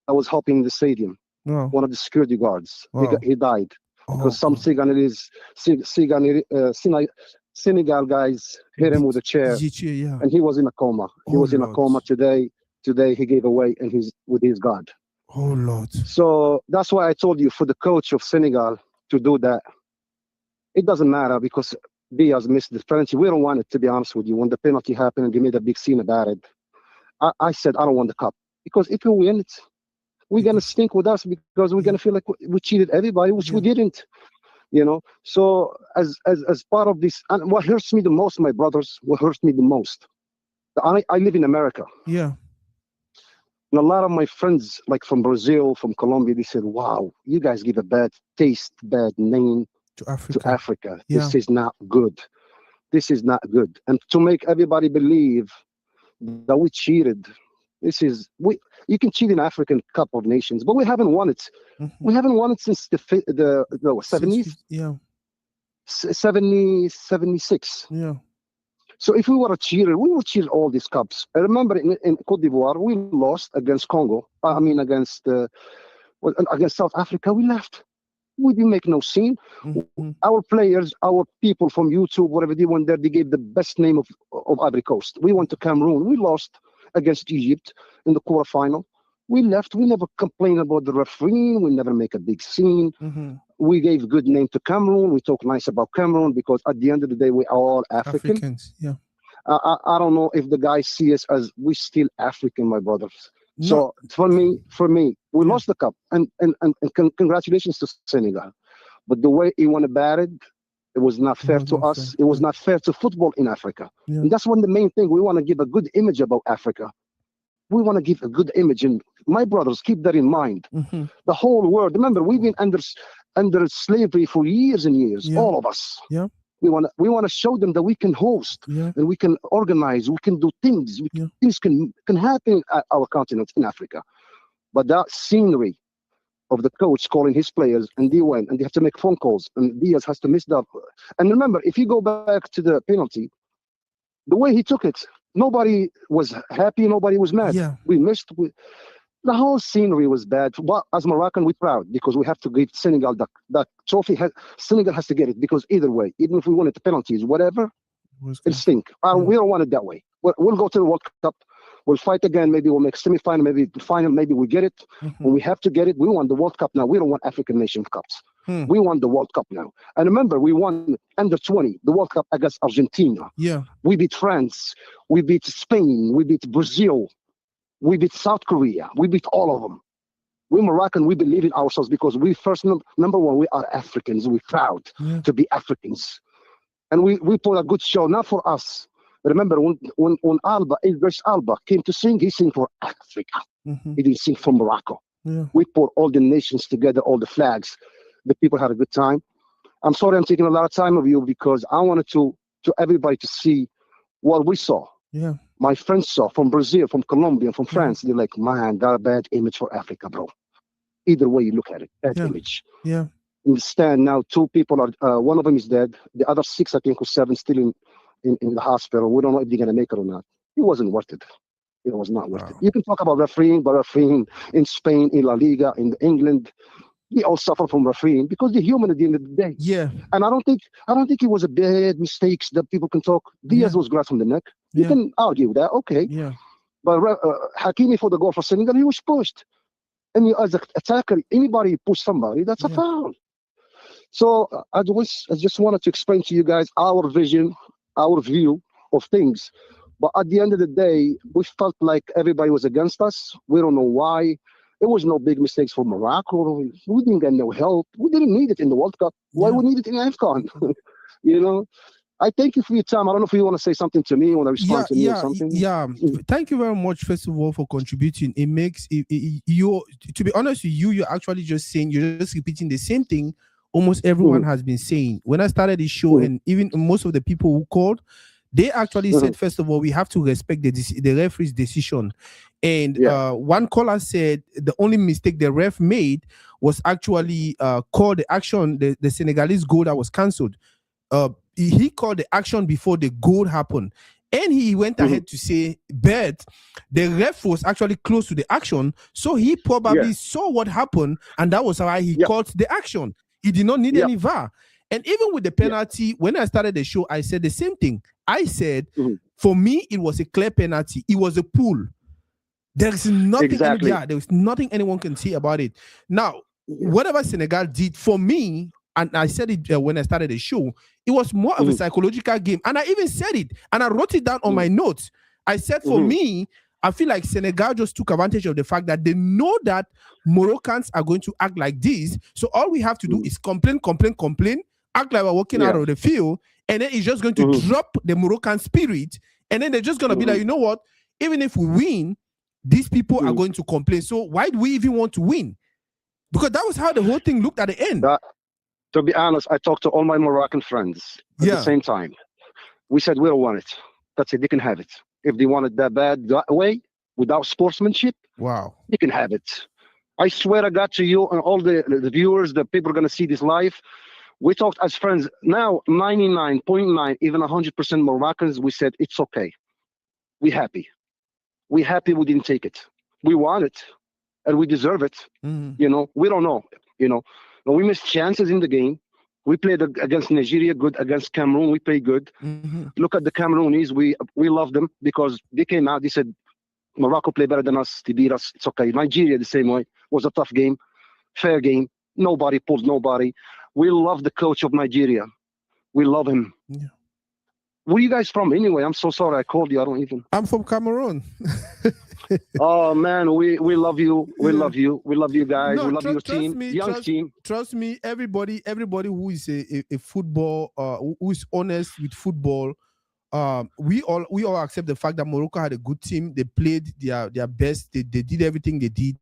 that was helping in the stadium. One of the security guards. He died because some Senegal guys hit him with a chair, and he was in a coma. He was in a coma today. Today he gave away, and he's with his God. Oh, Lord. So that's why I told you, for the coach of Senegal to do that, it doesn't matter, because Diaz missed the penalty. We don't want it, to be honest with you. When the penalty happened and they made a big scene about it, I said, I don't want the cup. Because if we win it, we're going to stink with us, because we're going to feel like we cheated everybody, which we didn't. You know? So as part of this, and what hurts me the most, my brothers, what hurts me the most, I live in America. Yeah. And a lot of my friends, like from Brazil, from Colombia, they said, wow, you guys give a bad taste, bad name to Africa. This is not good. This is not good. And to make everybody believe that we cheated, you can cheat in African Cup of Nations, but we haven't won it. We haven't won it since the 70s? 76. Yeah. So if we were a cheater, we would cheat all these cups. I remember in Cote d'Ivoire, we lost against Congo. Against South Africa, we left. We didn't make no scene. Our players, our people from YouTube, whatever they went there, they gave the best name of Ivory Coast. We went to Cameroon. We lost against Egypt in the quarterfinal. We left. We never complained about the referee. We never make a big scene. We gave good name to Cameroon. We talk nice about Cameroon, because at the end of the day, we are all Africans. Yeah. I don't know if the guys see us as we still African, my brothers. No. So for me, we lost the cup, and congratulations to Senegal. But the way he went about it, it was not fair to us. It was not fair to football in Africa. And that's one of the main things. We want to give a good image about Africa. We want to give a good image, and my brothers, keep that in mind. The whole world. Remember, we've been under slavery for years and years. All of us. Yeah. We want to show them that we can host, and we can organize. We can do things. Things can happen at our continent in Africa. But that scenery of the coach calling his players, and they went, and they have to make phone calls, and Diaz has to miss that. And remember, if you go back to the penalty, the way he took it, nobody was happy, nobody was mad. We missed. The whole scenery was bad. But as Moroccan, we're proud, because we have to give Senegal that trophy. Senegal has to get it, because either way, even if we win it the penalties, whatever, it'll stink. We don't want it that way. We'll go to the World Cup. We'll fight again. Maybe we'll make semi-final, maybe the final, maybe we get it. When we have to get it, we want the World Cup now. We don't want African nation cups. We want the World Cup now. And remember, we won under 20, the World Cup against Argentina. Yeah. We beat France. We beat Spain. We beat Brazil. We beat South Korea. We beat all of them. We Moroccan, we believe in ourselves, because we first, number one, we are Africans. We're proud to be Africans. And we put a good show, not for us, Remember when Alba, Idris Alba came to sing, he sang for Africa. He didn't sing for Morocco. We put all the nations together, all the flags. The people had a good time. I'm sorry I'm taking a lot of time of you because I wanted to everybody to see what we saw. Yeah. My friends saw from Brazil, from Colombia, from France. They're like, man, that a bad image for Africa, bro. Either way you look at it, bad image. Yeah. Understand now, 2 people are, one of them is dead. The other 6, I think, or 7 still in the hospital. We don't know if they're going to make it or not. It wasn't worth it. It was not worth it. You can talk about refereeing, but refereeing in Spain, in La Liga, in England, we all suffer from refereeing because they're human at the end of the day. Yeah. And I don't think it was a bad mistakes that people can talk. Diaz was grabbed from the neck. You can argue that, okay. Yeah. But Hakimi for the goal for Senegal, he was pushed. And you, as an attacker, anybody push somebody, that's a foul. So I just wanted to explain to you guys our vision, our view of things. But at the end of the day, we felt like everybody was against us. We don't know why. There was no big mistakes for Morocco. We didn't get no help. We didn't need it in the World Cup. Why we need it in AFCON? You know? I thank you for your time. I don't know if you want to say something to me. You want to respond to me or something? Yeah. Thank you very much, first of all, for contributing. It makes you, to be honest with you, you're actually just saying, you're just repeating the same thing almost everyone has been saying. When I started the show, and even most of the people who called, they actually said, first of all, we have to respect the referee's decision. And one caller said the only mistake the ref made was actually call the action, the Senegalese goal that was cancelled. He called the action before the goal happened. And he went ahead to say, but the ref was actually close to the action. So he probably saw what happened. And that was why he called the action. He did not need any VAR. And even with the penalty, when I started the show, I said the same thing. I said, for me, it was a clear penalty. It was a pull. There is nothing, there is nothing anyone can say about it. Now, whatever Senegal did, for me, and I said it when I started the show, it was more of a psychological game. And I even said it, and I wrote it down on my notes. I said, for me, I feel like Senegal just took advantage of the fact that they know that Moroccans are going to act like this. So all we have to do is complain, act like we're walking out of the field, and then it's just going to drop the Moroccan spirit. And then they're just going to be like, you know what? Even if we win, these people are going to complain. So why do we even want to win? Because that was how the whole thing looked at the end. To be honest, I talked to all my Moroccan friends at the same time. We said, we don't want it. That's it. They can have it. If they want it that bad that way, without sportsmanship, they can have it. I swear to God to you and all the viewers, the people are going to see this live. We talked as friends. Now, 99.9, even 100% Moroccans, we said, it's okay. We happy. We happy we didn't take it. We want it, and we deserve it. You know, we don't know. You know, we missed chances in the game. We played against Nigeria good, against Cameroon we played good. Look at the Cameroonese. We love them because they came out. They said, Morocco play better than us. They beat us. It's okay. Nigeria the same way. It was a tough game, fair game. Nobody pulled nobody. We love the coach of Nigeria. We love him. Where are you guys from anyway? I'm so sorry I called you. I'm from Cameroon. Oh man, we love you. We love you. We love you guys. We love your team, young team. Trust me, everybody who is a football, who is honest with football, we all accept the fact that Morocco had a good team. They played their best. They did everything they did.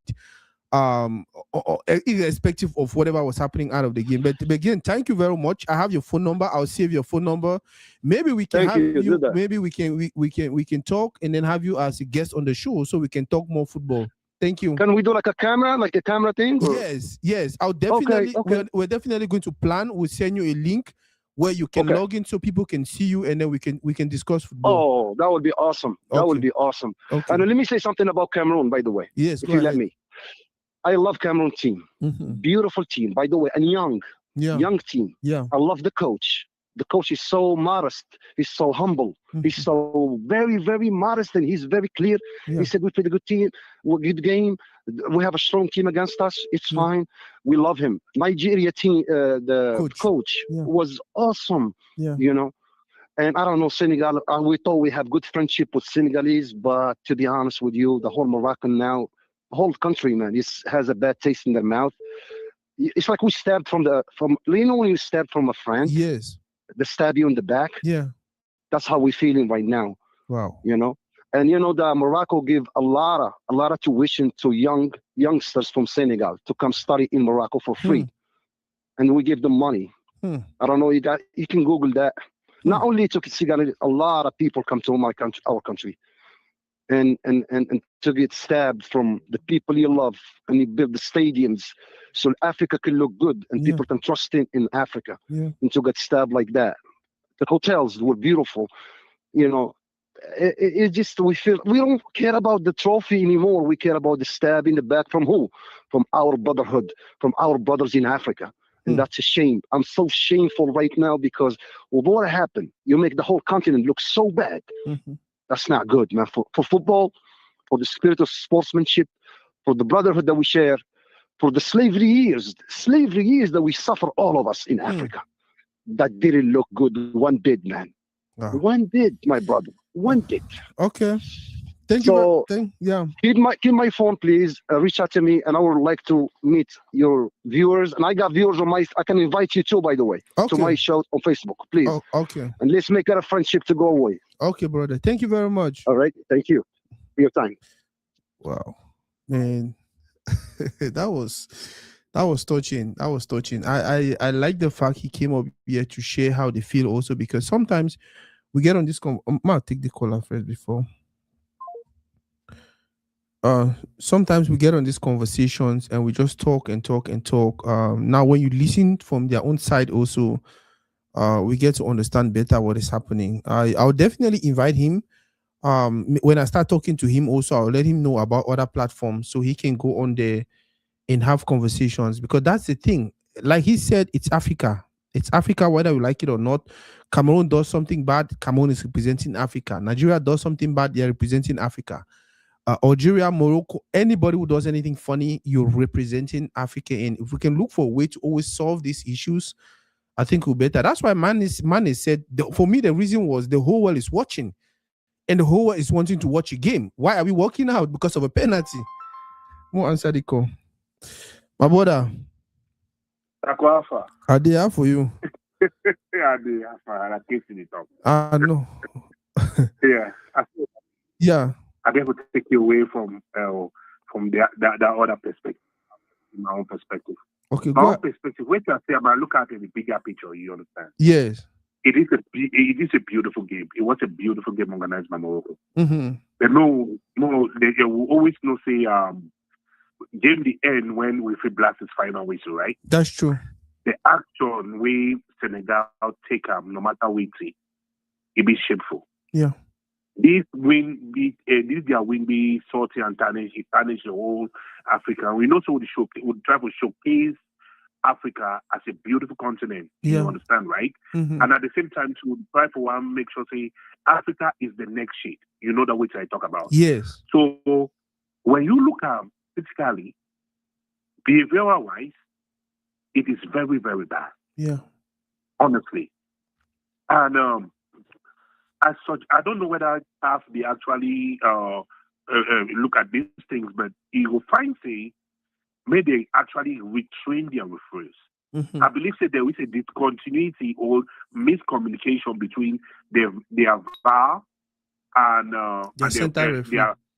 Irrespective of whatever was happening out of the game. But again, thank you very much. I have your phone number. I'll save your phone number. Maybe we can maybe we can talk and then have you as a guest on the show so we can talk more football. Thank you. Can we do like a camera thing? Or? Yes. I'll definitely we're definitely going to plan. We'll send you a link where you can log in so people can see you and then we can discuss football. Oh, that would be awesome. That would be awesome. And let me say something about Cameroon, by the way. Yes, if you let me. I love Cameroon team. Beautiful team, by the way, and young team. I love the coach. The coach is so modest. He's so humble. He's so very, very modest, and he's very clear. He said, we played a good team, good game. We have a strong team against us. It's fine. We love him. Nigeria team, the coach was awesome, you know. And I don't know, Senegal, we thought we have good friendship with Senegalese, but to be honest with you, the whole Moroccan now, whole country, man, has a bad taste in their mouth. It's like we stabbed from you know when you stab from a friend? Yes. They stab you in the back? Yeah. That's how we're feeling right now. Wow. You know, and that Morocco give a lot of tuition to youngsters from Senegal to come study in Morocco for free, and we give them money. I don't know. You can Google that. Not only to Senegal, a lot of people come to our country, and to get stabbed from the people you love, and you build the stadiums so Africa can look good and people can trust in Africa, and to get stabbed like that. The hotels were beautiful, It just we feel we don't care about the trophy anymore. We care about the stab in the back from who? From our brotherhood, from our brothers in Africa. And that's a shame. I'm so shameful right now because what happened? You make the whole continent look so bad. That's not good, man. For football, for the spirit of sportsmanship, for the brotherhood that we share, for the slavery years that we suffer, all of us in Africa. That didn't look good one bit, man. One bit, my brother. One bit. Okay. Thank you. Keep my phone, please. Reach out to me, and I would like to meet your viewers. And I got viewers on I can invite you too, by the way, to my show on Facebook, please. Okay. And let's make that a friendship to go away. Okay, brother. Thank you very much. All right. Thank you for your time. Wow, man, that was touching. That was touching. I like the fact he came up here to share how they feel also, because sometimes we get on this. I'll take the caller first before. Sometimes we get on these conversations and we just talk and talk and talk. Now, when you listen from their own side, also, we get to understand better what is happening. I'll definitely invite him. When I start talking to him, also, I'll let him know about other platforms so he can go on there and have conversations, because that's the thing. Like he said, it's Africa. It's Africa, whether you like it or not. Cameroon does something bad, Cameroon is representing Africa. Nigeria does something bad, they're representing Africa. Algeria, Morocco, anybody who does anything funny, you're representing Africa. And if we can look for a way to always solve these issues, I think we're better. That's why Mane said, for me, the reason was the whole world is watching. And the whole world is wanting to watch a game. Why are we walking out? Because of a penalty. More answer the call. My brother. Are they are for you? I know. Yeah. I be able to take you away from that other perspective, my own perspective. Okay, my own perspective. Wait till I say about look at the bigger picture. You understand? Yes. It is a beautiful game. It was a beautiful game organized by Morocco. Mm-hmm. They will always know say game the end when we feel blast is final whistle, right? That's true. The action we Senegal take no matter what it be shameful. Yeah. This win their win be salty and tarnish the whole Africa. We know so we try to showcase Africa as a beautiful continent. Yeah. You understand, right? Mm-hmm. And at the same time to try for one make sure say Africa is the next shit. You know that which I talk about. Yes. So when you look at physically, behavioral wise, it is very, very bad. Yeah. Honestly. And as such, I don't know whether staff they actually look at these things, but you will find say maybe they actually retrain their referees. Mm-hmm. I believe that there is a discontinuity or miscommunication between their VAR and their center referee.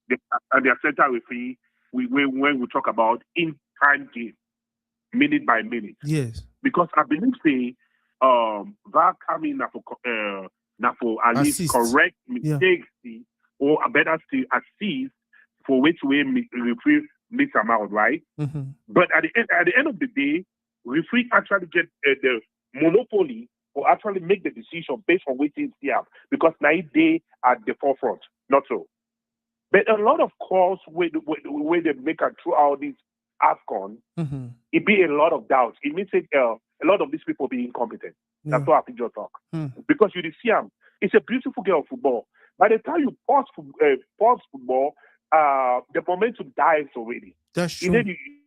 Their center referee. When we talk about in time game, minute by minute. Yes. Because I believe say VAR coming now for at least correct mistakes, or better still assist for which way referee makes them out, right? Mm-hmm. But at the end of the day, referee actually get the monopoly or actually make the decision based on which things they have, because now they are at the forefront, not so. But a lot of calls where they make it throughout this AFCON, mm-hmm. it be a lot of doubts. It means a lot of these people be incompetent. Yeah. That's what I think you talk. Because you see, it's a beautiful game of football. By the time you pause football, the momentum dies already. That's true.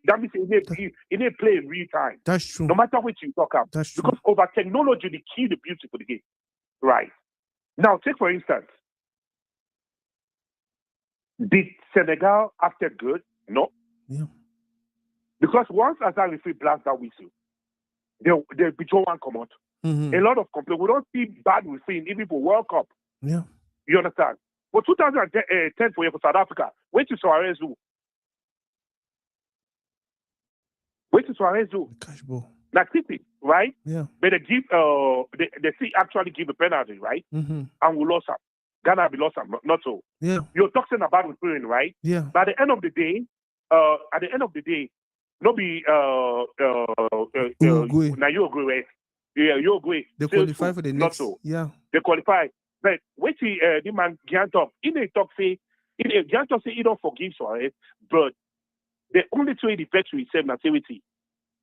That means you need to play in real time. That's true. No matter what you talk about. That's true. Because over technology, the key, the beauty for the game. Right. Now, take for instance, did Senegal acted good? No. Yeah. Because once as I referee blast that whistle, they withdraw one come out. A lot of complaints. We don't see bad refereeing even for World Cup. Yeah. You understand? For 2010 for South Africa, wait to Suarez do. Wait to Suarez do. That's it, right? Yeah. But they give they see actually give a penalty, right? Mm-hmm. And we lost them. Ghana be lost them, not so. Yeah. You're talking about refereeing, right? Yeah. But at the end of the day, no be now you agree, right? Yeah, you agree. They qualify for the next. So. Yeah. They qualify. But wait till the man Gian talk. In a talk say, Gian talk say he don't forgive Suarez, but the only way the bet to himself nativity,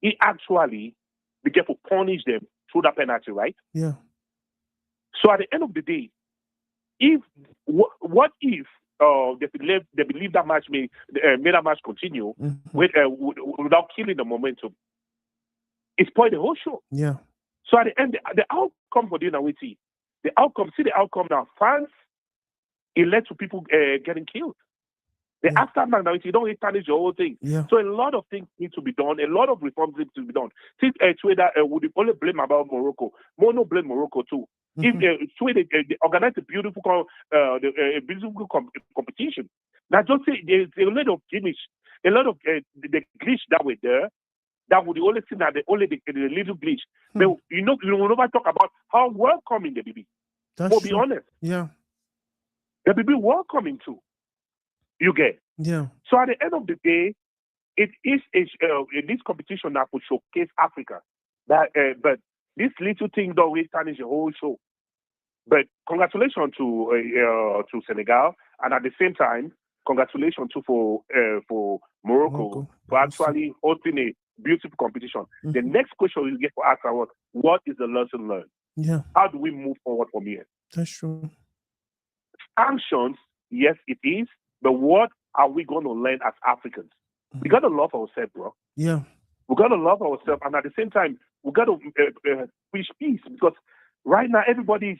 he actually began to punish them through that penalty, right? Yeah. So at the end of the day, if what if they believe that match made that match continue without killing the momentum? It spoiled the whole show. Yeah. So at the end, the outcome for the Nawiti, the outcome now, fans, it led to people getting killed. The aftermath now, you don't tarnish the whole thing. Yeah. So a lot of things need to be done. A lot of reforms need to be done. Since Twitter would only blame about Morocco, Mono blame Morocco too. If Sweden they organize a beautiful competition. Now just say there's a lot of glitch, the glitch that were there. That would the only thing that the little glitch. But we will never talk about how welcoming the baby. That's be honest. Yeah. The baby welcoming too. You get. Yeah. So at the end of the day, it is this competition that will showcase Africa. But this little thing don't really tarnish the whole show. But congratulations to Senegal, and at the same time, congratulations to for Morocco for actually hosting a beautiful competition. The next question we'll get for us was, what is the lesson learned? Yeah. How do we move forward from here? That's true. Sanctions, yes, it is, but what are we going to learn as Africans? We got to love ourselves, bro. Yeah. We got to love ourselves, and at the same time, we got to preach peace, because right now everybody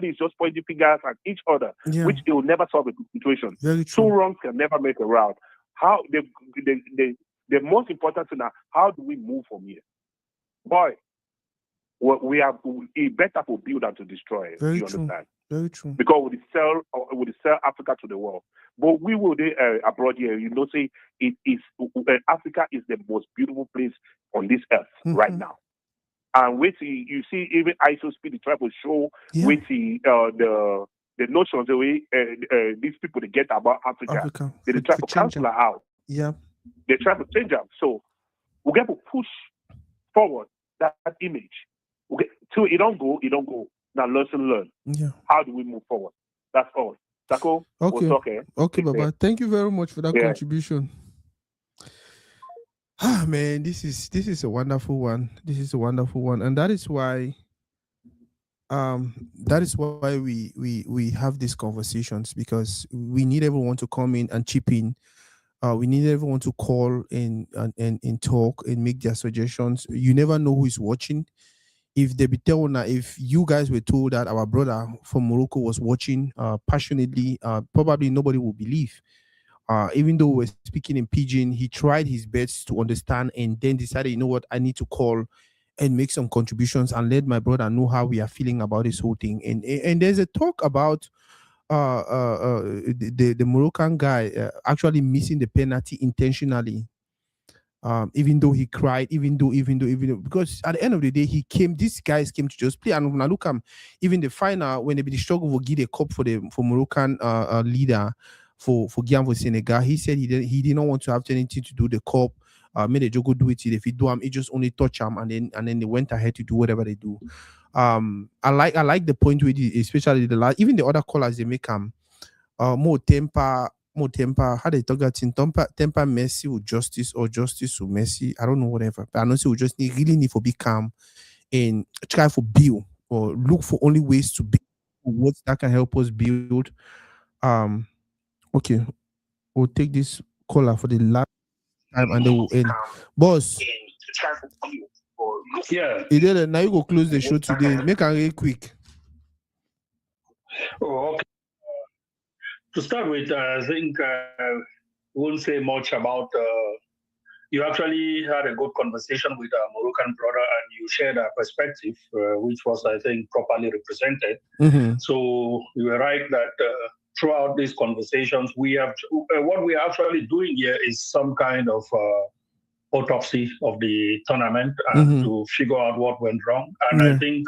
is just pointing fingers at each other, which it will never solve a situation. Very true. Two wrongs can never make a right. How the most important thing now, how do we move from here? Boy, we have it better to build than to destroy. Very you true. Understand? Very true. Because we sell Africa to the world, but we will abroad here. You know, say it is Africa is the most beautiful place on this earth right now. And you see, even ISO Speed try to show the notions the way these people they get about Africa. They try to cancel her out. Yeah. They try to change them. So we get to push forward that image. Till it don't go. Now lesson learned. Yeah. How do we move forward? That's all. Taco? Okay. Okay, Baba. Thank you very much for that contribution. Ah, man, this is a wonderful one. This is a wonderful one, and that is why we have these conversations, because we need everyone to come in and chip in. We need everyone to call and talk and make their suggestions. You never know who is watching. If they be told, if you guys were told that our brother from Morocco was watching passionately, probably nobody will believe. Even though we're speaking in pidgin, he tried his best to understand and then decided, you know what, I need to call and make some contributions and let my brother know how we are feeling about this whole thing. And there's a talk about the Moroccan guy actually missing the penalty intentionally. Even though he cried, even though, because at the end of the day, these guys came to just play. And when I look at even the final, when they be the struggle for get a cup for Moroccan leader for Senegal, he said he did not want to have anything to do the cup. Made a joke do it. If he do it just only touch him, and then they went ahead to do whatever they do. I like the point with it, especially the last, even the other callers they make more temper, how they talk that in temper mercy with justice, or justice with mercy. I don't know, whatever. But I know we just really need to be calm and try for build, or look for only ways to build what that can help us build. Okay, we'll take this caller for the last time and then we'll end. Boss. Yeah. Now you go close the show today. Make it real quick. Oh, okay. To start with, I think I won't say much about you actually had a good conversation with our Moroccan brother, and you shared a perspective, which was, I think, properly represented. So you were right that throughout these conversations, we have what we are actually doing here is some kind of autopsy of the tournament and to figure out what went wrong. And I think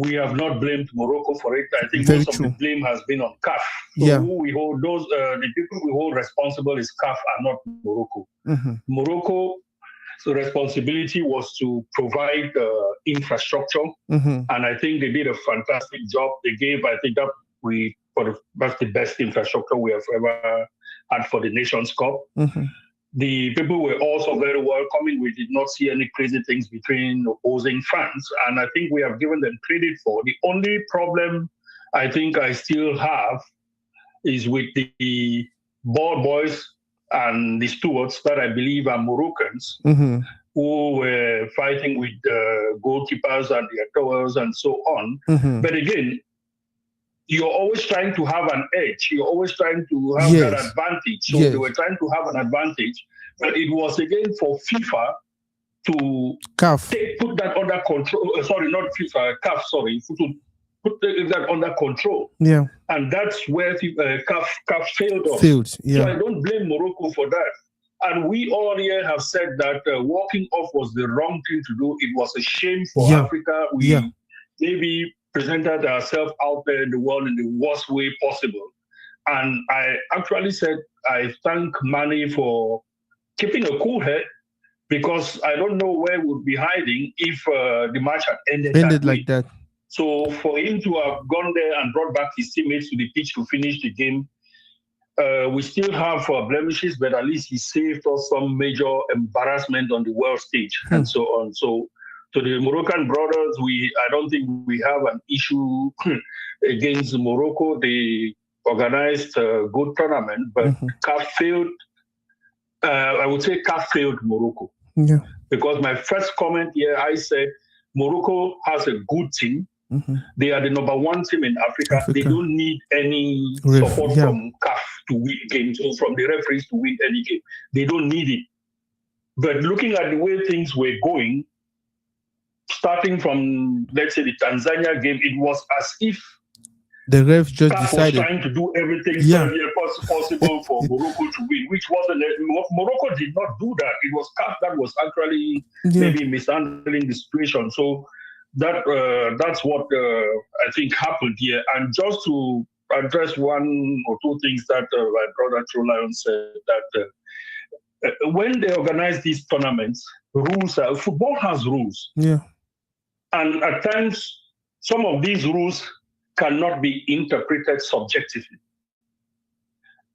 we have not blamed Morocco for it. I think most of the blame has been on CAF. So who we hold the people we hold responsible is CAF and not Morocco. Morocco's responsibility was to provide infrastructure, and I think they did a fantastic job. They gave, I think that's the best infrastructure we have ever had for the Nations Cup. The people were also very welcoming. We did not see any crazy things between opposing fans, and I think we have given them credit for. The only problem I think I still have is with the ball boys and the stewards that I believe are Moroccans who were fighting with goalkeepers and the towers and so on. But again, you're always trying to have an edge. You're always trying to have that advantage. So they were trying to have an advantage, but it was again for FIFA to put that under control. Sorry, not FIFA, CAF. Sorry, to put that under control. Yeah, and that's where CAF failed us. So I don't blame Morocco for that. And we all here have said that walking off was the wrong thing to do. It was a shame for Africa. We maybe presented ourselves out there in the world in the worst way possible. And I actually said, I thank Mane for keeping a cool head, because I don't know where we'd be hiding if the match had ended like that. So for him to have gone there and brought back his teammates to the pitch to finish the game, we still have blemishes, but at least he saved us some major embarrassment on the world stage and so on. So to the Moroccan brothers, I don't think we have an issue against Morocco. They organized a good tournament, but CAF failed. I would say CAF failed Morocco. Yeah. Because my first comment here, I said Morocco has a good team. They are the number one team in Africa. They don't need any support from CAF to win games or from the referees to win any game. They don't need it. But looking at the way things were going, starting from, let's say, the Tanzania game, it was as if the ref just CAF decided was trying to do everything possible for Morocco to win, which wasn't. Morocco did not do that. It was CAF that was actually maybe mishandling the situation. So that's what I think happened here. And just to address one or two things that my brother True Lion said, that when they organize these tournaments, football has rules. Yeah. And at times, some of these rules cannot be interpreted subjectively.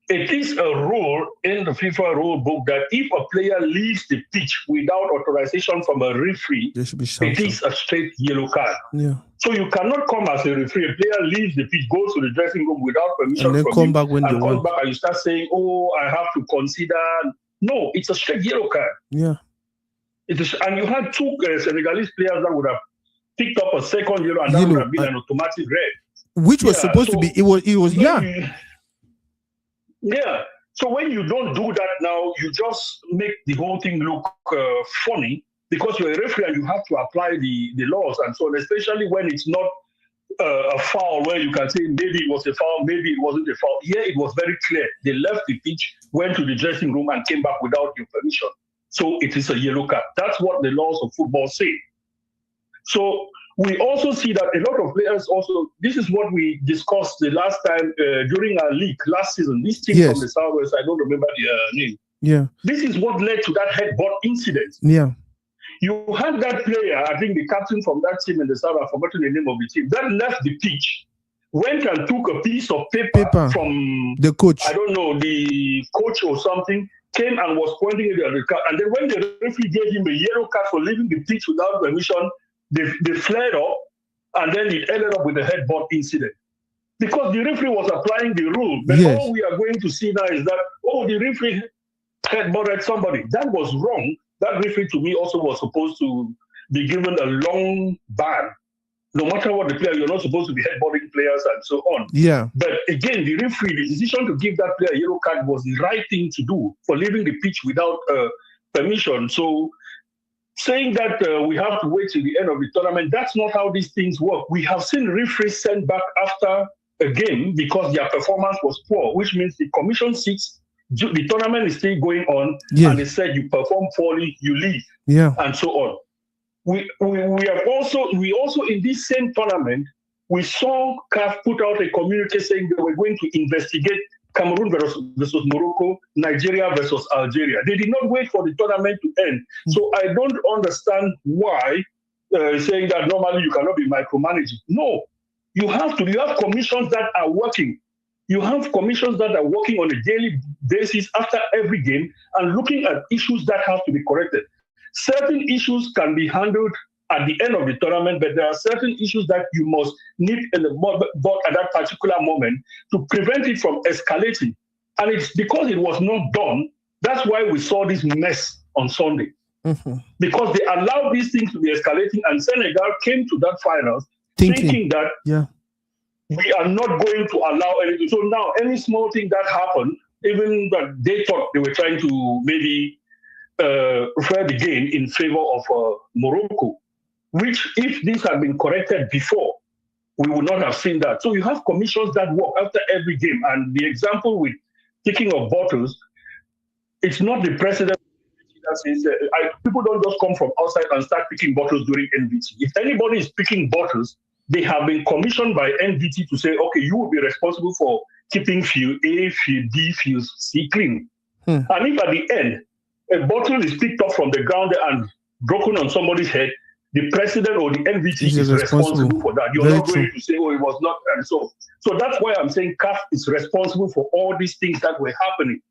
It is a rule in the FIFA rule book that if a player leaves the pitch without authorization from a referee, it is a straight yellow card. Yeah. So you cannot come as a referee. A player leaves the pitch, goes to the dressing room without permission and then from come you, back when they want. And you start saying, "Oh, I have to consider." No, it's a straight yellow card. Yeah. And you had two Senegalese players that would have picked up a second yellow, and that would have been an automatic red. Which was supposed to be, it was Yeah. So when you don't do that now, you just make the whole thing look funny, because you're a referee and you have to apply the laws and so on, especially when it's not a foul where you can say maybe it was a foul, maybe it wasn't a foul. Here it was very clear. They left the pitch, went to the dressing room and came back without your permission. So it is a yellow card. That's what the laws of football say. So we also see that a lot of players also, this is what we discussed the last time during our league last season. This team from the Southwest, I don't remember the name. Yeah. This is what led to that headbutt incident. Yeah. You had that player, I think the captain from that team in the South, I've forgotten the name of the team, that left the pitch, went and took a piece of paper from the coach. I don't know, the coach or something, came and was pointing it at the card. And then when the referee gave him a yellow card for leaving the pitch without permission, they flared up, and then it ended up with a headbutt incident. Because the referee was applying the rule. But all we are going to see now is that, the referee headbutted somebody. That was wrong. That referee, to me, also was supposed to be given a long ban No matter what the player, you're not supposed to be headbutting players and so on. Yeah. But again, the referee, the decision to give that player a yellow card was the right thing to do for leaving the pitch without permission. So saying that we have to wait till the end of the tournament, that's not how these things work. We have seen referees sent back after a game because their performance was poor, which means the commission sits, the tournament is still going on, and they said you perform poorly, you leave, and so on. We also in this same tournament, we saw CAF put out a communique saying they were going to investigate Cameroon versus Morocco, Nigeria versus Algeria. They did not wait for the tournament to end. So I don't understand why saying that normally you cannot be micromanaging. No, you have commissions that are working. You have commissions that are working on a daily basis after every game and looking at issues that have to be corrected. Certain issues can be handled at the end of the tournament, but there are certain issues that you must nip in the bud at that particular moment to prevent it from escalating. And it's because it was not done, that's why we saw this mess on Sunday. Because they allowed these things to be escalating, and Senegal came to that finals thinking that we are not going to allow anything. So now any small thing that happened, even that they thought they were trying to maybe refer the game in favor of Morocco, which if this had been corrected before, we would not have seen that. So you have commissions that work after every game. And the example with picking of bottles, it's not the president that says, people don't just come from outside and start picking bottles during NVT. If anybody is picking bottles, they have been commissioned by NVT to say, okay, you will be responsible for keeping field A, field B, field C clean. And if at the end, a bottle is picked up from the ground and broken on somebody's head, the president or the NVT is responsible for that. You're not going to say, oh, it was not. And so that's why I'm saying CAF is responsible for all these things that were happening.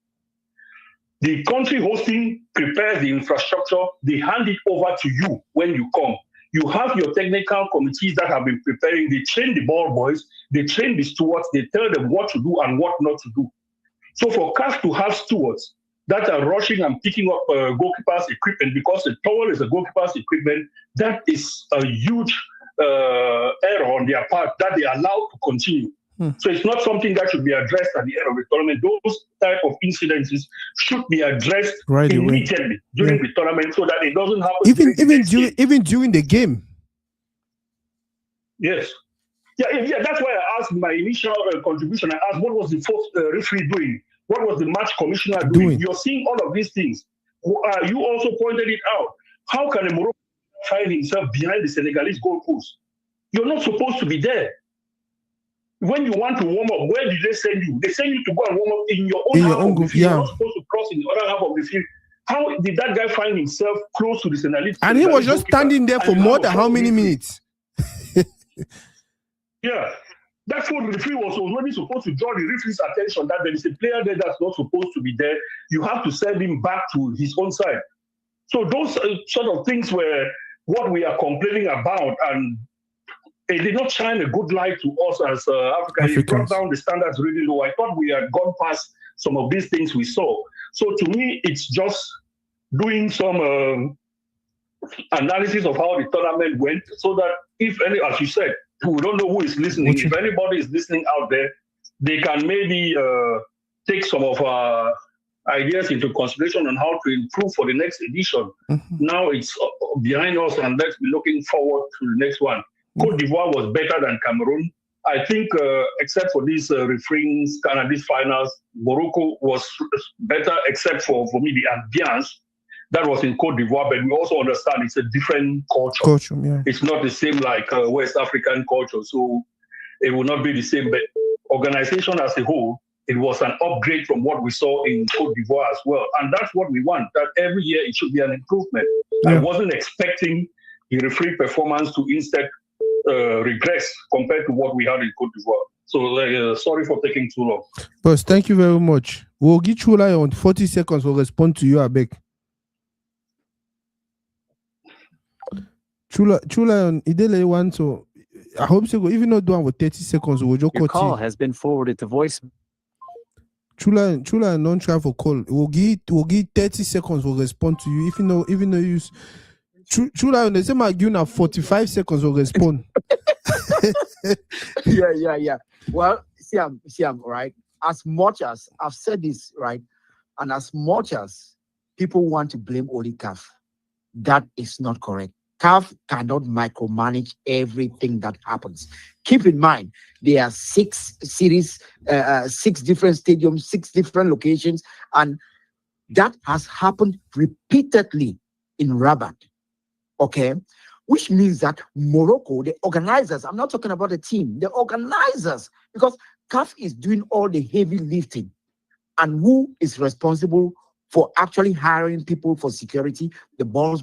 The country hosting prepares the infrastructure. They hand it over to you when you come. You have your technical committees that have been preparing. They train the ball boys. They train the stewards. They tell them what to do and what not to do. So for CAF to have stewards that are rushing and picking up goalkeepers' equipment because the towel is a goalkeeper's equipment, that is a huge error on their part that they are allowed to continue. So it's not something that should be addressed at the end of the tournament. Those type of incidences should be addressed immediately during the tournament so that it doesn't happen. Even during the game. Yes. Yeah, that's why I asked my initial contribution. I asked, what was the first referee doing? What was the match commissioner doing? You're seeing all of these things. You also pointed it out. How can a Moroccan find himself behind the Senegalese goalpost? You're not supposed to be there. When you want to warm up, where did they send you? They send you to go and warm up in your own half of the field. You're not supposed to cross in the other half of the field. How did that guy find himself close to the Senegalese? And he was just standing there for more than how many minutes? Yeah. That's what the referee was already supposed to draw the referee's attention that there is a player there that's not supposed to be there. You have to send him back to his own side. So those sort of things were what we are complaining about, and it did not shine a good light to us as Africans. It brought down the standards really low. I thought we had gone past some of these things we saw. So to me, it's just doing some analysis of how the tournament went so that if any, as you said, we don't know who is listening. If anybody is listening out there, they can maybe take some of our ideas into consideration on how to improve for the next edition. Now it's behind us, and let's be looking forward to the next one. Cote d'Ivoire was better than Cameroon. I think, except for these refereeing these finals, Morocco was better, except for me, the ambiance that was in Cote d'Ivoire, but we also understand it's a different culture. It's not the same like West African culture, so it will not be the same. But organization as a whole, it was an upgrade from what we saw in Cote d'Ivoire as well. And that's what we want, that every year it should be an improvement. I wasn't expecting the referee performance to instead regress compared to what we had in Cote d'Ivoire. So sorry for taking too long. Boss, thank you very much. We'll get Chula on 40 seconds. We'll respond to you, Abek. Chula on Idele one, so I hope so. Even though doing with 30 seconds, we'll just your call has been forwarded to voice. Chula non try for call. We'll give 30 seconds. We'll respond to you. Even though you Chula on the same argument 45 seconds. We'll respond. Yeah. Well, see, I'm right. As much as I've said this, right, and as much as people want to blame only CAF, that is not correct. CAF cannot micromanage everything that happens. Keep in mind, there are 6 cities, 6 different stadiums, 6 different locations, and that has happened repeatedly in Rabat. Okay, which means that Morocco, the organizers, I'm not talking about the team, the organizers, because CAF is doing all the heavy lifting. And who is responsible for actually hiring people for security, the boys,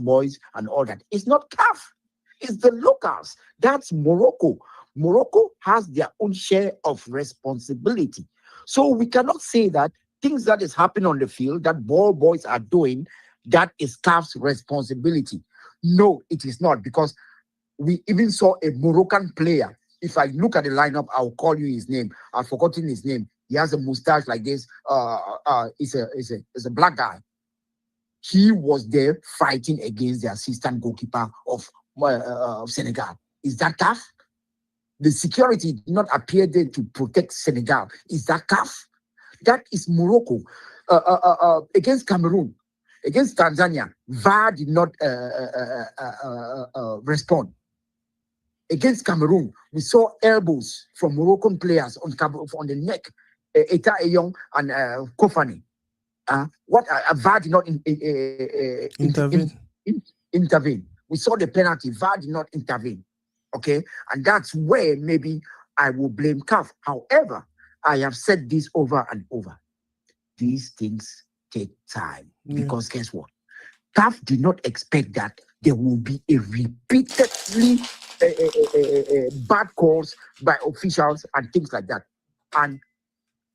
and all that? It's not CAF, it's the locals. That's Morocco. Morocco has their own share of responsibility. So we cannot say that things that is happening on the field that boys are doing, that is CAF's responsibility. No, it is not, because we even saw a Moroccan player. If I look at the lineup, I'll call you his name. I've forgotten his name. He has a mustache like this. He's a black guy. He was there fighting against the assistant goalkeeper of Senegal. Is that CAF? The security did not appear there to protect Senegal. Is that CAF? That is Morocco. Against Cameroon, against Tanzania, VAR did not respond. Against Cameroon, we saw elbows from Moroccan players on the neck, Eta Eyong and Kofani. What VAR did not intervene. We saw the penalty. VAR did not intervene. Okay, and that's where maybe I will blame CAF. However, I have said this over and over. These things take time, because guess what? CAF did not expect that there will be a repeatedly bad calls by officials and things like that. And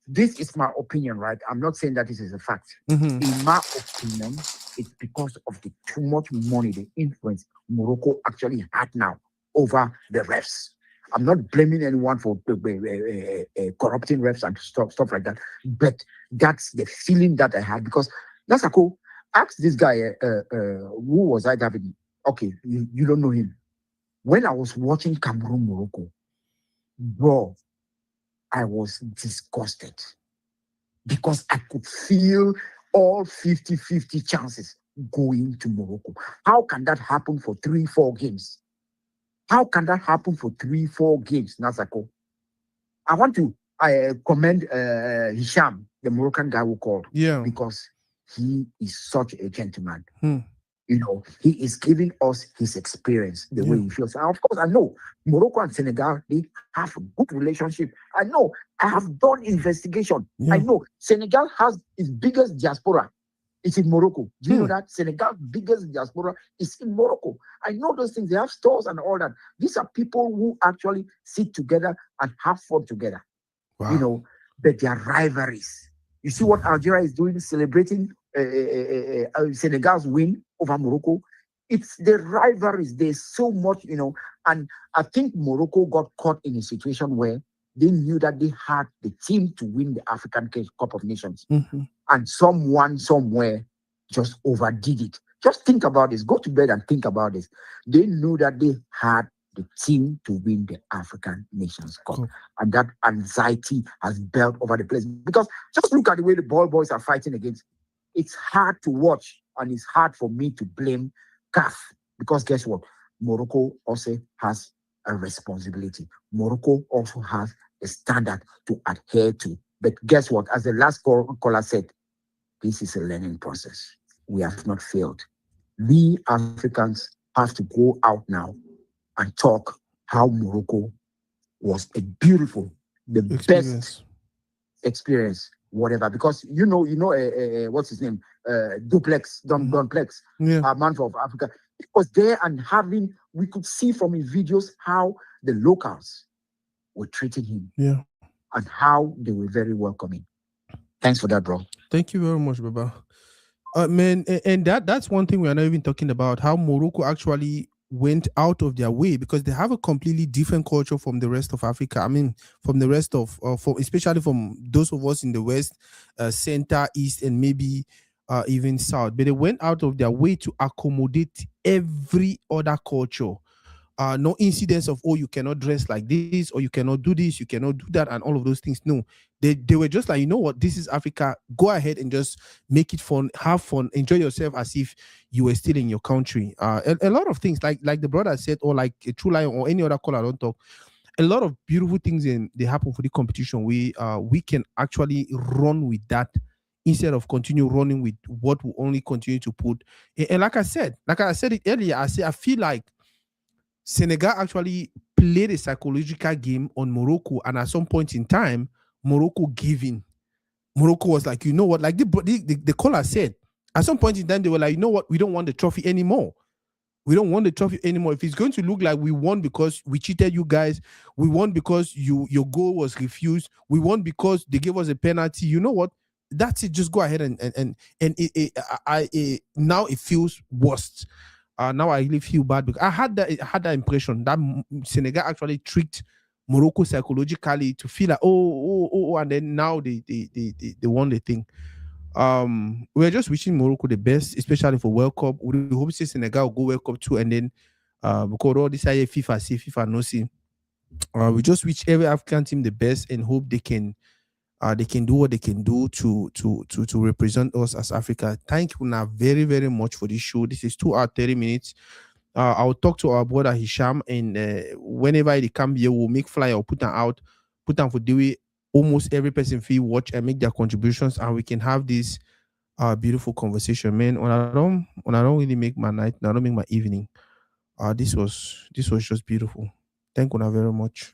this is my opinion, right? I'm not saying that this is a fact. In my opinion, it's because of the too much money, the influence Morocco actually had now over the refs. I'm not blaming anyone for corrupting refs and stuff like that, but that's the feeling that I had, because Nasako asked this guy, who was I having? Okay, you don't know him. When I was watching Cameroon Morocco, bro, I was disgusted, because I could feel all 50-50 chances going to Morocco. How can that happen for 3-4 games? How can that happen for 3-4 games, Nasako? I want to commend Hisham, the Moroccan guy who called, because he is such a gentleman. You know, he is giving us his experience, the way he feels. And of course, I know Morocco and Senegal, they have a good relationship. I know, I have done investigation. I know Senegal has its biggest diaspora. It's in Morocco. Do you know that? Senegal's biggest diaspora is in Morocco. I know those things. They have stores and all that. These are people who actually sit together and have fun together. Wow. You know, but their rivalries. You see what Algeria is doing, celebrating Senegal's win over Morocco. It's the rivalries. There's so much, you know, and I think Morocco got caught in a situation where they knew that they had the team to win the African Cup of Nations. And someone somewhere just overdid it. Just think about this. Go to bed and think about this. They knew that they had the team to win the African Nations Cup. And that anxiety has built over the place. Because just look at the way the ball boys are fighting against. It's hard to watch, and it's hard for me to blame CAF. Because guess what? Morocco also has a responsibility. Morocco also has a standard to adhere to. But guess what? As the last caller said, this is a learning process. We have not failed. We Africans have to go out now and talk how Morocco was a beautiful, the best experience, whatever. Because you know, what's his name? Duplex, Donplex, a man from Africa. It was there, and we could see from his videos how the locals were treating him. And how they were very welcoming. Thanks for that, bro. Thank you very much, Baba. Man, and that's one thing we are not even talking about, how Morocco actually went out of their way, because they have a completely different culture from the rest of Africa. I mean, from the rest of, especially from those of us in the West, Center, East, and maybe even South. But they went out of their way to accommodate every other culture. no incidents of, oh, you cannot dress like this, or you cannot do this, you cannot do that, and all of those things. No, they were just like, you know what, this is Africa. Go ahead and just make it fun, have fun, enjoy yourself as if you were still in your country. A lot of things, like the brother said, or like a True Lion or any other caller don't talk. A lot of beautiful things they happen for the competition. We can actually run with that instead of continue running with what will only continue to put. And like I said it earlier, I feel like Senegal actually played a psychological game on Morocco, and at some point in time, Morocco gave in. Morocco was like, you know what, like the caller said, at some point in time, they were like, you know what, we don't want the trophy anymore. We don't want the trophy anymore. If it's going to look like we won because we cheated you guys, we won because your goal was refused, we won because they gave us a penalty, you know what? That's it. Just go ahead and now it feels worse. Now I really feel bad because I had that impression that Senegal actually tricked Morocco psychologically to feel like and then now they won the thing. We're just wishing Morocco the best, especially for World Cup. We hope Senegal will go World Cup too, and then because all this FIFA no see. We just wish every African team the best and hope they can do what they can do to represent us as Africa. Thank you now very, very much for this show. This is 2 hours 30 minutes. I'll talk to our brother Hisham, and whenever they come here, we'll make flyer or put them for the way almost every person feel watch and make their contributions, and we can have this beautiful conversation. Man, when I don't really make my night, I don't make my evening. This was just beautiful. Thank you very much.